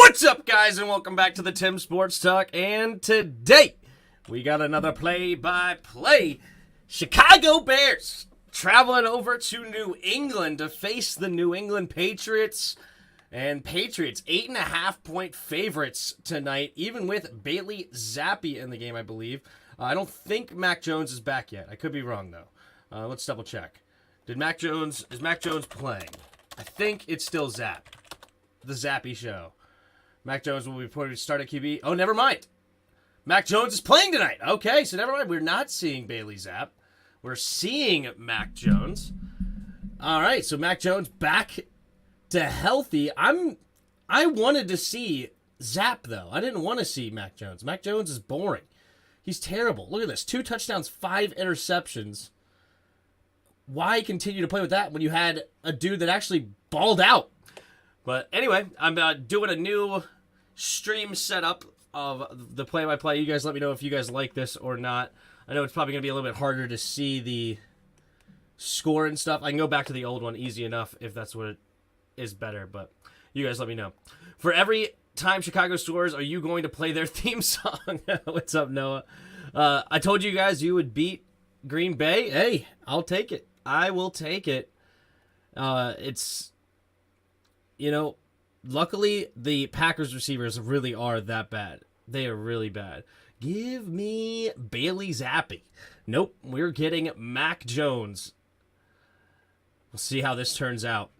What's up, guys, and welcome back to the Tim Sports Talk. And today, we got another play-by-play. Chicago Bears traveling over to New England to face the New England Patriots. And Patriots, 8.5-point favorites tonight, even with Bailey Zappe in the game, I believe. I don't think Mac Jones is back yet. I could be wrong, though. Let's double check. Is Mac Jones playing? I think it's still Zappe. The Zappe show. Mac Jones will be reported to start at QB. Oh, never mind. Mac Jones is playing tonight. Okay, so never mind. We're not seeing Bailey Zappe. We're seeing Mac Jones. All right, so Mac Jones back to healthy. I wanted to see Zappe, though. I didn't want to see Mac Jones. Mac Jones is boring. He's terrible. Look at this. 2 touchdowns, 5 interceptions. Why continue to play with that when you had a dude that actually balled out? But anyway, I'm doing a new stream setup of the play-by-play. You guys let me know if you guys like this or not. I know it's probably going to be a little bit harder to see the score and stuff. I can go back to the old one easy enough if that's what it is better. But you guys let me know. For every time Chicago scores, are you going to play their theme song? What's up, Noah? I told you guys you would beat Green Bay. Hey, I'll take it. I will take it. It's... You know, luckily, the Packers receivers really are that bad. They are really bad. Give me Bailey Zappe. Nope, we're getting Mac Jones. We'll see how this turns out.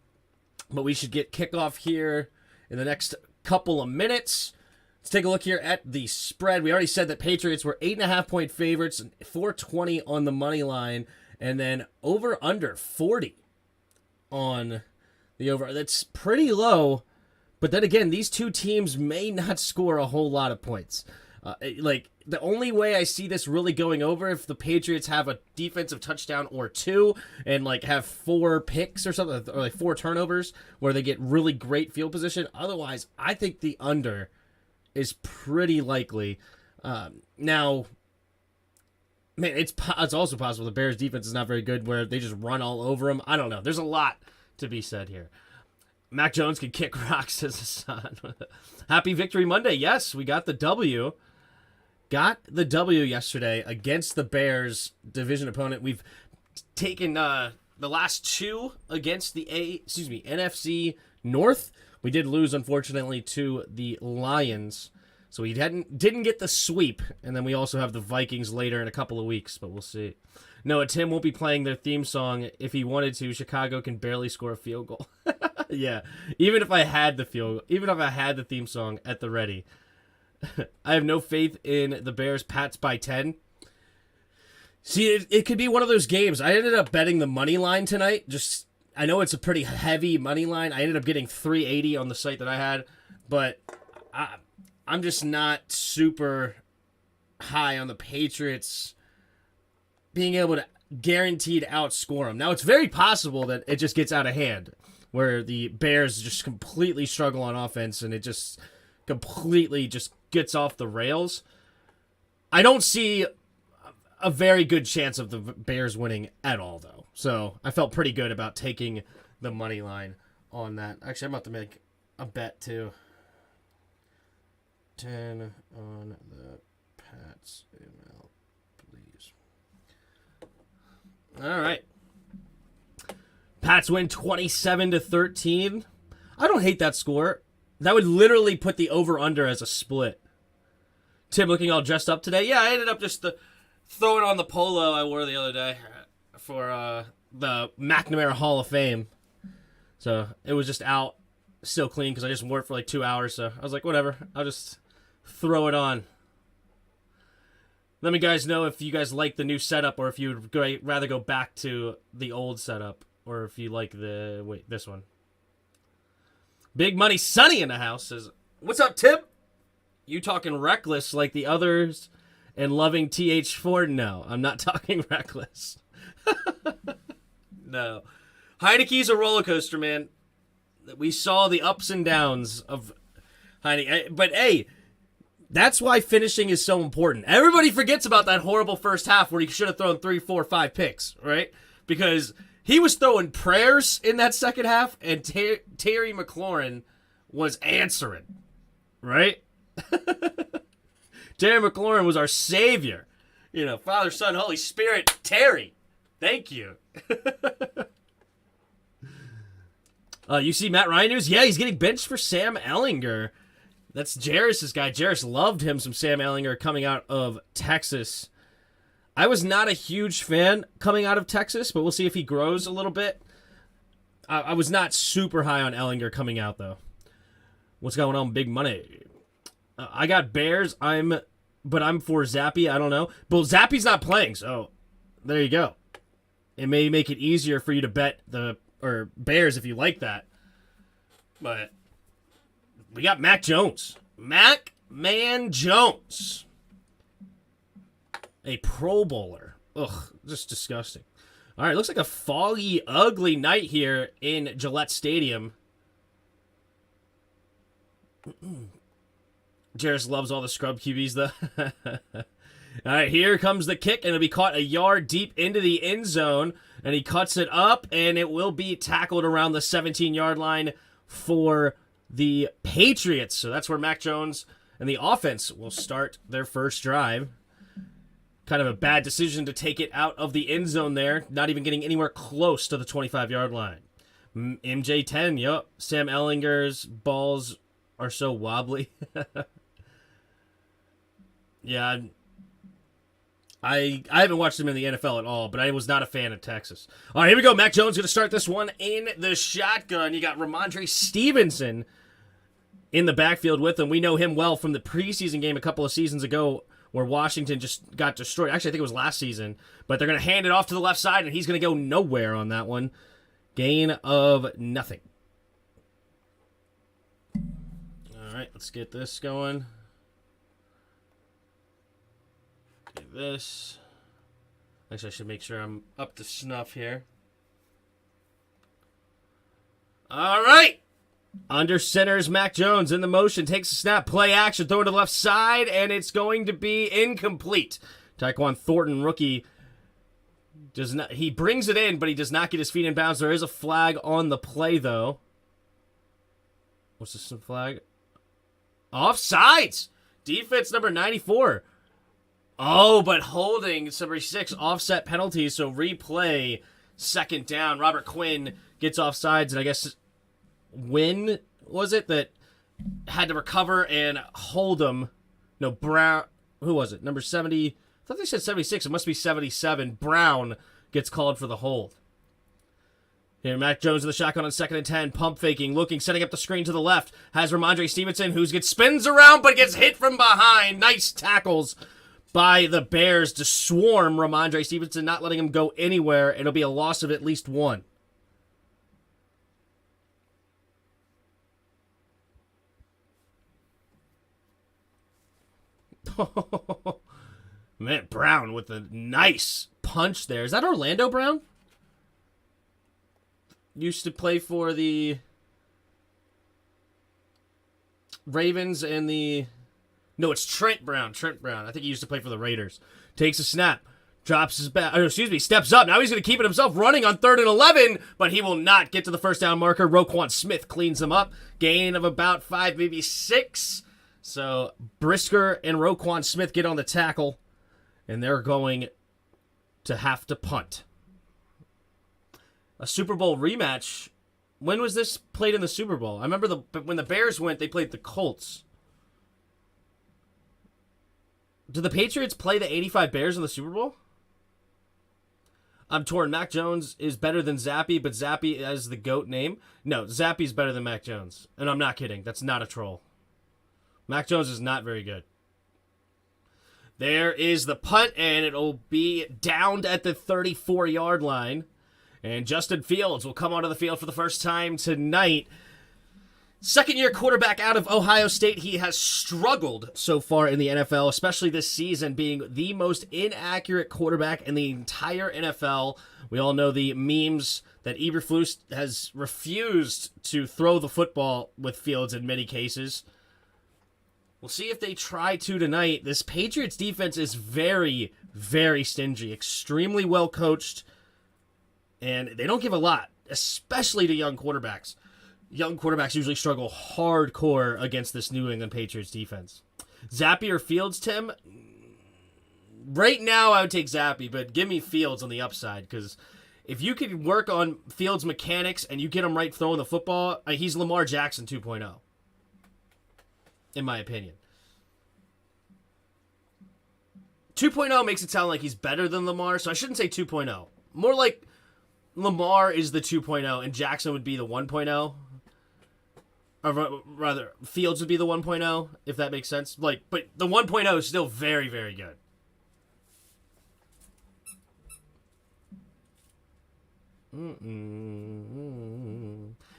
But we should get kickoff here in the next couple of minutes. Let's take a look here at the spread. We already said that Patriots were 8.5-point favorites, 420 on the money line, and then over-under 40 on the over. That's pretty low, but then again, these two teams may not score a whole lot of points. Like, the only way I see this really going over if the Patriots have a defensive touchdown or 2 and, like, have 4 picks or something, or, like, 4 turnovers where they get really great field position. Otherwise, I think the under is pretty likely. Now, man, it's also possible the Bears' defense is not very good where they just run all over them. I don't know. There's a lot to be said here. Mac Jones can kick rocks as a son. Happy Victory Monday. Yes, we got the W. Got the W yesterday against the Bears division opponent. We've taken the last 2 against the NFC North. We did lose, unfortunately, to the Lions. So we didn't get the sweep. And then we also have the Vikings later in a couple of weeks, but we'll see. No, Tim won't be playing their theme song. If he wanted to, Chicago can barely score a field goal. Yeah, even if I had the theme song at the ready. I have no faith in the Bears. Pats by 10. See, it could be one of those games. I ended up betting the money line tonight. I know it's a pretty heavy money line. I ended up getting 380 on the site that I had, but I'm just not super high on the Patriots being able to guaranteed outscore them. Now, it's very possible that it just gets out of hand, where the Bears just completely struggle on offense and it just completely just gets off the rails. I don't see a very good chance of the Bears winning at all, though. So I felt pretty good about taking the money line on that. Actually, I'm about to make a bet, too. 10 on the Pats ML, please. All right. Pats win 27-13. I don't hate that score. That would literally put the over-under as a split. Tim looking all dressed up today. Yeah, I ended up just throwing on the polo I wore the other day for the McNamara Hall of Fame. So it was just out, still clean, because I just wore it for like 2 hours. So I was like, whatever. I'll just throw it on. Let me guys know if you guys like the new setup or if you would rather go back to the old setup. Or if you like this one. Big Money Sonny in the house says, what's up, Tip? You talking reckless like the others and loving TH4? No, I'm not talking reckless. No. Heineke's a roller coaster, man. We saw the ups and downs of Heineke. But, hey, that's why finishing is so important. Everybody forgets about that horrible first half where he should have thrown 3, 4, 5 picks, right? Because he was throwing prayers in that second half, and Terry McLaurin was answering. right? Terry McLaurin was our savior. You know, Father, Son, Holy Spirit, Terry. Thank you. You see Matt Ryan news? Yeah, he's getting benched for Sam Ehlinger. That's Jarris's guy. Jarris loved him some Sam Ehlinger coming out of Texas. I was not a huge fan coming out of Texas, but we'll see if he grows a little bit. I was not super high on Ehlinger coming out, though. What's going on, big money? I got Bears. I'm for Zappe. I don't know. But Zappe's not playing, so there you go. It may make it easier for you to bet the Bears if you like that. But we got Mac Jones. Mac Man Jones. A Pro Bowler. Ugh, just disgusting. All right, looks like a foggy, ugly night here in Gillette Stadium. Jarris loves all the scrub QBs, though. All right, here comes the kick, and it'll be caught a yard deep into the end zone, and he cuts it up, and it will be tackled around the 17-yard line for the Patriots. So that's where Mac Jones and the offense will start their first drive. Kind of a bad decision to take it out of the end zone there, not even getting anywhere close to the 25-yard line. MJ10, yep. Sam Ehlinger's balls are so wobbly. Yeah, I haven't watched him in the NFL at all, but I was not a fan of Texas. All right, here we go. Mac Jones going to start this one in the shotgun. You got Ramondre Stevenson in the backfield with him. We know him well from the preseason game a couple of seasons ago where Washington just got destroyed. Actually, I think it was last season. But they're going to hand it off to the left side, and he's going to go nowhere on that one. Gain of nothing. All right, let's get this going. Do this. Actually, I should make sure I'm up to snuff here. All right. Under center's Mac Jones in the motion, takes a snap, play action, throw it to the left side, and it's going to be incomplete. Tyquan Thornton, rookie, he brings it in, but he does not get his feet in bounds. There is a flag on the play, though. What's this flag? Offsides! Defense number 94. Oh, but holding, number 6, offset penalty, so replay, second down. Robert Quinn gets offsides, and I guess Wynn, was it, that had to recover and hold him? No, Brown. Who was it? Number 70. I thought they said 76. It must be 77. Brown gets called for the hold. Here, Mac Jones in the shotgun on 2nd and 10. Pump faking, looking, setting up the screen to the left. Has Ramondre Stevenson, who spins around but gets hit from behind. Nice tackles by the Bears to swarm Ramondre Stevenson, not letting him go anywhere. It'll be a loss of at least one. Man, Brown with a nice punch there. Is that Orlando Brown? Used to play for the Ravens and the... No, it's Trent Brown. Trent Brown. I think he used to play for the Raiders. Takes a snap. Drops his back. Steps up. Now he's going to keep it himself running on 3rd and 11, but he will not get to the first down marker. Roquan Smith cleans him up. Gain of about 5, maybe 6. So Brisker and Roquan Smith get on the tackle, and they're going to have to punt. A Super Bowl rematch. When was this played in the Super Bowl? I remember when the Bears went, they played the Colts. Did the Patriots play the 85 Bears in the Super Bowl? I'm torn. Mac Jones is better than Zappe, but Zappe as the GOAT name? No, Zappe's better than Mac Jones. And I'm not kidding. That's not a troll. Mac Jones is not very good. There is the punt, and it'll be downed at the 34-yard line. And Justin Fields will come onto the field for the first time tonight. Second-year quarterback out of Ohio State. He has struggled so far in the NFL, especially this season, being the most inaccurate quarterback in the entire NFL. We all know the memes that Eberflus has refused to throw the football with Fields in many cases. We'll see if they try to tonight. This Patriots defense is very, very stingy, extremely well coached, and they don't give a lot, especially to young quarterbacks. young quarterbacks usually struggle hardcore against this New England Patriots defense. Zappe or Fields, Tim? Right now, I would take Zappe, but give me Fields on the upside, because if you could work on Fields' mechanics and you get him right throwing the football, he's Lamar Jackson 2.0, in my opinion. 2.0 makes it sound like he's better than Lamar, so I shouldn't say 2.0. More like Lamar is the 2.0 and Jackson would be the 1.0. Or rather, Fields would be the 1.0, if that makes sense. But the 1.0 is still very, very good.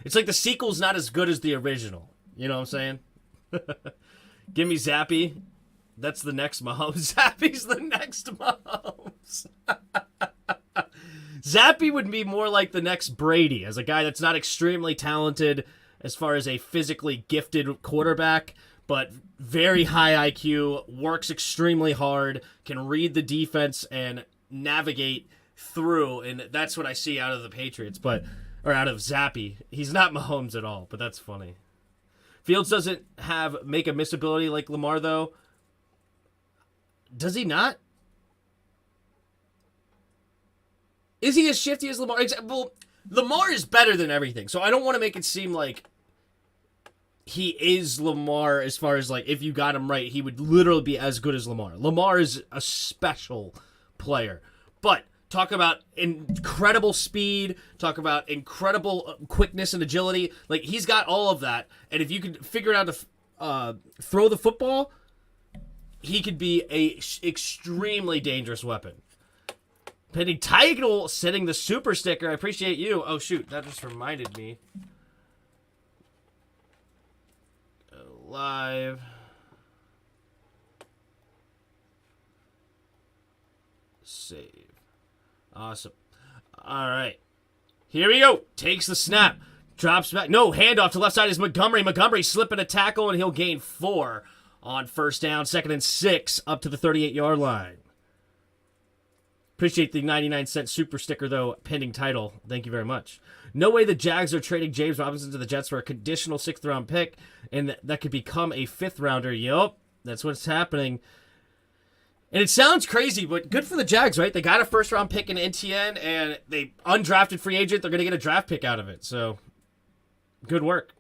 It's like the sequel's not as good as the original. You know what I'm saying? Give me Zappe. That's the next Mahomes. Zappe's the next Mahomes. Zappe would be more like the next Brady, as a guy that's not extremely talented as far as a physically gifted quarterback, but very high IQ, works extremely hard, can read the defense and navigate through, and that's what I see out of the Patriots, or out of Zappe. He's not Mahomes at all, but that's funny. Fields doesn't have make a miss ability like Lamar, though. Does he not? Is he as shifty as Lamar? Well, Lamar is better than everything, so I don't want to make it seem like he is Lamar as far as, like, if you got him right, he would literally be as good as Lamar. Lamar is a special player. But talk about incredible speed, talk about incredible quickness and agility. Like, he's got all of that, and if you could figure out to throw the football, he could be a extremely dangerous weapon. Pending title, setting the super sticker. I appreciate you. Oh, shoot. That just reminded me. Live. Save. Awesome. All right. Here we go. Takes the snap. Drops back. No, handoff to left side is Montgomery. Montgomery slipping a tackle, and he'll gain 4 on first down. 2nd and 6 up to the 38-yard line. Appreciate the 99-cent super sticker, though, pending title. Thank you very much. No way the Jags are trading James Robinson to the Jets for a conditional 6th-round pick, and that could become a 5th-rounder. Yup, that's what's happening. And it sounds crazy, but good for the Jags, right? They got a 1st-round pick in NTN, and they undrafted free agent. They're going to get a draft pick out of it, so good work.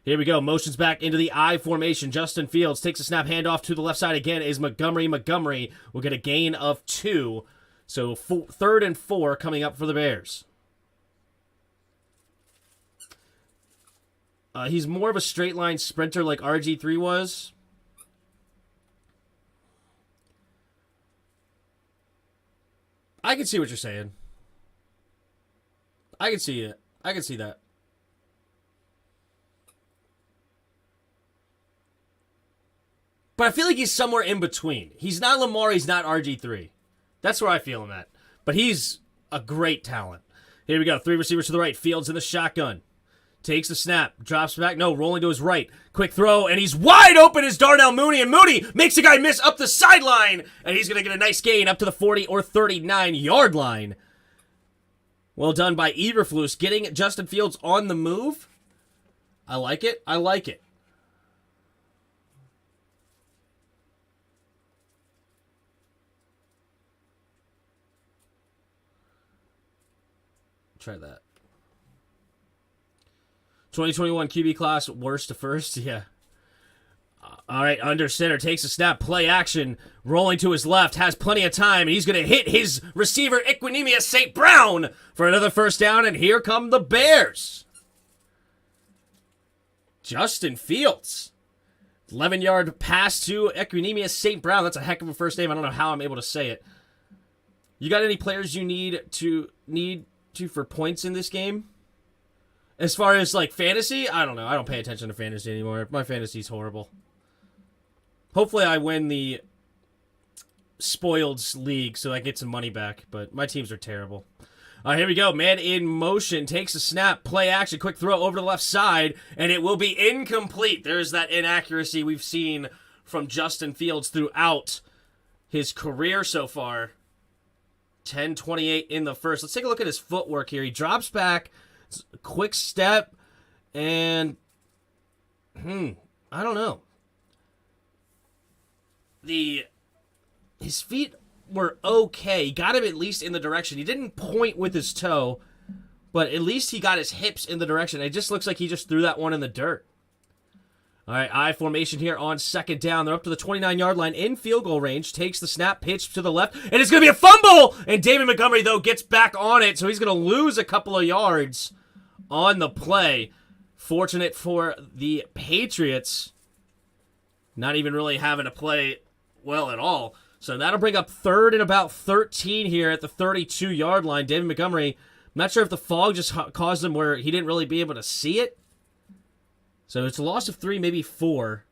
Here we go. Motions back into the I formation. Justin Fields takes a snap, handoff to the left side again is Montgomery. Montgomery will get a gain of 2. So 3rd and 4 coming up for the Bears. He's more of a straight line sprinter like RG3 was. I can see what you're saying. I can see it. I can see that. But I feel like he's somewhere in between. He's not Lamar, he's not RG3. That's where I feel him at. But he's a great talent. Here we go. 3 receivers to the right. Fields in the shotgun. Takes the snap. Drops back. No, rolling to his right. Quick throw, and he's wide open as Darnell Mooney. And Mooney makes a guy miss up the sideline. And he's going to get a nice gain up to the 40 or 39-yard line. Well done by Eberflus. Getting Justin Fields on the move. I like it. I like it. Try that. 2021 QB class, worst to first. Yeah. All right, under center, takes a snap, play action, rolling to his left, has plenty of time, and he's going to hit his receiver, Equinemius St. Brown, for another 1st down, and here come the Bears. Justin Fields. 11-yard pass to Equinemius St. Brown. That's a heck of a first name. I don't know how I'm able to say it. You got any players you need to for points in this game? As far as, like, fantasy, I don't know. I don't pay attention to fantasy anymore. My fantasy's horrible. Hopefully I win the spoiled league so I get some money back, but my teams are terrible. Here we go. Man in motion. Takes a snap. Play action. Quick throw over to the left side, and it will be incomplete. There's that inaccuracy we've seen from Justin Fields throughout his career so far. 10-28 in the first. Let's take a look at his footwork here. He drops back. Quick step. And, I don't know. His feet were okay. He got him at least in the direction. He didn't point with his toe, but at least he got his hips in the direction. It just looks like he just threw that one in the dirt. All right, I formation here on second down. They're up to the 29-yard line in field goal range. Takes the snap, pitch to the left, and it's going to be a fumble! And David Montgomery, though, gets back on it, so he's going to lose a couple of yards on the play. Fortunate for the Patriots, not even really having to play well at all. So that'll bring up third and about 13 here at the 32-yard line. David Montgomery, I'm not sure if the fog just caused him where he didn't really be able to see it. So it's a loss of 3, maybe 4.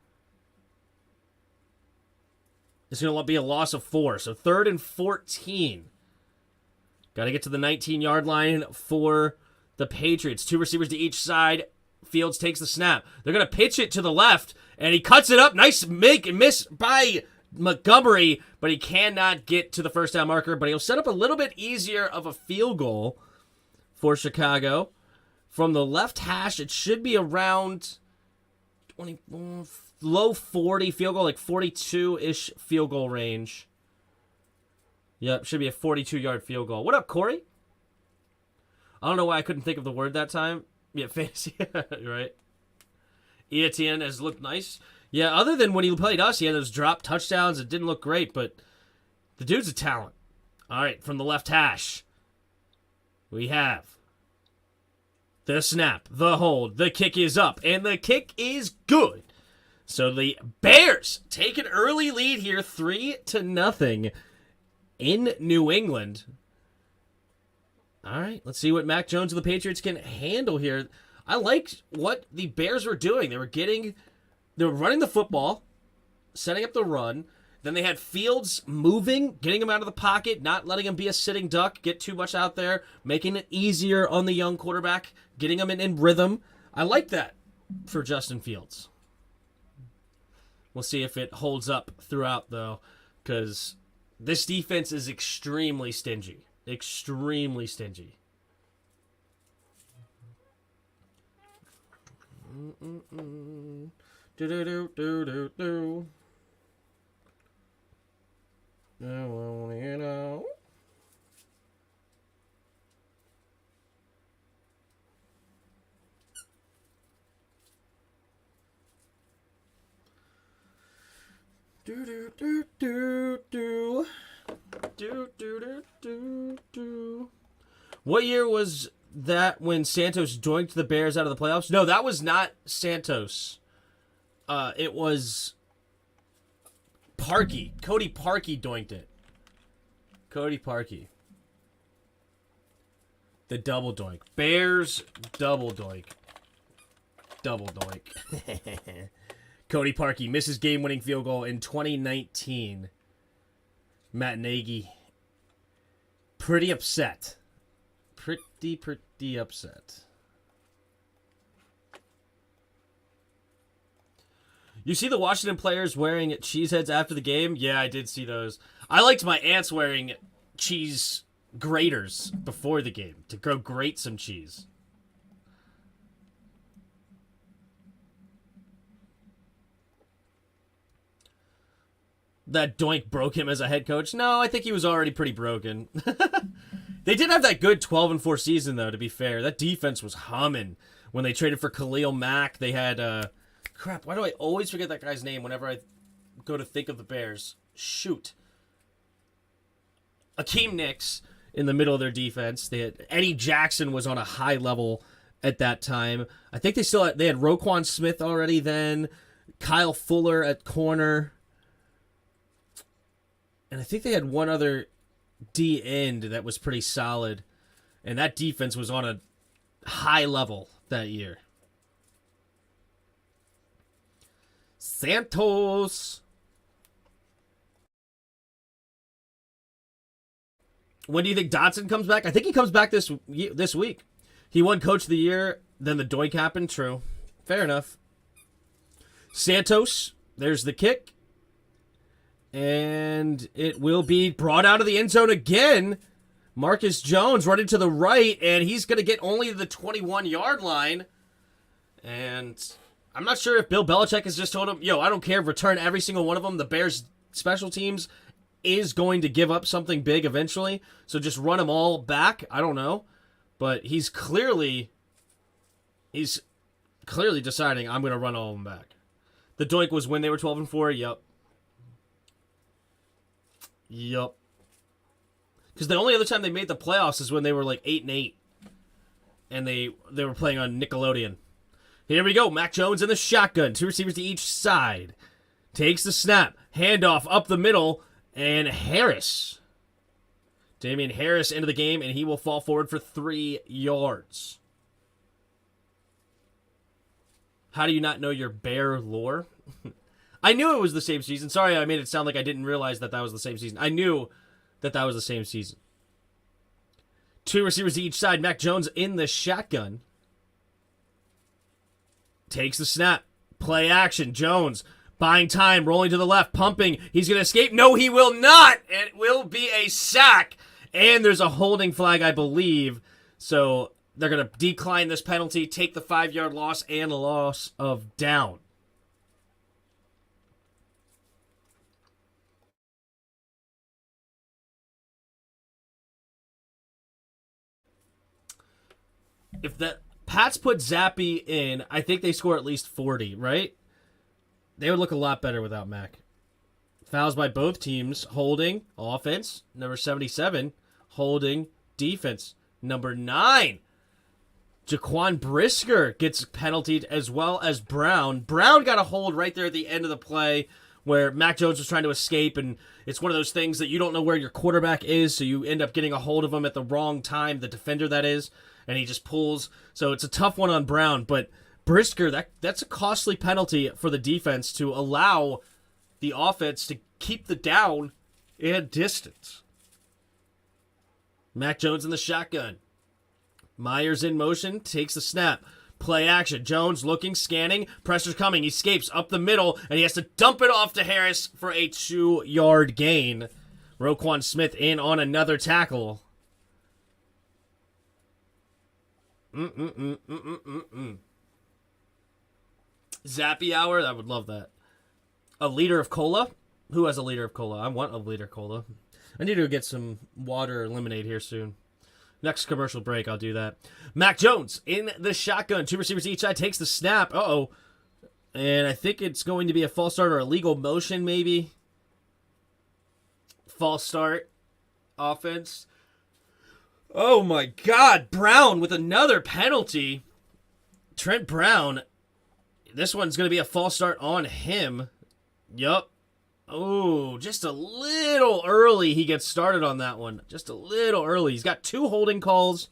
It's going to be a loss of 4. So third and 14. Got to get to the 19-yard line for the Patriots. 2 receivers to each side. Fields takes the snap. They're going to pitch it to the left, and he cuts it up. Nice make and miss by Montgomery, but he cannot get to the first down marker. But he'll set up a little bit easier of a field goal for Chicago. From the left hash, it should be around 24, low 40 field goal, like 42-ish field goal range. Yep, should be a 42-yard field goal. What up, Corey? I don't know why I couldn't think of the word that time. Yeah, fantasy, right? Etienne has looked nice. Yeah, other than when he played us, he had those drop touchdowns. It didn't look great, but the dude's a talent. All right, from the left hash, we have the snap, the hold, the kick is up, and the kick is good. So the Bears take an early lead here, 3-0 in New England. All right, let's see what Mac Jones and the Patriots can handle here. I liked what the Bears were doing. They were running the football, setting up the run. Then they had Fields moving, getting him out of the pocket, not letting him be a sitting duck, get too much out there, making it easier on the young quarterback, getting him in rhythm. I like that for Justin Fields. We'll see if it holds up throughout, though, because this defense is extremely stingy. Extremely stingy. Do-do-do-do-do-do. Well, you know. Do-do-do-do-do. Do-do-do-do-do. What year was that when Santos joined the Bears out of the playoffs? No, that was not Santos. It was Parkey. Cody Parkey doinked it. Cody Parkey. The double doink. Bears double doink. Double doink. Cody Parkey misses game-winning field goal in 2019. Matt Nagy. Pretty upset. Pretty upset. You see the Washington players wearing cheese heads after the game? Yeah, I did see those. I liked my aunts wearing cheese graters before the game to go grate some cheese. That doink broke him as a head coach? No, I think he was already pretty broken. They did have that good 12-4 season, though, to be fair. That defense was humming. When they traded for Khalil Mack, they had... crap, why do I always forget that guy's name whenever I go to think of the Bears? Shoot. Akeem Nicks in the middle of their defense. They had Eddie Jackson was on a high level at that time. I think they had Roquan Smith already then. Kyle Fuller at corner. And I think they had one other D end that was pretty solid. And that defense was on a high level that year. Santos. When do you think Dotson comes back? I think he comes back this week. He won Coach of the Year. Then the doink happened. True. Fair enough. Santos. There's the kick. And it will be brought out of the end zone again. Marcus Jones running to the right, and he's going to get only to the 21-yard line. And I'm not sure if Bill Belichick has just told him, yo, I don't care, return every single one of them. The Bears special teams is going to give up something big eventually. So just run them all back. I don't know. But he's clearly deciding I'm going to run all of them back. The doink was when they were 12-4. Yep. Because the only other time they made the playoffs is when they were like 8-8. And they were playing on Nickelodeon. Here we go. Mac Jones in the shotgun. 2 receivers to each side. Takes the snap. Handoff up the middle. And Harris. Damian Harris into the game, and he will fall forward for 3 yards. How do you not know your Bear lore? I knew it was the same season. Sorry, I made it sound like I didn't realize that was the same season. I knew that was the same season. 2 receivers to each side. Mac Jones in the shotgun. Takes the snap. Play action. Jones buying time, rolling to the left, pumping. He's going to escape. No, he will not. It will be a sack. And there's a holding flag, I believe. So they're going to decline this penalty, take the 5-yard loss and loss of down. If the Pats put Zappe in, I think they score at least 40, right? They would look a lot better without Mac. Fouls by both teams. Holding, offense. Number 77, holding, defense. Number 9, Jaquan Brisker gets penaltied as well as Brown. Brown got a hold right there at the end of the play where Mac Jones was trying to escape, and it's one of those things that you don't know where your quarterback is, so you end up getting a hold of him at the wrong time, the defender that is, and he just pulls. So it's a tough one on Brown, but Brisker, that's a costly penalty for the defense to allow the offense to keep the down and distance. Mac Jones in the shotgun. Myers in motion, takes the snap. Play action. Jones looking, scanning. Pressure's coming. He escapes up the middle, and he has to dump it off to Harris for a 2-yard gain. Roquan Smith in on another tackle. Zappe hour? I would love that. A liter of cola? Who has a liter of cola? I want a liter of cola. I need to get some water or lemonade here soon. Next commercial break, I'll do that. Mac Jones in the shotgun. 2 receivers each side. Takes the snap. Uh-oh. And I think it's going to be a false start or a legal motion, maybe. False start. Offense. Oh, my God. Brown with another penalty. Trent Brown. This one's going to be a false start on him. Yup. Oh, just a little early he gets started on that one. Just a little early. He's got 2 holding calls.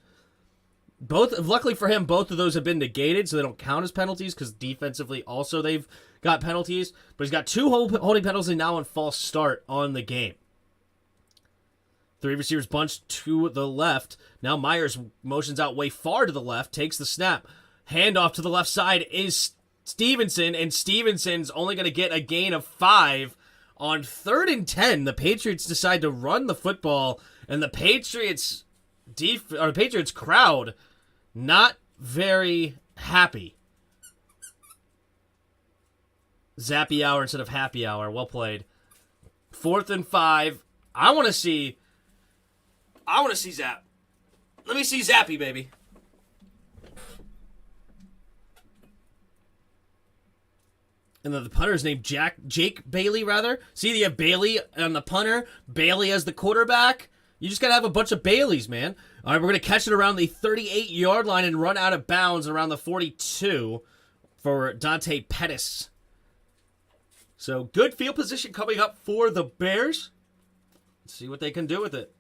Luckily for him, both of those have been negated, so they don't count as penalties because defensively also they've got penalties. But he's got 2 holding penalties and now on false start on the game. 3 receivers bunched to the left. Now Myers motions out way far to the left, takes the snap. Handoff to the left side is Stevenson, and Stevenson's only going to get a gain of 5. On 3rd and 10, the Patriots decide to run the football, and the Patriots crowd not very happy. Zappe hour instead of happy hour. Well played. 4th and 5. I want to see Zappe. Let me see Zappe, baby. And then the punter's named Jake Bailey, rather. See, you have Bailey on the punter, Bailey as the quarterback. You just got to have a bunch of Baileys, man. All right, we're going to catch it around the 38-yard line and run out of bounds around the 42 for Dante Pettis. So good field position coming up for the Bears. Let's see what they can do with it.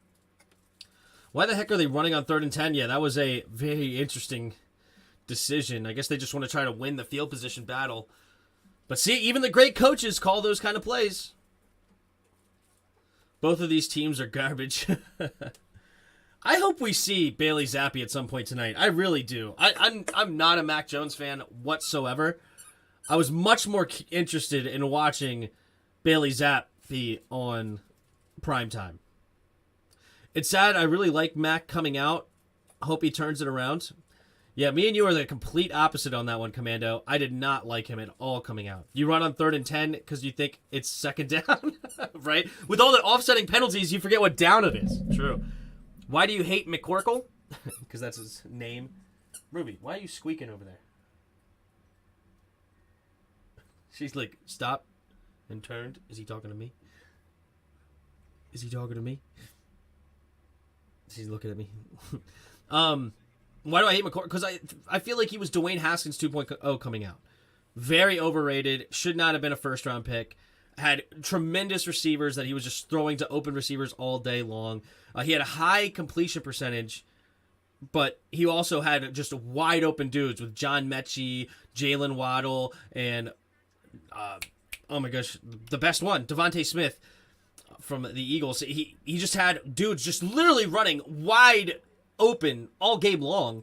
Why the heck are they running on 3rd and 10? Yeah, that was a very interesting decision. I guess they just want to try to win the field position battle. But see, even the great coaches call those kind of plays. Both of these teams are garbage. I hope we see Bailey Zappe at some point tonight. I really do. I'm not a Mac Jones fan whatsoever. I was much more interested in watching Bailey Zappe on primetime. It's sad. I really like Mac coming out. I hope he turns it around. Yeah, me and you are the complete opposite on that one, Commando. I did not like him at all coming out. You run on 3rd and 10 because you think it's second down, right? With all the offsetting penalties, you forget what down it is. True. Why do you hate McCorkle? Because that's his name. Ruby, why are you squeaking over there? She's like, stop, and turned. Is he talking to me? Is he talking to me? She's looking at me. Why do I hate McCorkle? Because I feel like he was Dwayne Haskins 2.0 coming out. Very overrated. Should not have been a first-round pick. Had tremendous receivers that he was just throwing to open receivers all day long. He had a high completion percentage, but he also had just wide-open dudes with John Mechie, Jalen Waddle, and, oh my gosh, the best one, Devontae Smith from the Eagles. He just had dudes just literally running wide open all game long,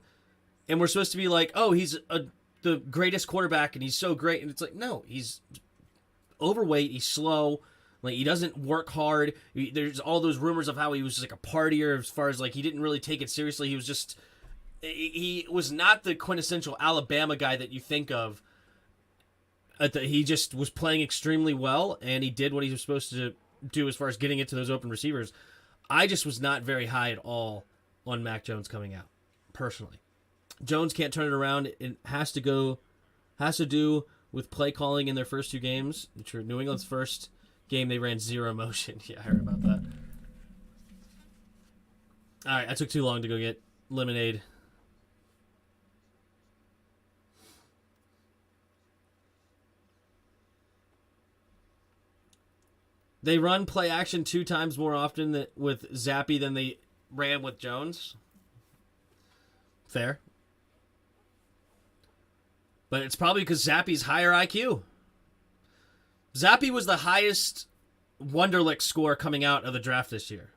and we're supposed to be like, oh, he's the greatest quarterback and he's so great, and it's like, no, he's overweight, he's slow, like he doesn't work hard. There's all those rumors of how he was just like a partier, as far as like he didn't really take it seriously. He was not the quintessential Alabama guy that you think of. He just was playing extremely well, and he did what he was supposed to do as far as getting it to those open receivers. I just was not very high at all on Mac Jones coming out, personally. Jones can't turn it around. It has to do with play calling in their first 2 games, which were New England's first game. They ran 0 motion. Yeah, I heard about that. All right, I took too long to go get lemonade. They run play action 2 times more often with Zappe than they ran with Jones. Fair. But it's probably because Zappe's higher IQ. Zappe was the highest Wonderlic score coming out of the draft this year.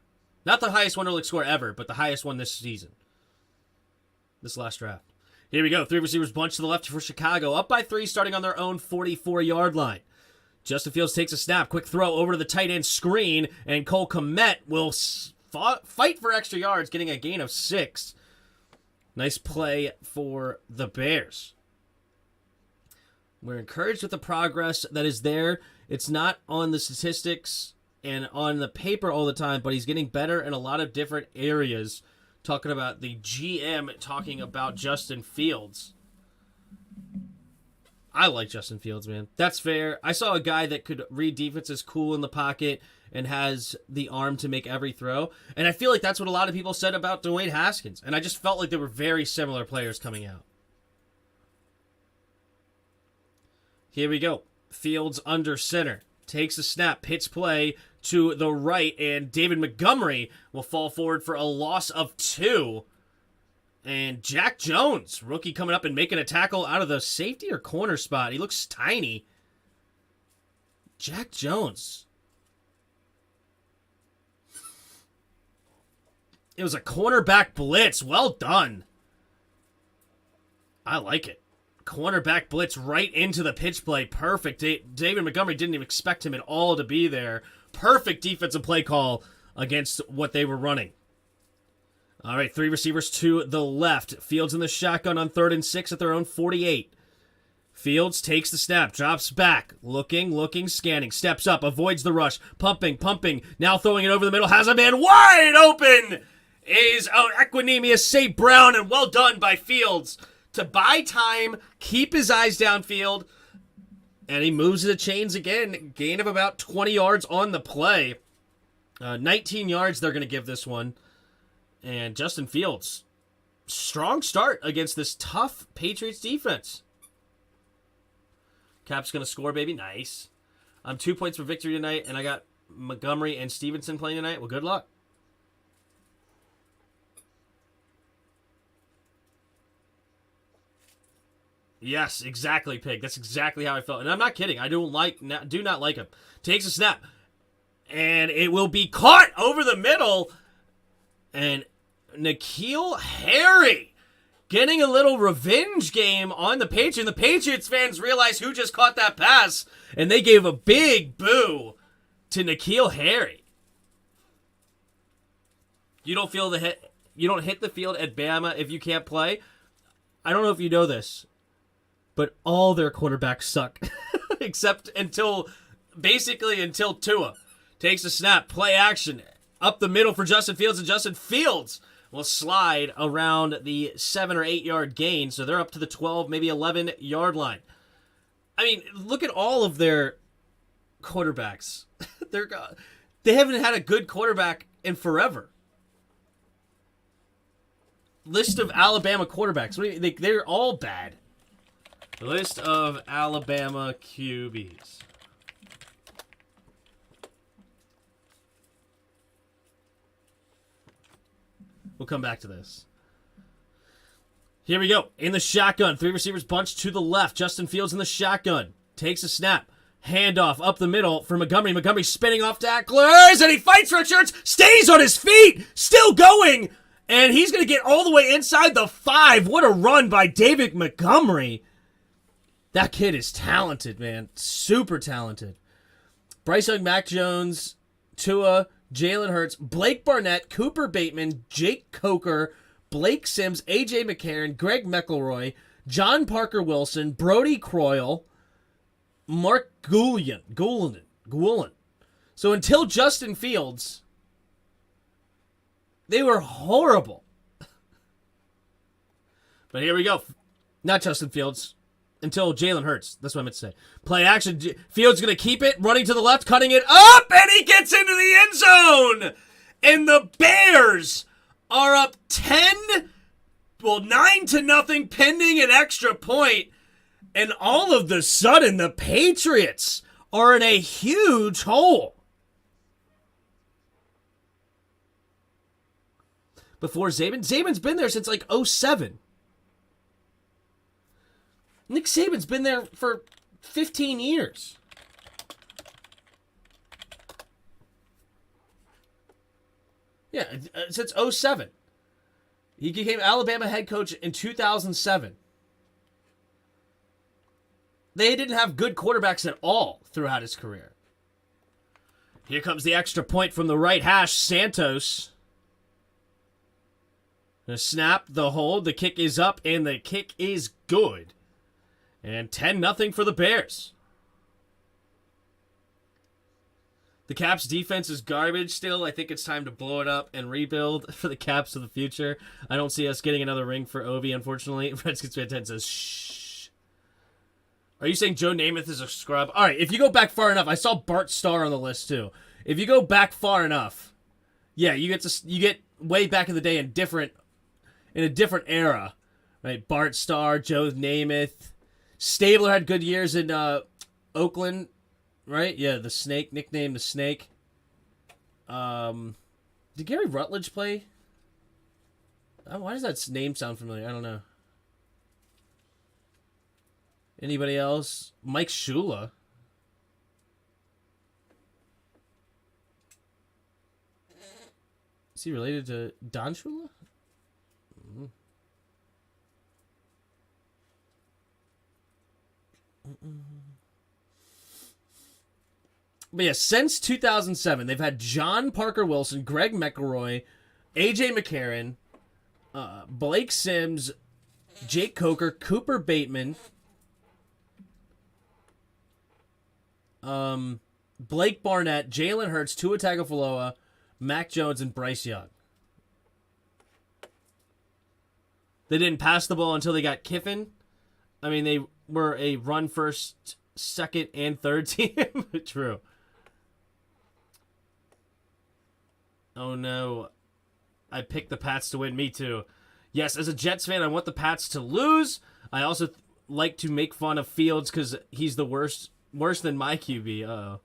Not the highest Wonderlic score ever, but the highest one this season. This last draft. Here we go. 3 receivers bunch to the left for Chicago. Up by 3, starting on their own 44-yard line. Justin Fields takes a snap. Quick throw over to the tight end screen, and Cole Kmet will fight for extra yards, getting a gain of 6. Nice play for the Bears. We're encouraged with the progress that is there. It's not on the statistics and on the paper all the time, but he's getting better in a lot of different areas. Talking about the GM, talking about Justin Fields. I like Justin Fields, man. That's fair. I saw a guy that could read defenses, cool in the pocket, and has the arm to make every throw. And I feel like that's what a lot of people said about Dwayne Haskins. And I just felt like they were very similar players coming out. Here we go. Fields under center. Takes a snap. Hits play to the right. And David Montgomery will fall forward for a loss of 2. And Jack Jones, rookie, coming up and making a tackle out of the safety or corner spot. He looks tiny. Jack Jones. It was a cornerback blitz. Well done. I like it. Cornerback blitz right into the pitch play. Perfect. David Montgomery didn't even expect him at all to be there. Perfect defensive play call against what they were running. All right, 3 receivers to the left. Fields in the shotgun on 3rd and 6 at their own 48. Fields takes the snap, drops back, looking, scanning, steps up, avoids the rush, pumping, now throwing it over the middle, has a man wide open! Is Equinemius St. Brown, and well done by Fields to buy time, keep his eyes downfield, and he moves the chains again. Gain of about 20 yards on the play. 19 yards they're going to give this one. And Justin Fields, strong start against this tough Patriots defense. Cap's going to score, baby. Nice. I'm 2 points for victory tonight, and I got Montgomery and Stevenson playing tonight. Well, good luck. Yes, exactly, Pig. That's exactly how I felt. And I'm not kidding. I do not like him. Takes a snap. And it will be caught over the middle. And N'Keal Harry getting a little revenge game on the Patriots. And the Patriots fans realize who just caught that pass. And they gave a big boo to N'Keal Harry. You don't feel the hit. You don't hit the field at Bama if you can't play. I don't know if you know this, but all their quarterbacks suck. Except until Tua takes a snap, play action, up the middle for Justin Fields, and Justin Fields will slide around the 7 or 8 yard gain. So they're up to the 12, maybe 11 yard line. I mean, look at all of their quarterbacks. They haven't had a good quarterback in forever. List of Alabama quarterbacks. They're all bad. List of Alabama QBs. We'll come back to this. Here we go. In the shotgun. 3 receivers bunched to the left. Justin Fields in the shotgun. Takes a snap. Handoff up the middle for Montgomery. Montgomery spinning off tacklers, and he fights for insurance. Stays on his feet. Still going. And he's going to get all the way inside the 5. What a run by David Montgomery. That kid is talented, man. Super talented. Bryce Young, Mac Jones, Tua, Jalen Hurts, Blake Barnett, Cooper Bateman, Jake Coker, Blake Sims, A.J. McCarron, Greg McElroy, John Parker Wilson, Brody Croyle, Mark Gulen. So until Justin Fields, they were horrible. But here we go. Not Justin Fields. Until Jalen Hurts. That's what I meant to say. Play action. Fields going to keep it. Running to the left. Cutting it up. And he gets into the end zone. And the Bears are up 9-0 pending an extra point. And all of a sudden, the Patriots are in a huge hole. Before Saban's been there since like 2007. Nick Saban's been there for 15 years. Yeah, since 2007. He became Alabama head coach in 2007. They didn't have good quarterbacks at all throughout his career. Here comes the extra point from the right hash, Santos. The snap, the hold, the kick is up, and the kick is good. And 10-0 for the Bears. The Caps defense is garbage still. I think it's time to blow it up and rebuild for the Caps of the future. I don't see us getting another ring for Ovi, unfortunately. Redskins fan 10 says, shh. Are you saying Joe Namath is a scrub? All right, if you go back far enough, I saw Bart Starr on the list too. If you go back far enough, yeah, you get way back in the day in a different era, right? Bart Starr, Joe Namath. Stabler had good years in Oakland, right? Yeah, the Snake, nicknamed the Snake. Did Gary Rutledge play? Why does that name sound familiar? I don't know. Anybody else? Mike Shula. Is he related to Don Shula? But yeah, since 2007, they've had John Parker Wilson, Greg McElroy, A.J. McCarron, Blake Sims, Jake Coker, Cooper Bateman, Blake Barnett, Jalen Hurts, Tua Tagovailoa, Mac Jones, and Bryce Young. They didn't pass the ball until they got Kiffin. I mean, they were a run first, second, and third team. True. Oh no. I picked the Pats to win. Me too. Yes, as a Jets fan, I want the Pats to lose. I also like to make fun of Fields because he's the worse than my QB. Uh-oh.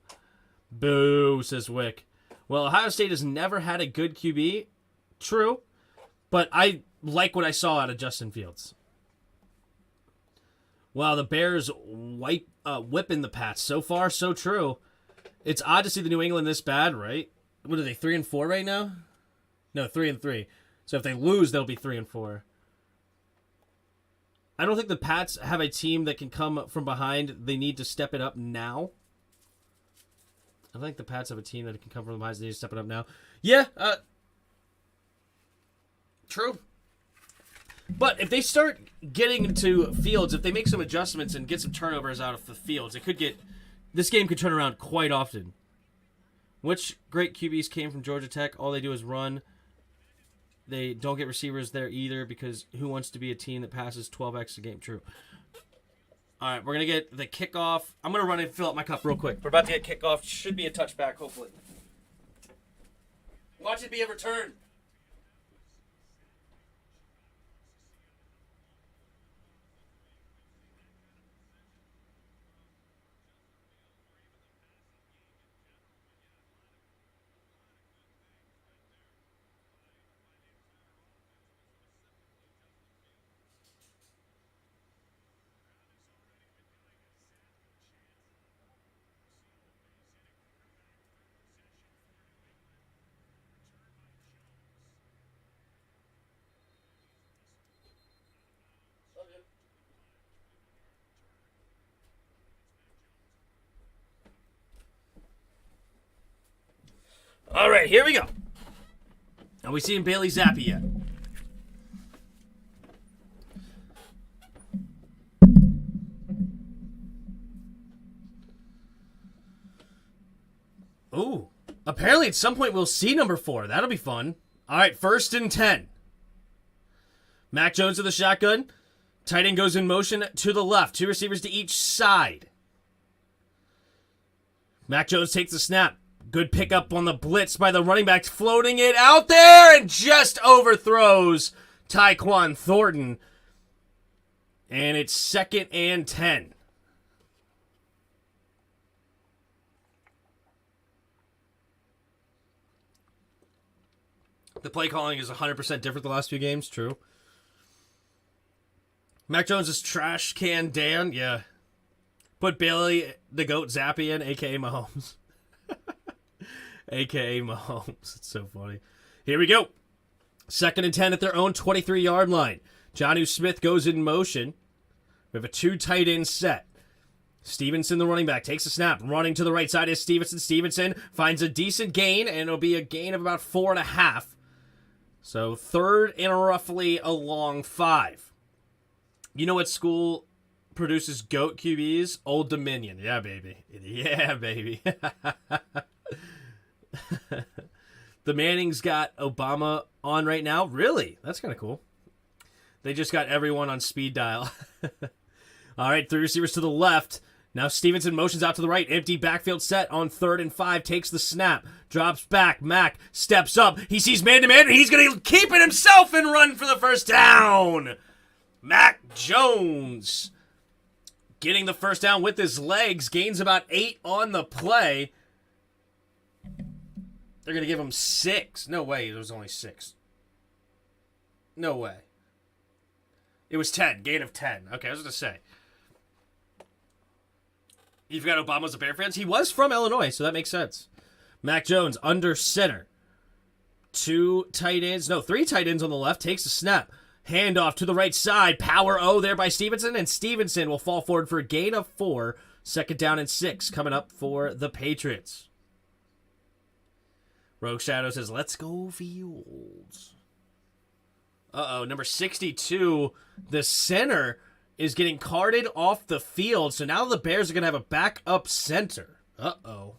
Boo, says Wick. Well, Ohio State has never had a good QB. True. But I like what I saw out of Justin Fields. Wow, the Bears whipping the Pats. So far, so true. It's odd to see the New England this bad, right? What are they, 3-4 right now? No, 3-3. So if they lose, they'll be 3-4. I don't think the Pats have a team that can come from behind. They need to step it up now. I think the Pats have a team that can come from behind. They need to step it up now. Yeah, true. But if they start getting into Fields, if they make some adjustments and get some turnovers out of the Fields, this game could turn around quite often. Which great QBs came from Georgia Tech? All they do is run. They don't get receivers there either because who wants to be a team that passes 12x a game? True. All right, we're going to get the kickoff. I'm going to run and fill up my cup real quick. We're about to get kickoff. Should be a touchback, hopefully. Watch it be a return. All right, here we go. Are we seeing Bailey Zappe yet? Ooh. Apparently at some point we'll see number 4. That'll be fun. All right, 1st and 10. Mac Jones to the shotgun. Tight end goes in motion to the left. 2 receivers to each side. Mac Jones takes the snap. Good pickup on the blitz by the running back, floating it out there and just overthrows Tyquan Thornton. And it's 2nd and 10. The play calling is 100% different the last few games, true. Mac Jones is trash can Dan, yeah. Put Bailey the GOAT Zappe in, a.k.a. Mahomes. A.k.a. Mahomes. It's so funny. Here we go. 2nd and 10 at their own 23-yard line. Jonnu Smith goes in motion. We have a 2 tight end set. Stevenson, the running back, takes a snap. Running to the right side is Stevenson. Stevenson finds a decent gain, and it'll be a gain of about 4.5. So 3rd and roughly along 5. You know what school produces GOAT QBs? Old Dominion. Yeah, baby. Yeah, baby. The Mannings got Obama on right now. Really? That's kind of cool. They just got everyone on speed dial. All right, 3 receivers to the left. Now Stevenson motions out to the right. Empty backfield set on 3rd and 5. Takes the snap. Drops back. Mac steps up. He sees man-to-man, and he's going to keep it himself and run for the first down. Mac Jones getting the first down with his legs. Gains about 8 on the play. They're going to give him 6. No way it was only 6. No way. It was 10. Gain of 10. Okay, I was going to say. You've got Obama's a Bear fans. He was from Illinois, so that makes sense. Mac Jones under center. 3 tight ends on the left. Takes a snap. Handoff to the right side. Power O there by Stevenson, and Stevenson will fall forward for a gain of 4. 2nd down and 6 coming up for the Patriots. Rogue Shadow says, let's go Fields. Uh-oh, number 62, the center is getting carted off the field, so now the Bears are going to have a backup center. Uh-oh.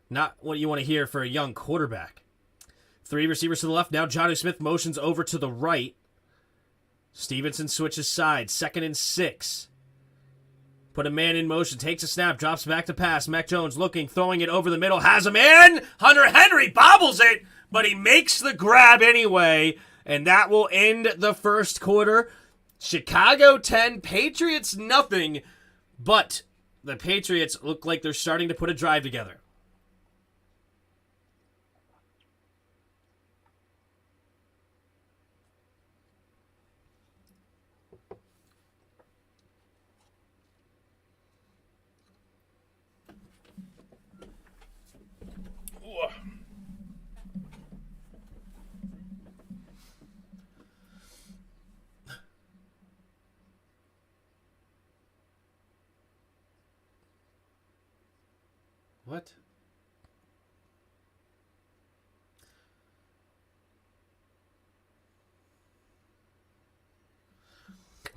Not what you want to hear for a young quarterback. 3 receivers to the left. Now Jonnu Smith motions over to the right. Stevenson switches sides. 2nd and 6. Put a man in motion. Takes a snap. Drops back to pass. Mac Jones looking. Throwing it over the middle. Has a man. Hunter Henry bobbles it. But he makes the grab anyway. And that will end the first quarter. Chicago 10. Patriots nothing. But the Patriots look like they're starting to put a drive together. What?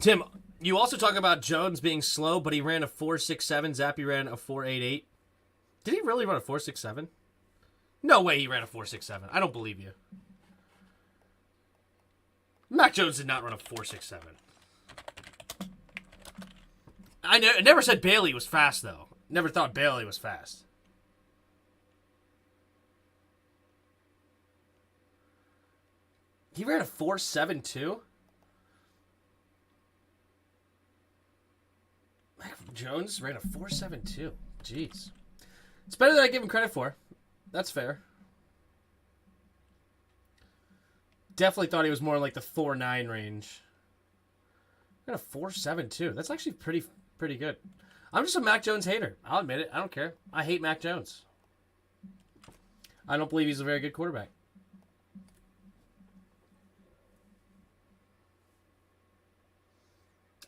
Tim, you also talk about Jones being slow, but he ran a 4.67. Zappe ran a 4.88. Did he really run a 4.67? No way he ran a 4.67. I don't believe you. Mac Jones did not run a 4.67. I never said Bailey was fast, though. Never thought Bailey was fast. He ran a 4.72? Mac Jones ran a 4.72. Jeez. It's better than I give him credit for. That's fair. Definitely thought he was more like the 4.9 range. Ran a 4.72. That's actually pretty good. I'm just a Mac Jones hater. I'll admit it. I don't care. I hate Mac Jones. I don't believe he's a very good quarterback.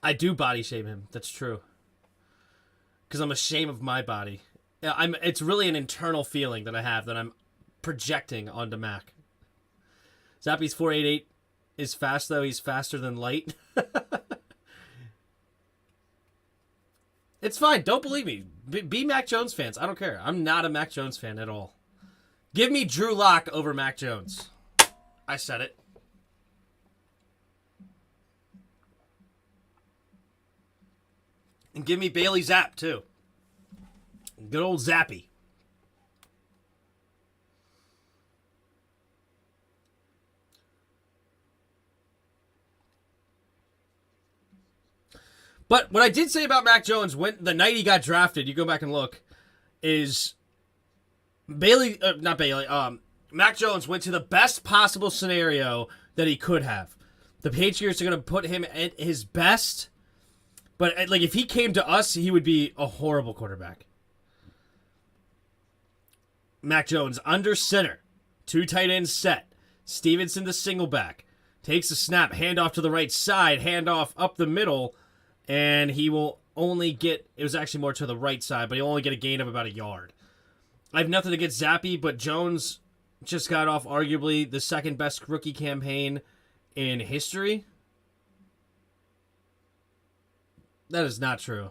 I do body shame him. That's true. Because I'm ashamed of my body. It's really an internal feeling that I have that I'm projecting onto Mac. Zappe's 4.88 is fast, though. He's faster than light. It's fine. Don't believe me. Be Mac Jones fans. I don't care. I'm not a Mac Jones fan at all. Give me Drew Lock over Mac Jones. I said it. And give me Bailey Zappe, too. Good old Zappe. But what I did say about Mac Jones when the night he got drafted, you go back and look, is Mac Jones went to the best possible scenario that he could have. The Patriots are going to put him at his best, but like if he came to us, he would be a horrible quarterback. Mac Jones under center, 2 tight ends set, Stevenson the single back, takes a snap, handoff to the right side, handoff up the middle, and he will only get, it was actually more to the right side, but he'll only get a gain of about 1 yard. I have nothing against Zappe, but Jones just got off arguably the second best rookie campaign in history. That is not true.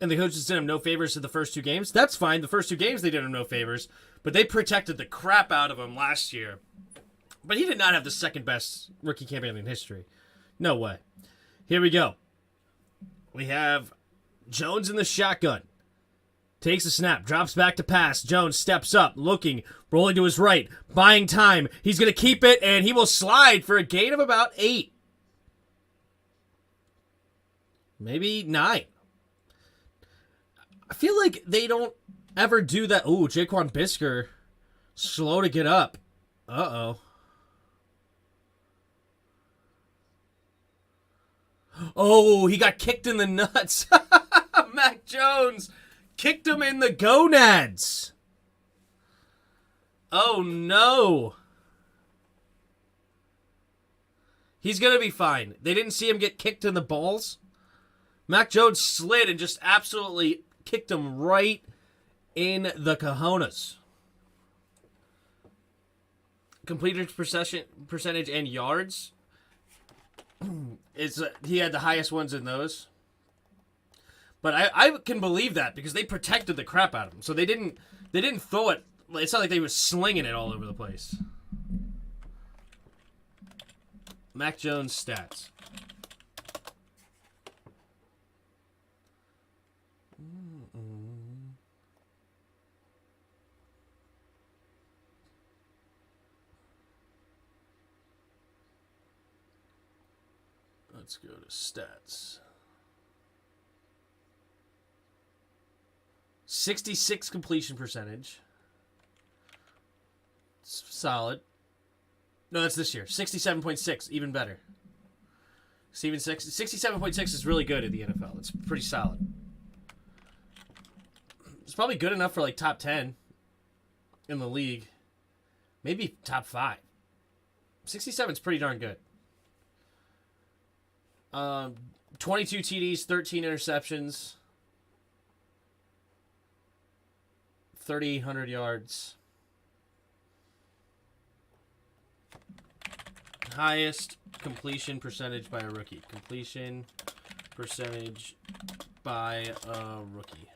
And the coaches did him no favors in the first 2 games. That's fine. The first 2 games they did him no favors, but they protected the crap out of him last year. But he did not have the second best rookie campaign in history. No way. Here we go. We have Jones in the shotgun. Takes a snap, drops back to pass. Jones steps up, looking, rolling to his right, buying time. He's going to keep it, and he will slide for a gain of about 8. Maybe 9. I feel like they don't ever do that. Ooh, Jaquan Brisker, slow to get up. Uh-oh. Oh, he got kicked in the nuts. Mac Jones kicked him in the gonads. Oh, no. He's going to be fine. They didn't see him get kicked in the balls. Mac Jones slid and just absolutely kicked him right in the cojones. Completed percentage and yards. He had the highest ones in those. But I can believe that because they protected the crap out of him. So they didn't throw it. It's not like they were slinging it all over the place. Mac Jones stats. Let's go to stats. 66 completion percentage. It's solid. No, that's this year. 67.6, even better. 67.6 is really good in the NFL. It's pretty solid. It's probably good enough for like top 10 in the league. Maybe top 5. 67 is pretty darn good. 22 TDs, 13 interceptions, 3,800 yards. Highest completion percentage by a rookie. Completion percentage by a rookie.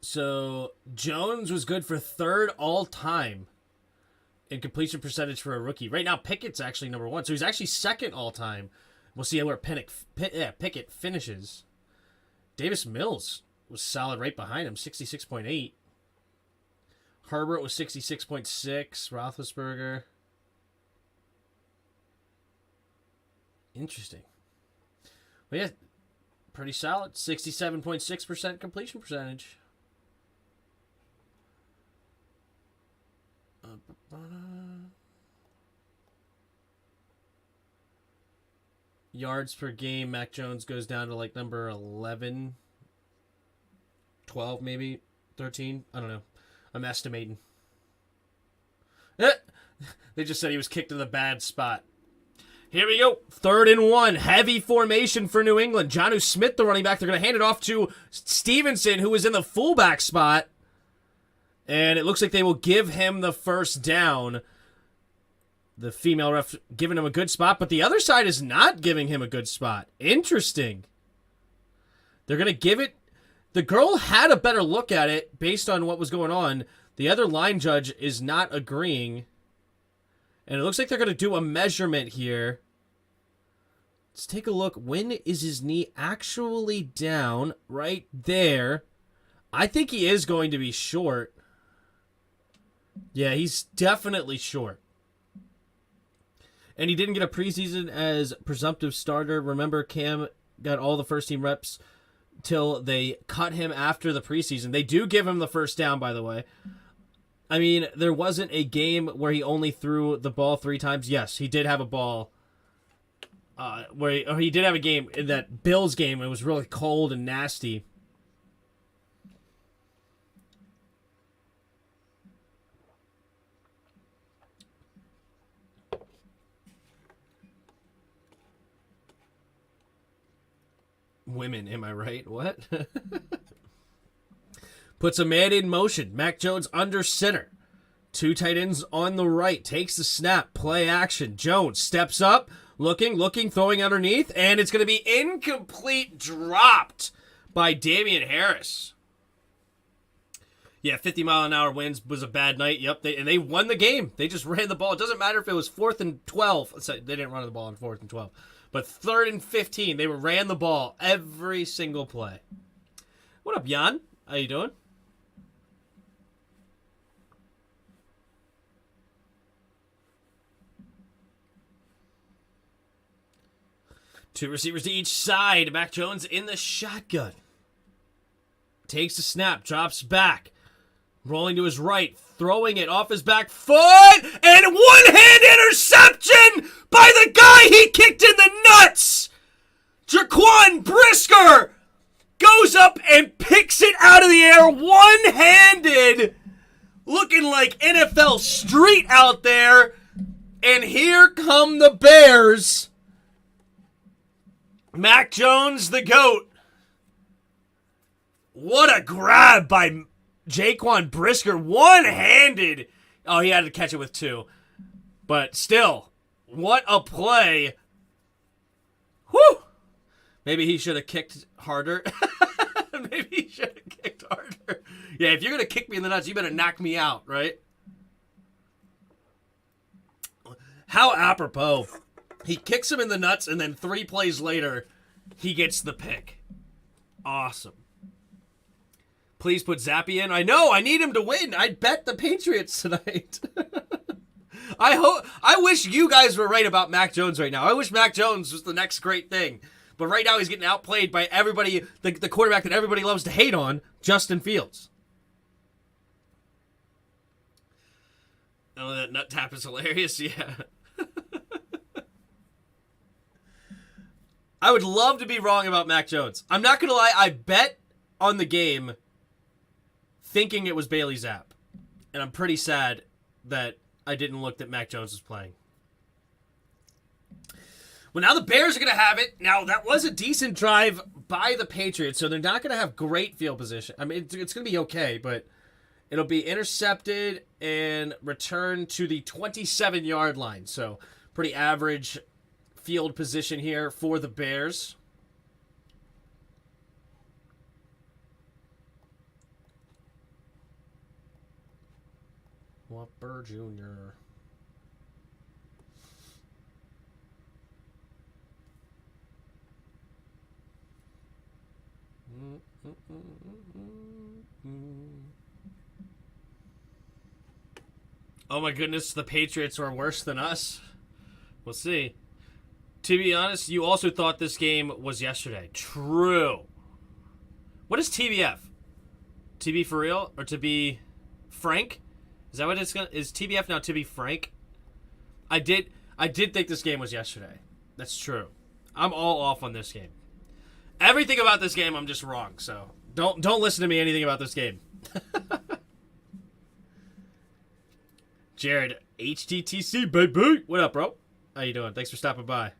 So, Jones was good for 3rd all-time in completion percentage for a rookie. Right now, Pickett's actually number 1. So, he's actually 2nd all-time. We'll see where Pickett finishes. Davis Mills was solid right behind him, 66.8. Herbert was 66.6. Roethlisberger. Interesting. Well, yeah, pretty solid. 67.6% completion percentage. Yards per game, Mac Jones goes down to like number 11, 12 maybe, 13. I don't know. I'm estimating. They just said he was kicked in the bad spot. Here we go. 3rd and 1. Heavy formation for New England. Jonnu Smith, the running back. They're going to hand it off to Stevenson, who is in the fullback spot. And it looks like they will give him the first down. The female ref giving him a good spot, but the other side is not giving him a good spot. Interesting. They're going to give it. The girl had a better look at it based on what was going on. The other line judge is not agreeing. And it looks like they're going to do a measurement here. Let's take a look. When is his knee actually down? Right there. I think he is going to be short. Yeah, he's definitely short. And he didn't get a preseason as presumptive starter. Remember, Cam got all the first-team reps till they cut him after the preseason. They do give him the first down, by the way. I mean, there wasn't a game where he only threw the ball 3 times. Yes, he did have a ball where he did have a game in that Bills game. It was really cold and nasty. Women, am I right? What? Puts a man in motion. Mac Jones under center. 2 tight ends on the right. Takes the snap. Play action. Jones steps up. Looking, throwing underneath. And it's going to be incomplete. Dropped by Damian Harris. Yeah, 50-mile-an-hour winds was a bad night. Yep, they won the game. They just ran the ball. It doesn't matter if it was 4th and 12. They didn't run the ball on 4th and 12. But 3rd and 15, they ran the ball every single play. What up, Jan? How you doing? Two receivers to each side. Mac Jones in the shotgun. Takes the snap, drops back. Rolling to his right, throwing it off his back foot, and one-hand interception by the guy he kicked in the nuts! Jaquan Brisker goes up and picks it out of the air one-handed, looking like NFL Street out there, and here come the Bears. Mac Jones, the GOAT. What a grab by Jaquan Brisker, one-handed. Oh, he had to catch it with 2. But still, what a play. Whew. Maybe he should have kicked harder. Maybe he should have kicked harder. Yeah, if you're going to kick me in the nuts, you better knock me out, right? How apropos. He kicks him in the nuts, and then 3 plays later, he gets the pick. Awesome. Please put Zappe in. I know. I need him to win. I'd bet the Patriots tonight. I wish you guys were right about Mac Jones right now. I wish Mac Jones was the next great thing. But right now he's getting outplayed by everybody, the quarterback that everybody loves to hate on, Justin Fields. Oh, that nut tap is hilarious. Yeah. I would love to be wrong about Mac Jones. I'm not going to lie. I bet on the game thinking it was Bailey Zappe. And I'm pretty sad that I didn't look that Mac Jones was playing. Well, now the Bears are going to have it. Now, that was a decent drive by the Patriots, so they're not going to have great field position. I mean, it's going to be okay, but It'll be intercepted and returned to the 27-yard line. So pretty average field position here for the Bears. Whopper Jr. Oh my goodness, the Patriots were worse than us. We'll see. To be honest, you also thought this game was yesterday. True. What is TBF? To be for real or to be frank? Is that what it's gonna? Is TBF now to be frank? I did think this game was yesterday. That's true. I'm all off on this game. Everything about this game, I'm just wrong. So don't listen to me anything about this game. Jared, HTTC, baby. What up, bro? How you doing? Thanks for stopping by.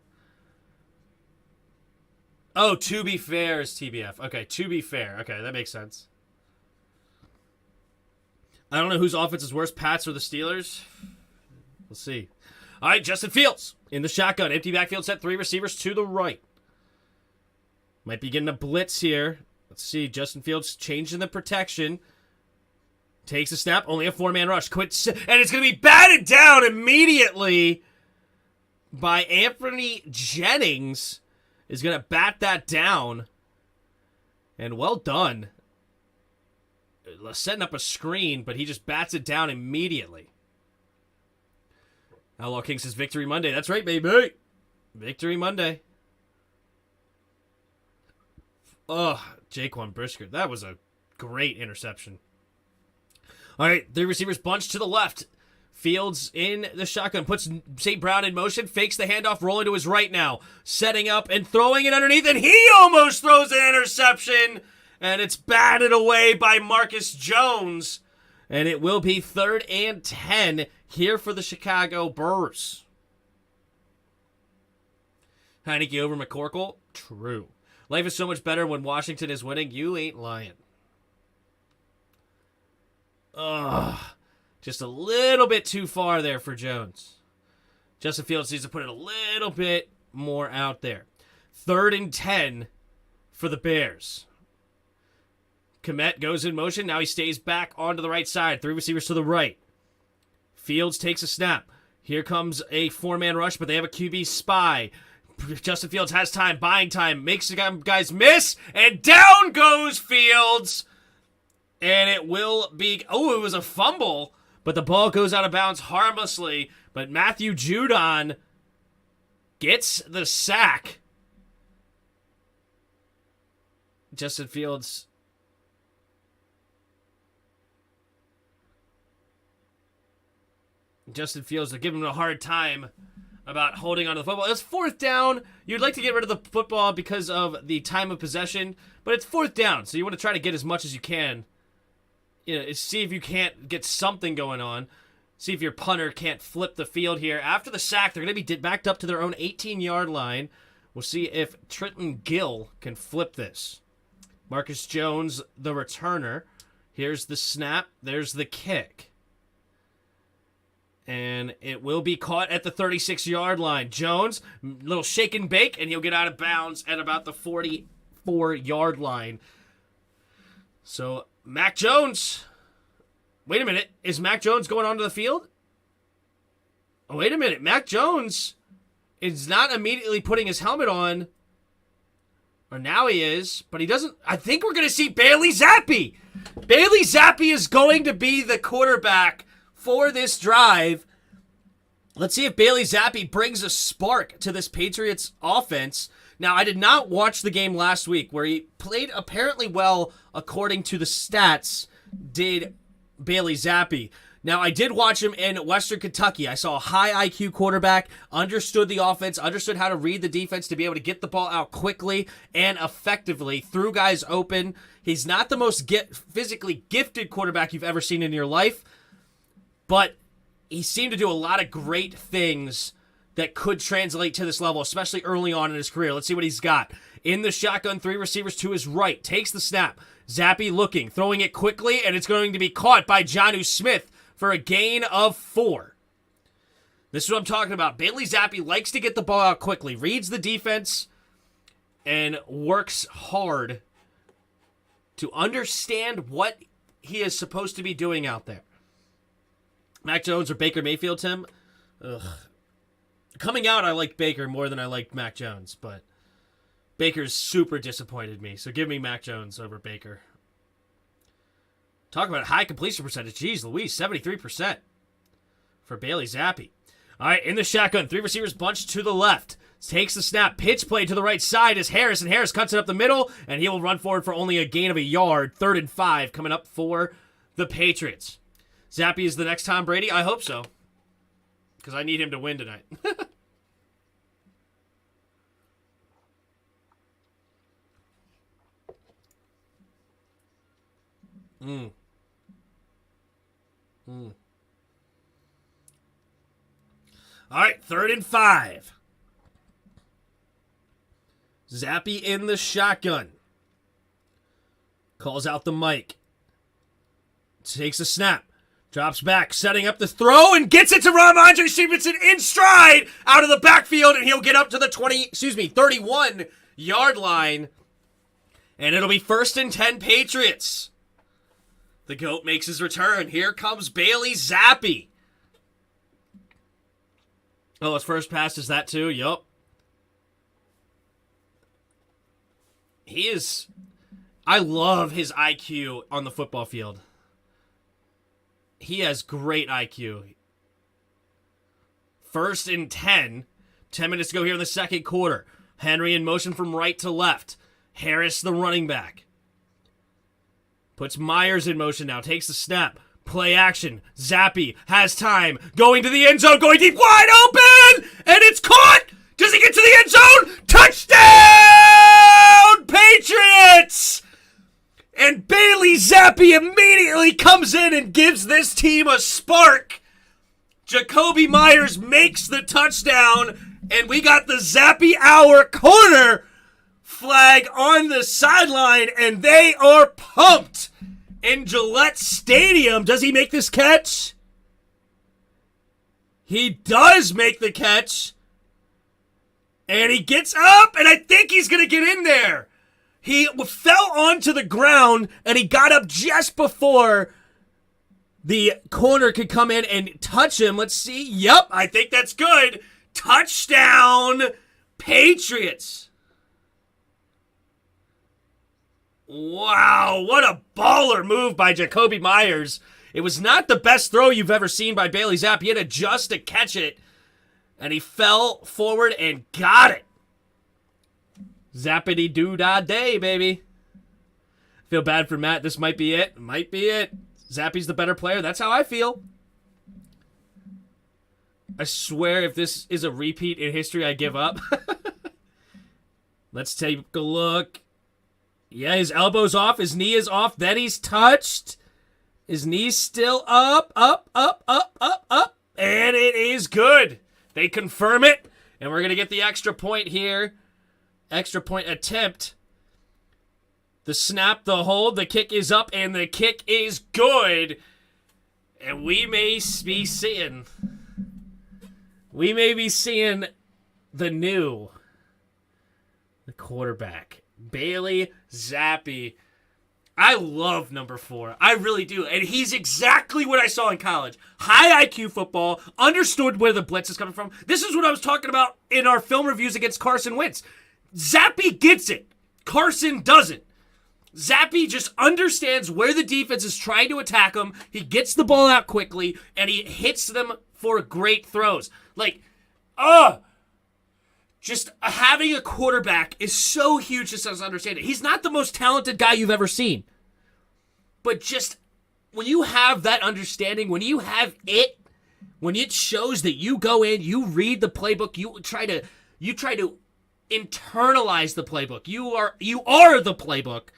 Oh, to be fair is TBF. Okay, to be fair. Okay, that makes sense. I don't know whose offense is worse, Pats or the Steelers. We'll see. All right, Justin Fields in the shotgun. Empty backfield set, 3 receivers to the right. Might be getting a blitz here. Let's see. Justin Fields changing the protection. Takes a snap. Only a 4-man rush. Quits, and it's going to be batted down immediately by Anthony Jennings. Is going to bat that down. And well done. Setting up a screen, but he just bats it down immediately. Outlaw King says Victory Monday. That's right, baby. Victory Monday. Oh, Jaquan Brisker. That was a great interception. All right, 3 receivers bunch to the left. Fields in the shotgun. Puts St. Brown in motion. Fakes the handoff. Rolling to his right now. Setting up and throwing it underneath. And he almost throws an interception. And it's batted away by Marcus Jones. And it will be 3rd and 10 here for the Chicago Bears. Heineke over McCorkle? True. Life is so much better when Washington is winning. You ain't lying. Ugh. Just a little bit too far there for Jones. Justin Fields needs to put it a little bit more out there. 3rd and 10 for the Bears. Komet goes in motion. Now he stays back onto the right side. 3 receivers to the right. Fields takes a snap. Here comes a 4-man rush, but they have a QB spy. Justin Fields has time, buying time, makes the guys miss, and down goes Fields. And it will be, oh, it was a fumble, but the ball goes out of bounds harmlessly. But Matthew Judon gets the sack. Justin Fields. They're giving him a hard time about holding onto the football. It's 4th down. You'd like to get rid of the football because of the time of possession, but it's 4th down, so you want to try to get as much as you can. You know, see if you can't get something going on. See if your punter can't flip the field here. After the sack, they're going to be backed up to their own 18-yard line. We'll see if Trenton Gill can flip this. Marcus Jones, the returner. Here's the snap. There's the kick. And it will be caught at the 36-yard line. Jones, little shake and bake, and he'll get out of bounds at about the 44-yard line. So, Mac Jones. Wait a minute. Is Mac Jones going onto the field? Oh, wait a minute. Mac Jones is not immediately putting his helmet on. Or now he is, but he doesn't. I think we're going to see Bailey Zappe. Bailey Zappe is going to be the quarterback for this drive. Let's see if Bailey Zappe brings a spark to this Patriots offense. Now, I did not watch the game last week where he played apparently well according to the stats, did Bailey Zappe. Now, I did watch him in Western Kentucky. I saw a high IQ quarterback, understood the offense, understood how to read the defense to be able to get the ball out quickly and effectively, threw guys open. He's not the most physically gifted quarterback you've ever seen in your life, but he seemed to do a lot of great things that could translate to this level, especially early on in his career. Let's see what he's got. In the shotgun, 3 receivers to his right. Takes the snap. Zappe looking, throwing it quickly, and it's going to be caught by Jonnu Smith for a gain of 4. This is what I'm talking about. Bailey Zappe likes to get the ball out quickly, reads the defense, and works hard to understand what he is supposed to be doing out there. Mac Jones or Baker Mayfield, Tim? Ugh. Coming out, I like Baker more than I liked Mac Jones, but Baker's super disappointed me, so give me Mac Jones over Baker. Talk about high completion percentage. Jeez Louise, 73% for Bailey Zappe. All right, in the shotgun, 3 receivers bunched to the left. Takes the snap, pitch play to the right side is Harris, and Harris cuts it up the middle, and he will run forward for only a gain of a yard. 3rd and 5 coming up for the Patriots. Zappe is the next Tom Brady? I hope so, because I need him to win tonight. All right, 3rd and 5. Zappe in the shotgun. Calls out the mic. Takes a snap. Drops back, setting up the throw, and gets it to Ramondre Stevenson in stride out of the backfield, and he'll get up to the 31-yard line. And it'll be 1st and 10 Patriots. The GOAT makes his return. Here comes Bailey Zappe. Oh, his first pass is that too? Yup. I love his IQ on the football field. He has great IQ. 1st and 10. 10 minutes to go here in the second quarter. Henry in motion from right to left. Harris, the running back. Puts Myers in motion now. Takes the snap. Play action. Zappe has time. Going to the end zone. Going deep. Wide open! And it's caught! Does he get to the end zone? Touchdown! Patriots! And Bailey Zappe immediately comes in and gives this team a spark. Jacoby Myers makes the touchdown, and we got the Zappe Hour corner flag on the sideline, and they are pumped in Gillette Stadium. Does he make this catch? He does make the catch. And he gets up, and I think he's going to get in there. He fell onto the ground, and he got up just before the corner could come in and touch him. Let's see. Yep, I think that's good. Touchdown, Patriots. Wow, what a baller move by Jacoby Myers. It was not the best throw you've ever seen by Bailey Zappe. He had to adjust to catch it, and he fell forward and got it. Zappity-doo-dah-day, baby. Feel bad for Matt. This might be it. Might be it. Zappe's the better player. That's how I feel. I swear if this is a repeat in history, I give up. Let's take a look. Yeah, his elbow's off. His knee is off. Then he's touched. His knee's still up. And it is good. They confirm it. And we're going to get the extra point here. Extra point attempt. The snap, the hold, the kick is up, and the kick is good. And we may be seeing the quarterback, Bailey Zappe. I love number 4. I really do. And he's exactly what I saw in college. High IQ football, understood where the blitz is coming from. This is what I was talking about in our film reviews against Carson Wentz. Zappe gets it. Carson doesn't. Zappe just understands where the defense is trying to attack him. He gets the ball out quickly, and he hits them for great throws. Just having a quarterback is so huge just to understand it. He's not the most talented guy you've ever seen. But just when you have that understanding, when you have it, when it shows that you go in, you read the playbook, you try to internalize the playbook. You are the playbook.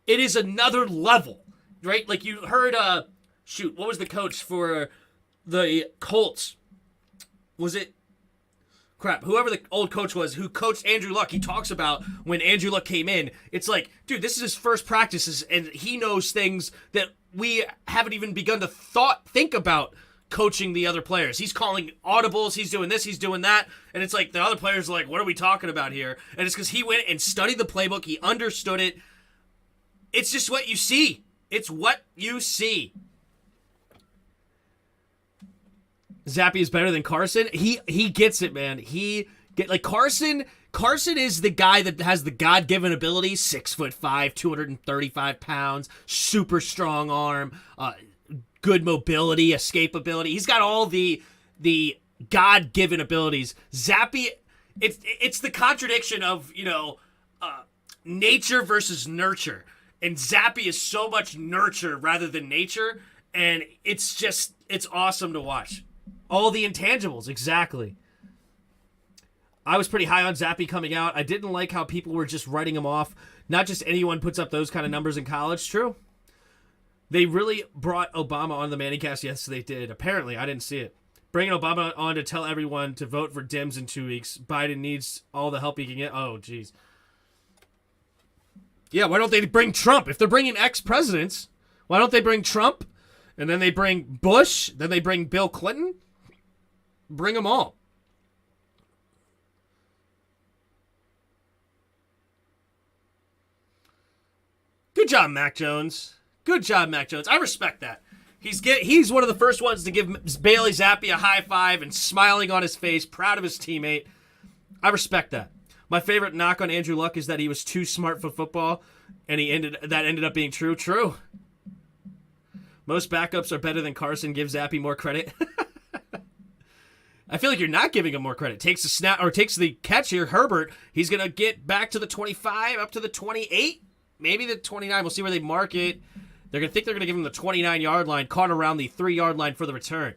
It is another level, right? Like you heard, what was the coach for the Colts? Was it whoever the old coach was who coached Andrew Luck, he talks about when Andrew Luck came in, it's like, dude, this is his first practices, and he knows things that we haven't even begun to think about coaching the other players. He's calling audibles, he's doing this, he's doing that, and it's like the other players are like, what are we talking about here? And it's because he went and studied the playbook, he understood it. It's just what you see. It's what you see. Zappe is better than Carson. He gets it, man. Carson is the guy that has the God-given ability, 6'5", 235 pounds, super strong arm, good mobility, escapability. He's got all the God-given abilities. Zappe, it's the contradiction of, nature versus nurture. And Zappe is so much nurture rather than nature, and it's awesome to watch. All the intangibles, exactly. I was pretty high on Zappe coming out. I didn't like how people were just writing him off. Not just anyone puts up those kind of numbers in college. True. They really brought Obama on the Manningcast. Yes, they did. Apparently, I didn't see it. Bringing Obama on to tell everyone to vote for Dems in 2 weeks. Biden needs all the help he can get. Oh, jeez. Yeah, why don't they bring Trump? If they're bringing ex-presidents, why don't they bring Trump? And then they bring Bush. Then they bring Bill Clinton. Bring them all. Good job, Mac Jones. Good job, Mac Jones. I respect that. He's one of the first ones to give Bailey Zappe a high five and smiling on his face, proud of his teammate. I respect that. My favorite knock on Andrew Luck is that he was too smart for football, and that ended up being true. True. Most backups are better than Carson. Give Zappe more credit. I feel like you're not giving him more credit. Takes the snap or takes the catch here. Herbert, he's going to get back to the 25, up to the 28, maybe the 29. We'll see where they mark it. They're going to give him the 29-yard line, caught around the 3-yard line for the return.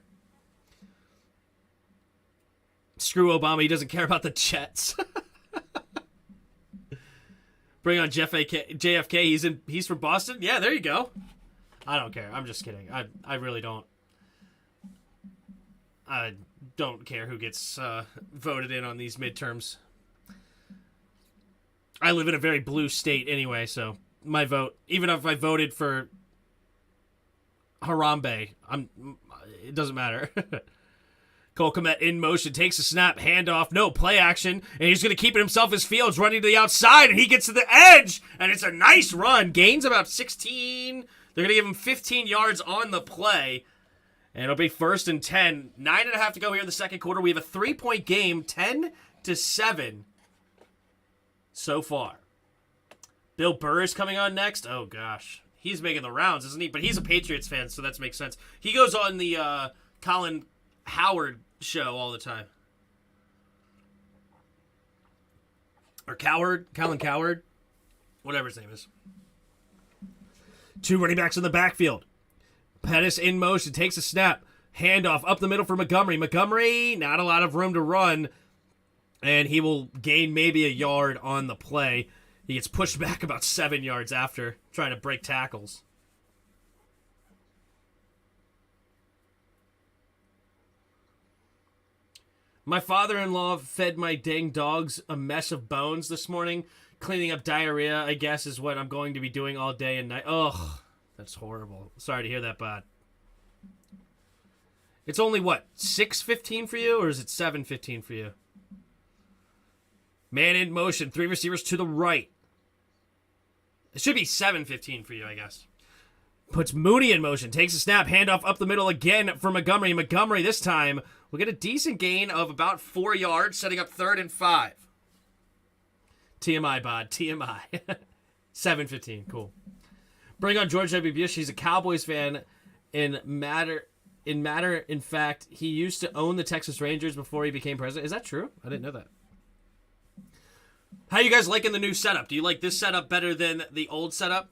Screw Obama. He doesn't care about the Jets. Bring on JFK. He's from Boston. Yeah, there you go. I don't care. I'm just kidding. I really don't. I don't care who gets voted in on these midterms. I live in a very blue state anyway, so my vote, even if I voted for Harambe, it doesn't matter. Cole Kmet in motion, takes a snap, handoff, no play action, and he's going to keep it himself as Fields running to the outside, and he gets to the edge, and it's a nice run. Gains about 16. They're going to give him 15 yards on the play. And it'll be 1st and 10. 9.5 to go here in the second quarter. We have a 3-point game, 10-7 so far. Bill Burr is coming on next. Oh, gosh. He's making the rounds, isn't he? But he's a Patriots fan, so that makes sense. He goes on the Colin Howard show all the time. Or Colin Cowherd. Whatever his name is. 2 running backs in the backfield. Pettis in motion, takes a snap. Handoff up the middle for Montgomery. Montgomery, not a lot of room to run. And he will gain maybe a yard on the play. He gets pushed back about 7 yards after trying to break tackles. My father-in-law fed my dang dogs a mess of bones this morning. Cleaning up diarrhea, I guess, is what I'm going to be doing all day and night. Ugh. That's horrible. Sorry to hear that, bud. It's only, what, 6:15 for you, or is it 7:15 for you? Man in motion. 3 receivers to the right. It should be 7:15 for you, I guess. Puts Mooney in motion. Takes a snap. Handoff up the middle again for Montgomery. Montgomery this time will get a decent gain of about 4 yards, setting up 3rd and 5. TMI, bud. TMI. 7:15. Cool. Bring on George W. Bush. He's a Cowboys fan in fact, he used to own the Texas Rangers before he became president. Is that true? I didn't know that. How you guys liking the new setup? Do you like this setup better than the old setup?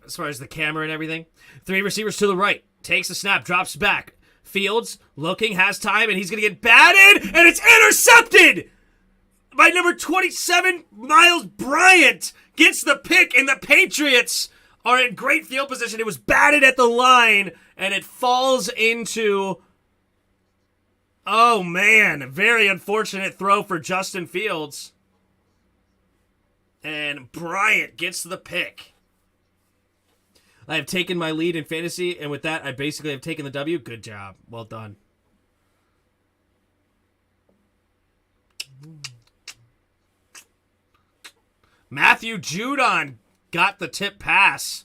As far as the camera and everything. 3 receivers to the right. Takes a snap. Drops back. Fields looking. Has time. And he's going to get batted. And it's intercepted by number 27, Miles Bryant. Gets the pick, and the Patriots are in great field position. It was batted at the line, and it falls into Oh, man. A very unfortunate throw for Justin Fields. And Bryant gets the pick. I have taken my lead in fantasy, and with that, I basically have taken the W. Good job. Well done. Matthew Judon got the tip pass.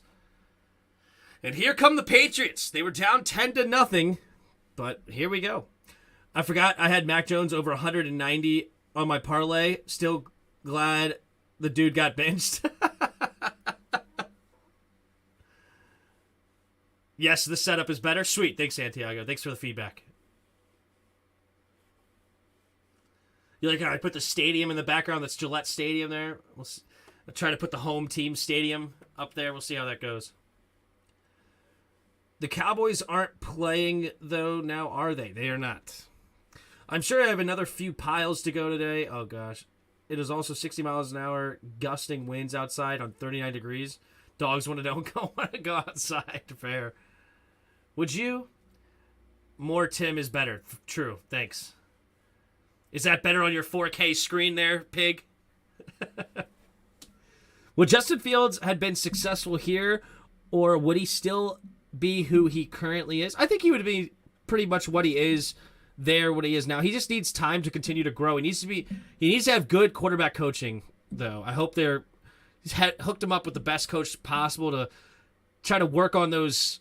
And here come the Patriots. They were down 10-0, but here we go. I forgot I had Mac Jones over 190 on my parlay. Still glad the dude got benched. Yes, the setup is better. Sweet. Thanks, Santiago. Thanks for the feedback. You're like, I put the stadium in the background. That's Gillette Stadium there. I'll try to put the home team stadium up there. We'll see how that goes. The Cowboys aren't playing, though, now, are they? They are not. I'm sure I have another few piles to go today. Oh, gosh. It is also 60 miles an hour, gusting winds outside on 39 degrees. Dogs want to go outside. Fair. Would you? More Tim is better. True. Thanks. Is that better on your 4K screen there, pig? Would Justin Fields had been successful here, or would he still be who he currently is? I think he would be pretty much what he is there, what he is now. He just needs time to continue to grow. He needs to have good quarterback coaching, though. I hope he's hooked him up with the best coach possible to try to work on those.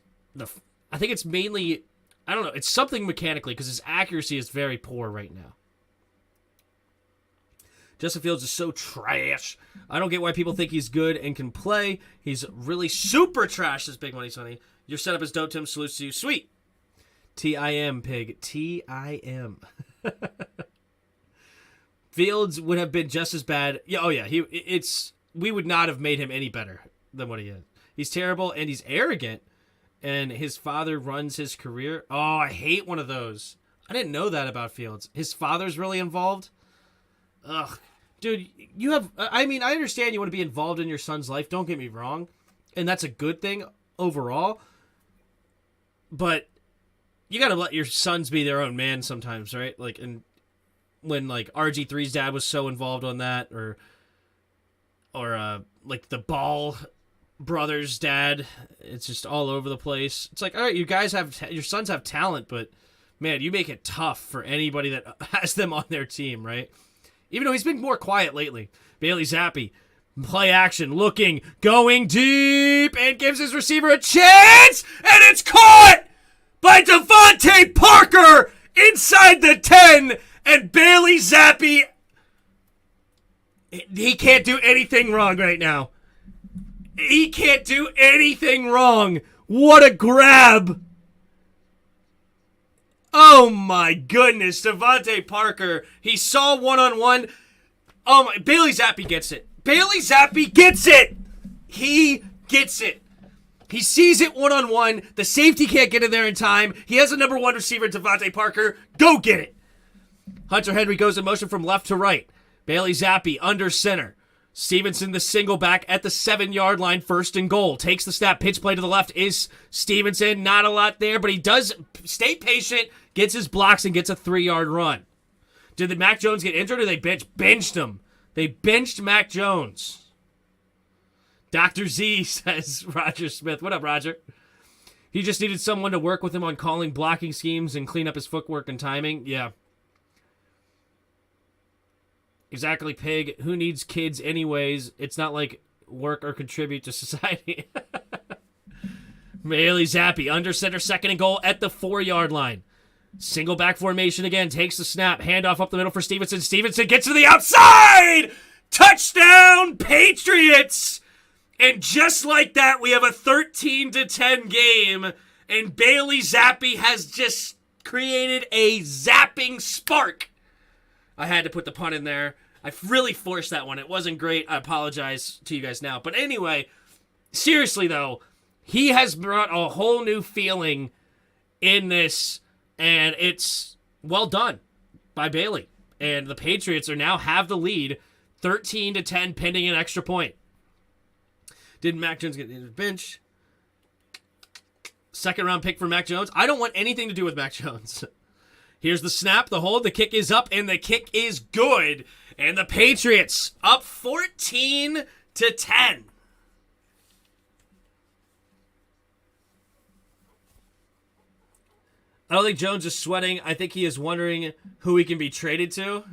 I think it's mainly, I don't know, it's something mechanically because his accuracy is very poor right now. Justin Fields is so trash. I don't get why people think he's good and can play. He's really super trash, this Big Money Sonny. Your setup is dope, Tim. Salutes to you. Sweet. T-I-M, pig. T-I-M. Fields would have been just as bad. Yeah, oh, yeah. We would not have made him any better than what he is. He's terrible, and he's arrogant, and his father runs his career. Oh, I hate one of those. I didn't know that about Fields. His father's really involved? Ugh. Dude, I understand you want to be involved in your son's life. Don't get me wrong. And that's a good thing overall. But you got to let your sons be their own man sometimes, right? Like, and when, like, RG3's dad was so involved on that, or like, the Ball brothers' dad, it's just all over the place. It's like, all right, your sons have talent, but, man, you make it tough for anybody that has them on their team, right? Even though he's been more quiet lately. Bailey Zappe, play action, looking, going deep, and gives his receiver a chance, and it's caught by Devontae Parker inside the 10, and Bailey Zappe, he can't do anything wrong right now. He can't do anything wrong. What a grab. Oh my goodness, Devontae Parker. He saw one-on-one. Oh my, Bailey Zappe gets it. Bailey Zappe gets it. He gets it. He sees it one-on-one. The safety can't get in there in time. He has a number one receiver, Devontae Parker. Go get it. Hunter Henry goes in motion from left to right. Bailey Zappe under center. Stevenson the single back at the 7-yard line, 1st and goal. Takes the snap, pitch play to the left is Stevenson. Not a lot there, but he does stay patient, gets his blocks, and gets a 3-yard run. Did the Mac Jones get injured or they benched him? They benched Mac Jones. Dr. Z says Roger Smith. What up, Roger? He just needed someone to work with him on calling blocking schemes and clean up his footwork and timing. Yeah. Exactly, pig. Who needs kids anyways? It's not like work or contribute to society. Bailey Zappe, under center, 2nd and goal at the 4-yard line. Single back formation again, takes the snap, handoff up the middle for Stevenson. Stevenson gets to the outside! Touchdown, Patriots! And just like that, we have a 13-10 game, and Bailey Zappe has just created a zapping spark. I had to put the pun in there. I really forced that one. It wasn't great. I apologize to you guys now. But anyway, seriously, though, he has brought a whole new feeling in this, and it's well done by Bailey. And the Patriots are now have the lead, 13-10, pending an extra point. Did Mac Jones get the bench? 2nd round pick for Mac Jones. I don't want anything to do with Mac Jones. Here's the snap, the hold, the kick is up, and the kick is good. And the Patriots up 14-10. I don't think Jones is sweating. I think he is wondering who he can be traded to.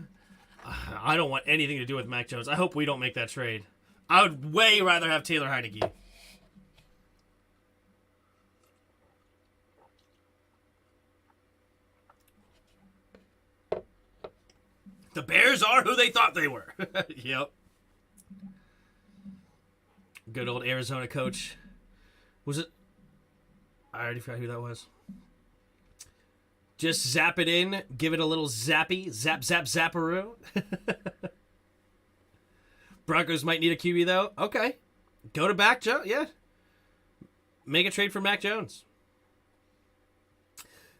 I don't want anything to do with Mac Jones. I hope we don't make that trade. I would way rather have Taylor Heineke. The Bears are who they thought they were. Yep. Good old Arizona coach. Was it? I already forgot who that was. Just zap it in. Give it a little zappy. Zap, zap, zapperoo. Broncos might need a QB, though. Okay. Go to Mac Jones. Yeah. Make a trade for Mac Jones.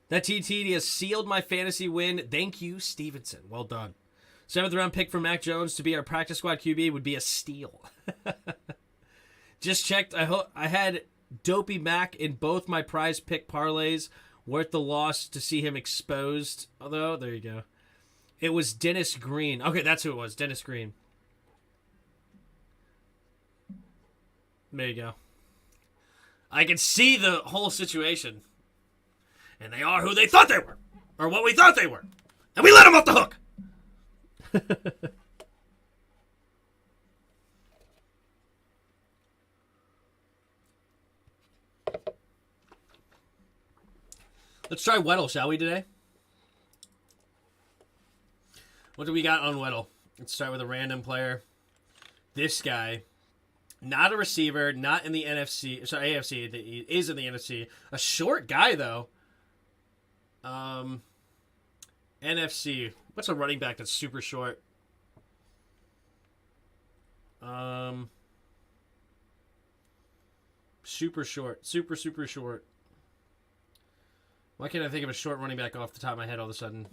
That TTD has sealed my fantasy win. Thank you, Stevenson. Well done. 7th round pick for Mac Jones to be our practice squad QB would be a steal. Just checked. I had Dopey Mac in both my prize pick parlays. Worth the loss to see him exposed. Although, there you go. It was Dennis Green. Okay, that's who it was. Dennis Green. There you go. I can see the whole situation. And they are who they thought they were. Or what we thought they were. And we let them off the hook. Let's try Weddle, shall we, today? What do we got on Weddle? Let's start with a random player. This guy, not a receiver, not in the NFC. Sorry, AFC. He is in the NFC. A short guy, though. NFC. What's a running back that's super short? Super short. Super, super short. Why can't I think of a short running back off the top of my head all of a sudden?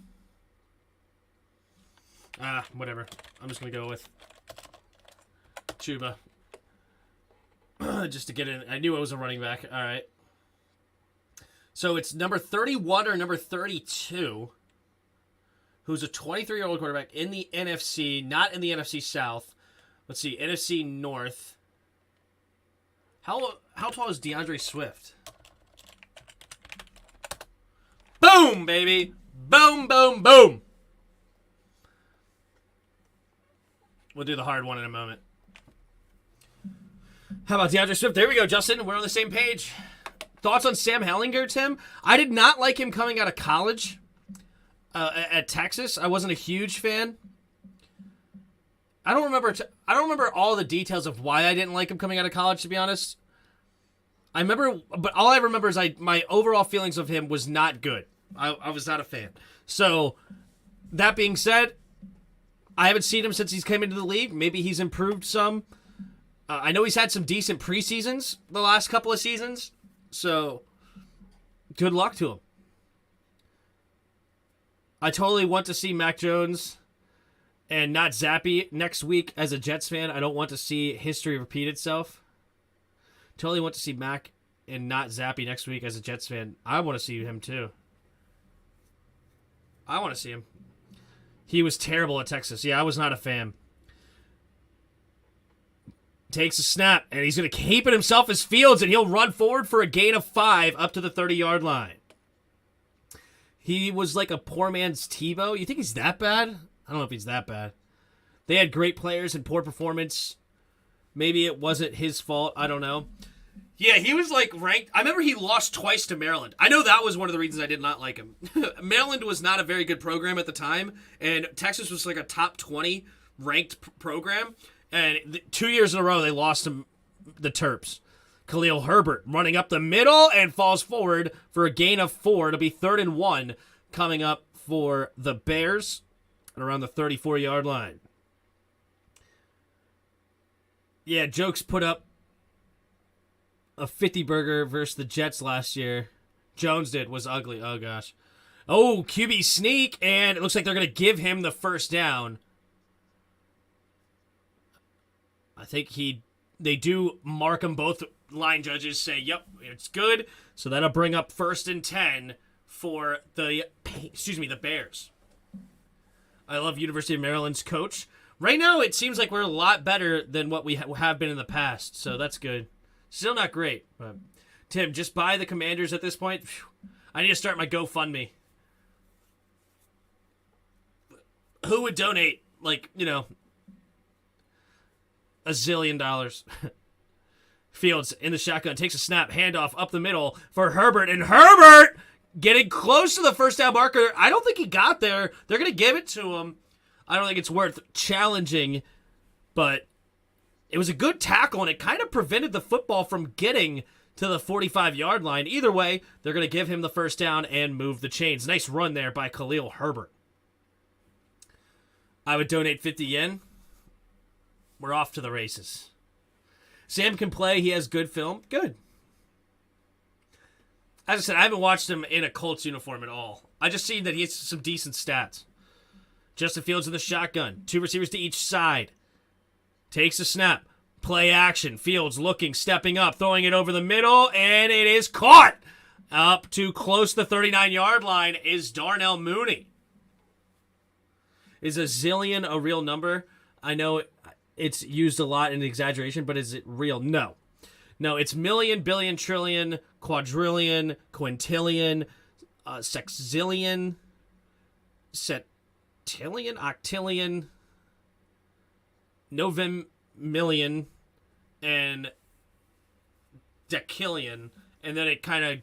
Whatever. I'm just going to go with Chuba. Just to get in. I knew it was a running back. All right. So it's number 31 or number 32, who's a 23-year-old quarterback in the NFC, not in the NFC South. Let's see, NFC North. How tall is DeAndre Swift? Boom, baby. Boom, boom, boom. We'll do the hard one in a moment. How about DeAndre Swift? There we go, Justin. We're on the same page. Thoughts on Sam Hellinger, Tim? I did not like him coming out of college at Texas. I wasn't a huge fan. I don't remember all the details of why I didn't like him coming out of college, to be honest. But all I remember is my overall feelings of him was not good. I was not a fan. So, that being said, I haven't seen him since he's came into the league. Maybe he's improved some. I know he's had some decent preseasons the last couple of seasons. So, good luck to him. I totally want to see Mac Jones and not Zappe next week as a Jets fan. I don't want to see history repeat itself. Totally want to see Mac and not Zappe next week as a Jets fan. I want to see him too. I want to see him. He was terrible at Texas. Yeah, I was not a fan. Takes a snap, and he's going to keep it himself as Fields, and he'll run forward for a gain of 5 up to the 30-yard line. He was like a poor man's Tebow. You think he's that bad? I don't know if he's that bad. They had great players and poor performance. Maybe it wasn't his fault. I don't know. Yeah, he was like ranked. I remember he lost twice to Maryland. I know that was one of the reasons I did not like him. Maryland was not a very good program at the time, and Texas was like a top 20 ranked program. And 2 years in a row, they lost to the Terps. Khalil Herbert running up the middle and falls forward for a gain of 4 to be 3rd and 1 coming up for the Bears at around the 34-yard line. Yeah, Jokes put up a 50-burger versus the Jets last year. Jones did. Was ugly. Oh, gosh. Oh, QB sneak, and it looks like they're going to give him the first down. I think they do mark him. Both line judges say, yep, it's good. So that'll bring up 1st and 10 for the the Bears. I love University of Maryland's coach. Right now, it seems like we're a lot better than what we have been in the past, so that's good. Still not great, but Tim, just buy the Commanders at this point. Phew. I need to start my GoFundMe. Who would donate, like, $1 zillion? Fields in the shotgun, takes a snap, handoff up the middle for Herbert, and Herbert getting close to the first down marker. I don't think he got there. They're going to give it to him. I don't think it's worth challenging, but it was a good tackle, and it kind of prevented the football from getting to the 45-yard line. Either way, they're going to give him the first down and move the chains. Nice run there by Khalil Herbert. I would donate 50 yen. We're off to the races. Sam can play. He has good film. Good. As I said, I haven't watched him in a Colts uniform at all. I just seen that he has some decent stats. Justin Fields in the shotgun. 2 receivers to each side. Takes a snap. Play action. Fields looking, stepping up, throwing it over the middle, and it is caught. Up to close to the 39-yard line is Darnell Mooney. Is a zillion a real number? I know it's used a lot in exaggeration, but is it real? No. No, it's million, billion, trillion, quadrillion, quintillion, sexillion, septillion, octillion, novemillion, and decillion, and then it kind of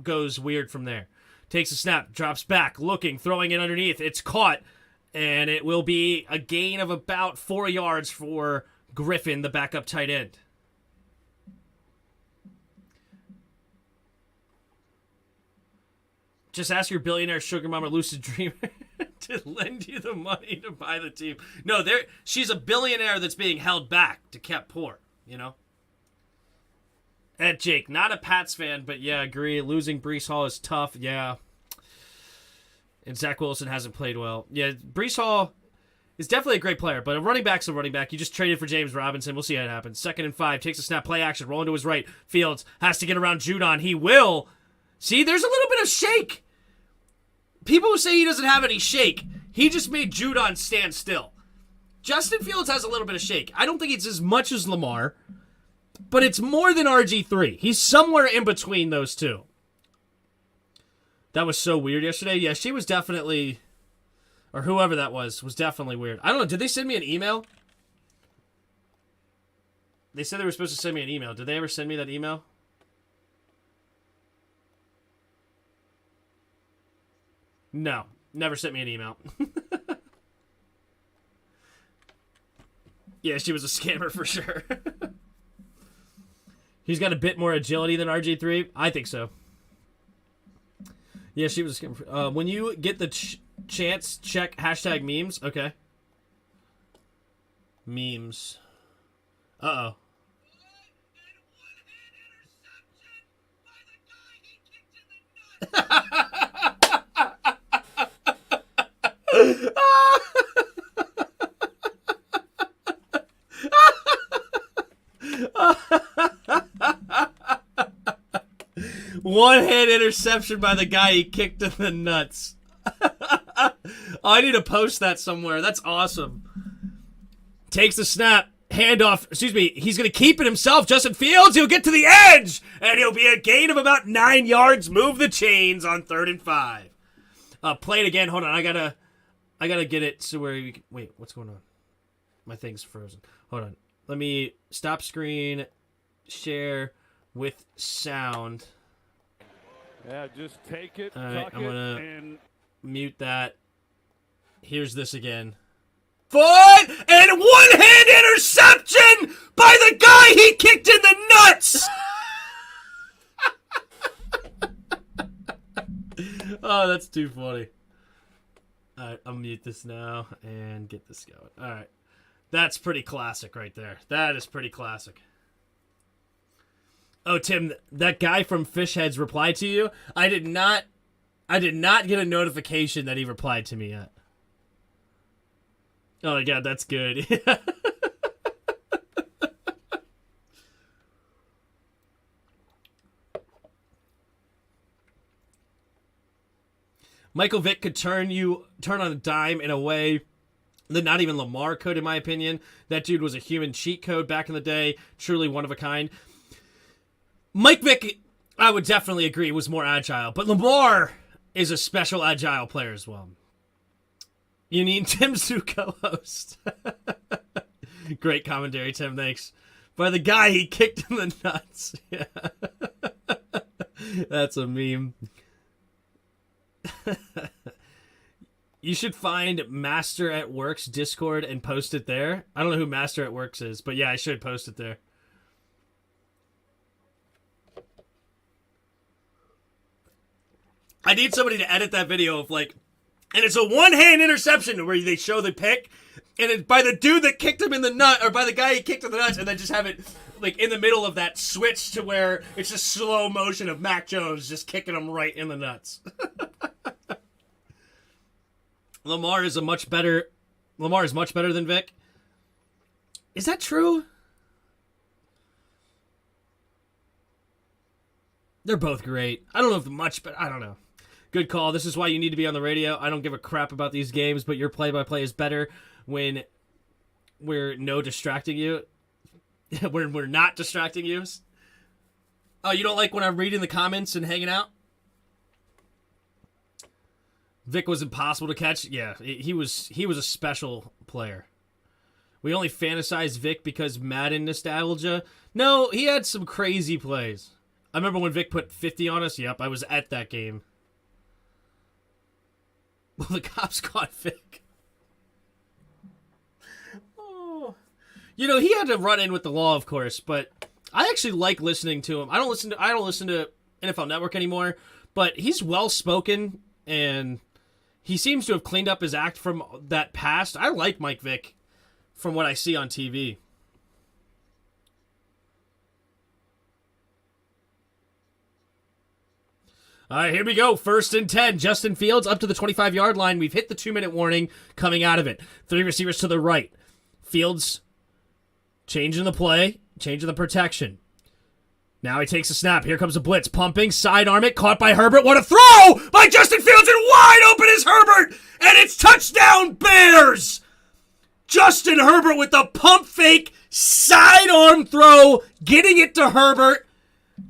goes weird from there. Takes a snap, drops back, looking, throwing it underneath. It's caught, and it will be a gain of about 4 yards for Griffin, the backup tight end. Just ask your billionaire sugar mama lucid dreamer to lend you the money to buy the team. No, she's a billionaire that's being held back to keep poor, Ed Jake, not a Pats fan, but yeah, agree. Losing Breece Hall is tough, yeah. And Zach Wilson hasn't played well. Yeah, Breece Hall is definitely a great player, but a running back's a running back. You just traded for James Robinson. We'll see how it happens. 2nd and 5, takes a snap, play action, rolling to his right. Fields has to get around Judon. He will. See, there's a little bit of shake. People who say he doesn't have any shake, he just made Judon stand still. Justin Fields has a little bit of shake. I don't think it's as much as Lamar, but it's more than RG3. He's somewhere in between those two. That was so weird yesterday. Yeah, she was definitely, or whoever that was definitely weird. I don't know. Did they send me an email? They said they were supposed to send me an email. Did they ever send me that email? No, never sent me an email. Yeah, she was a scammer for sure. He's got a bit more agility than RG3. I think so. Yeah, she was a scammer. When you get the chance, check hashtag memes. Okay. Memes. Uh-oh. One-hand interception by the guy he kicked in the nuts. I need to post that somewhere. That's awesome. Takes the snap. Handoff. Excuse me. He's going to keep it himself. Justin Fields. He'll get to the edge. And he'll be a gain of about 9 yards. Move the chains on 3rd and 5. Play it again. Hold on. I gotta get it to where we can... Wait, what's going on? My thing's frozen. Hold on. Let me stop screen. Share with sound. Yeah, just take it. All right, I'm going to mute that. Here's this again. Foot and one-hand interception by the guy he kicked in the nuts! Oh, that's too funny. All right, I'll mute this now and get this going. All right. That's pretty classic right there. That is pretty classic. Oh, Tim, that guy from Fishheads replied to you? I did not get a notification that he replied to me yet. Oh my god, that's good. Michael Vick could turn on a dime in a way that not even Lamar could, in my opinion. That dude was a human cheat code back in the day. Truly one of a kind. Mike Vick, I would definitely agree, was more agile. But Lamar is a special agile player as well. You need Tim's new co-host. Great commentary, Tim. Thanks. By the guy he kicked in the nuts. Yeah. That's a meme. You should find Master at Work's Discord and post it there. I don't know who Master at Works is, but yeah, I should post it there. I need somebody to edit that video of like, and it's a one-hand interception where they show the pick, and it's by the dude that kicked him in the nut, or by the guy he kicked in the nuts, and then just have it like in the middle of that switch to where it's just slow motion of Mac Jones just kicking him right in the nuts. Lamar is much better than Vic. Is that true? They're both great. I don't know if much, but I don't know. Good call. This is why you need to be on the radio. I don't give a crap about these games, but your play-by-play is better when we're no distracting you. When we're not distracting you. Oh, you don't like when I'm reading the comments and hanging out? Vic was impossible to catch. Yeah, he was a special player. We only fantasize Vic because Madden nostalgia. No, he had some crazy plays. I remember when Vic put 50 on us. Yep, I was at that game. Well, the cops caught Vic. Oh. You know, he had to run in with the law, of course, but I actually like listening to him. I don't listen to NFL Network anymore, but he's well-spoken, and he seems to have cleaned up his act from that past. I like Mike Vick from what I see on TV. All right, here we go. 1st and 10. Justin Fields up to the 25-yard line. We've hit the 2-minute warning coming out of it. 3 receivers to the right. Fields changing the play, changing the protection. Now he takes a snap. Here comes a blitz. Pumping, sidearm it, caught by Herbert. What a throw by Justin Fields, and wide open is Herbert, and it's touchdown Bears. Justin Herbert with the pump fake, sidearm throw, getting it to Herbert,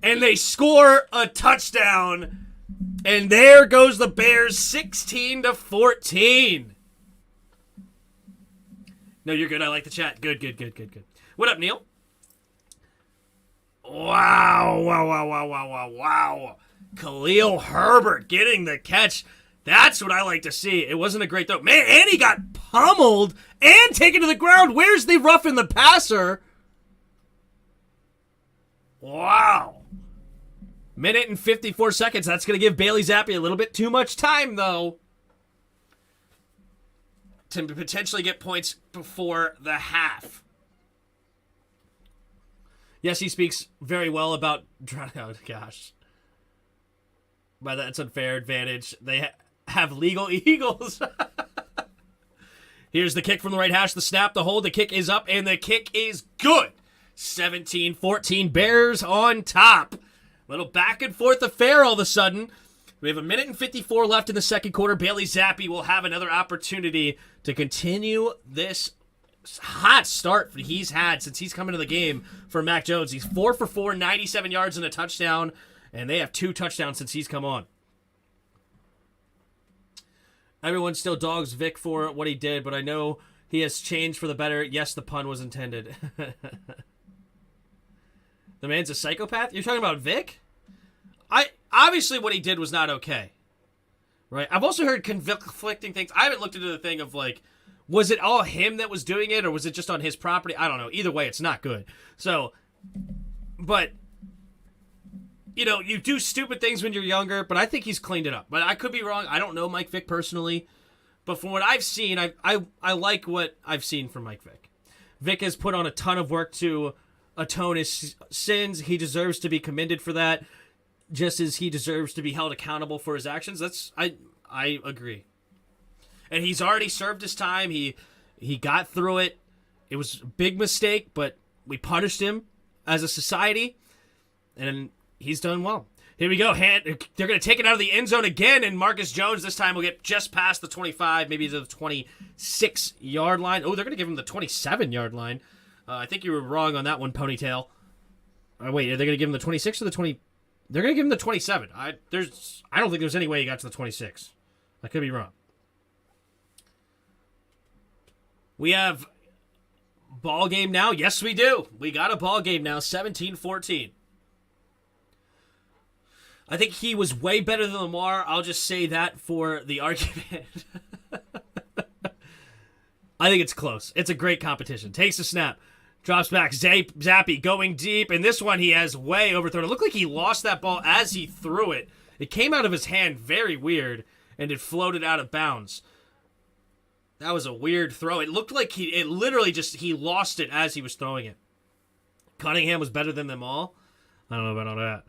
and they score a touchdown. And there goes the Bears, 16-14. No, you're good. I like the chat. Good. What up, Neil? Wow. Khalil Herbert getting the catch. That's what I like to see. It wasn't a great throw. Man, and he got pummeled and taken to the ground. Where's the roughing the passer? Wow. Minute and 54 seconds. That's going to give Bailey Zappe a little bit too much time, though, to potentially get points before the half. Yes, he speaks very well about... Oh, gosh. By that's unfair advantage. They have legal eagles. Here's the kick from the right hash. The snap, the hold. The kick is up, and the kick is good. 17-14. Bears on top. Little back and forth affair all of a sudden. We have a minute and 54 left in the second quarter. Bailey Zappe will have another opportunity to continue this hot start he's had since he's come into the game for Mac Jones. He's 4 for 4, 97 yards and a touchdown, and they have 2 touchdowns since he's come on. Everyone still dogs Vic for what he did, but I know he has changed for the better. Yes, the pun was intended. The man's a psychopath? You're talking about Vic? Obviously what he did was not okay. Right? I've also heard conflicting things. I haven't looked into the thing of like, was it all him that was doing it, or was it just on his property? I don't know. Either way, it's not good. So, but, you know, you do stupid things when you're younger, but I think he's cleaned it up. But I could be wrong. I don't know Mike Vick personally. But from what I've seen, I like what I've seen from Mike Vick. Vick has put on a ton of work to atone his sins. He deserves to be commended for that, just as he deserves to be held accountable for his actions. I agree. And he's already served his time. He got through it. It was a big mistake, but we punished him as a society. And he's done well. Here we go. They're going to take it out of the end zone again, and Marcus Jones this time will get just past the 25, maybe to the 26-yard line. Oh, they're going to give him the 27-yard line. I think you were wrong on that one, Ponytail. Wait, are they going to give him the 26 or the 20? They're going to give him the 27. I don't think there's any way he got to the 26. I could be wrong. We have ball game now. Yes, we do. We got a ball game now, 17-14. I think he was way better than Lamar. I'll just say that for the argument. I think it's close. It's a great competition. Takes a snap. Drops back. Zappe going deep. And this one he has way overthrown. It looked like he lost that ball as he threw it. It came out of his hand very weird. And it floated out of bounds. That was a weird throw. It looked like he lost it as he was throwing it. Cunningham was better than them all. I don't know about all that.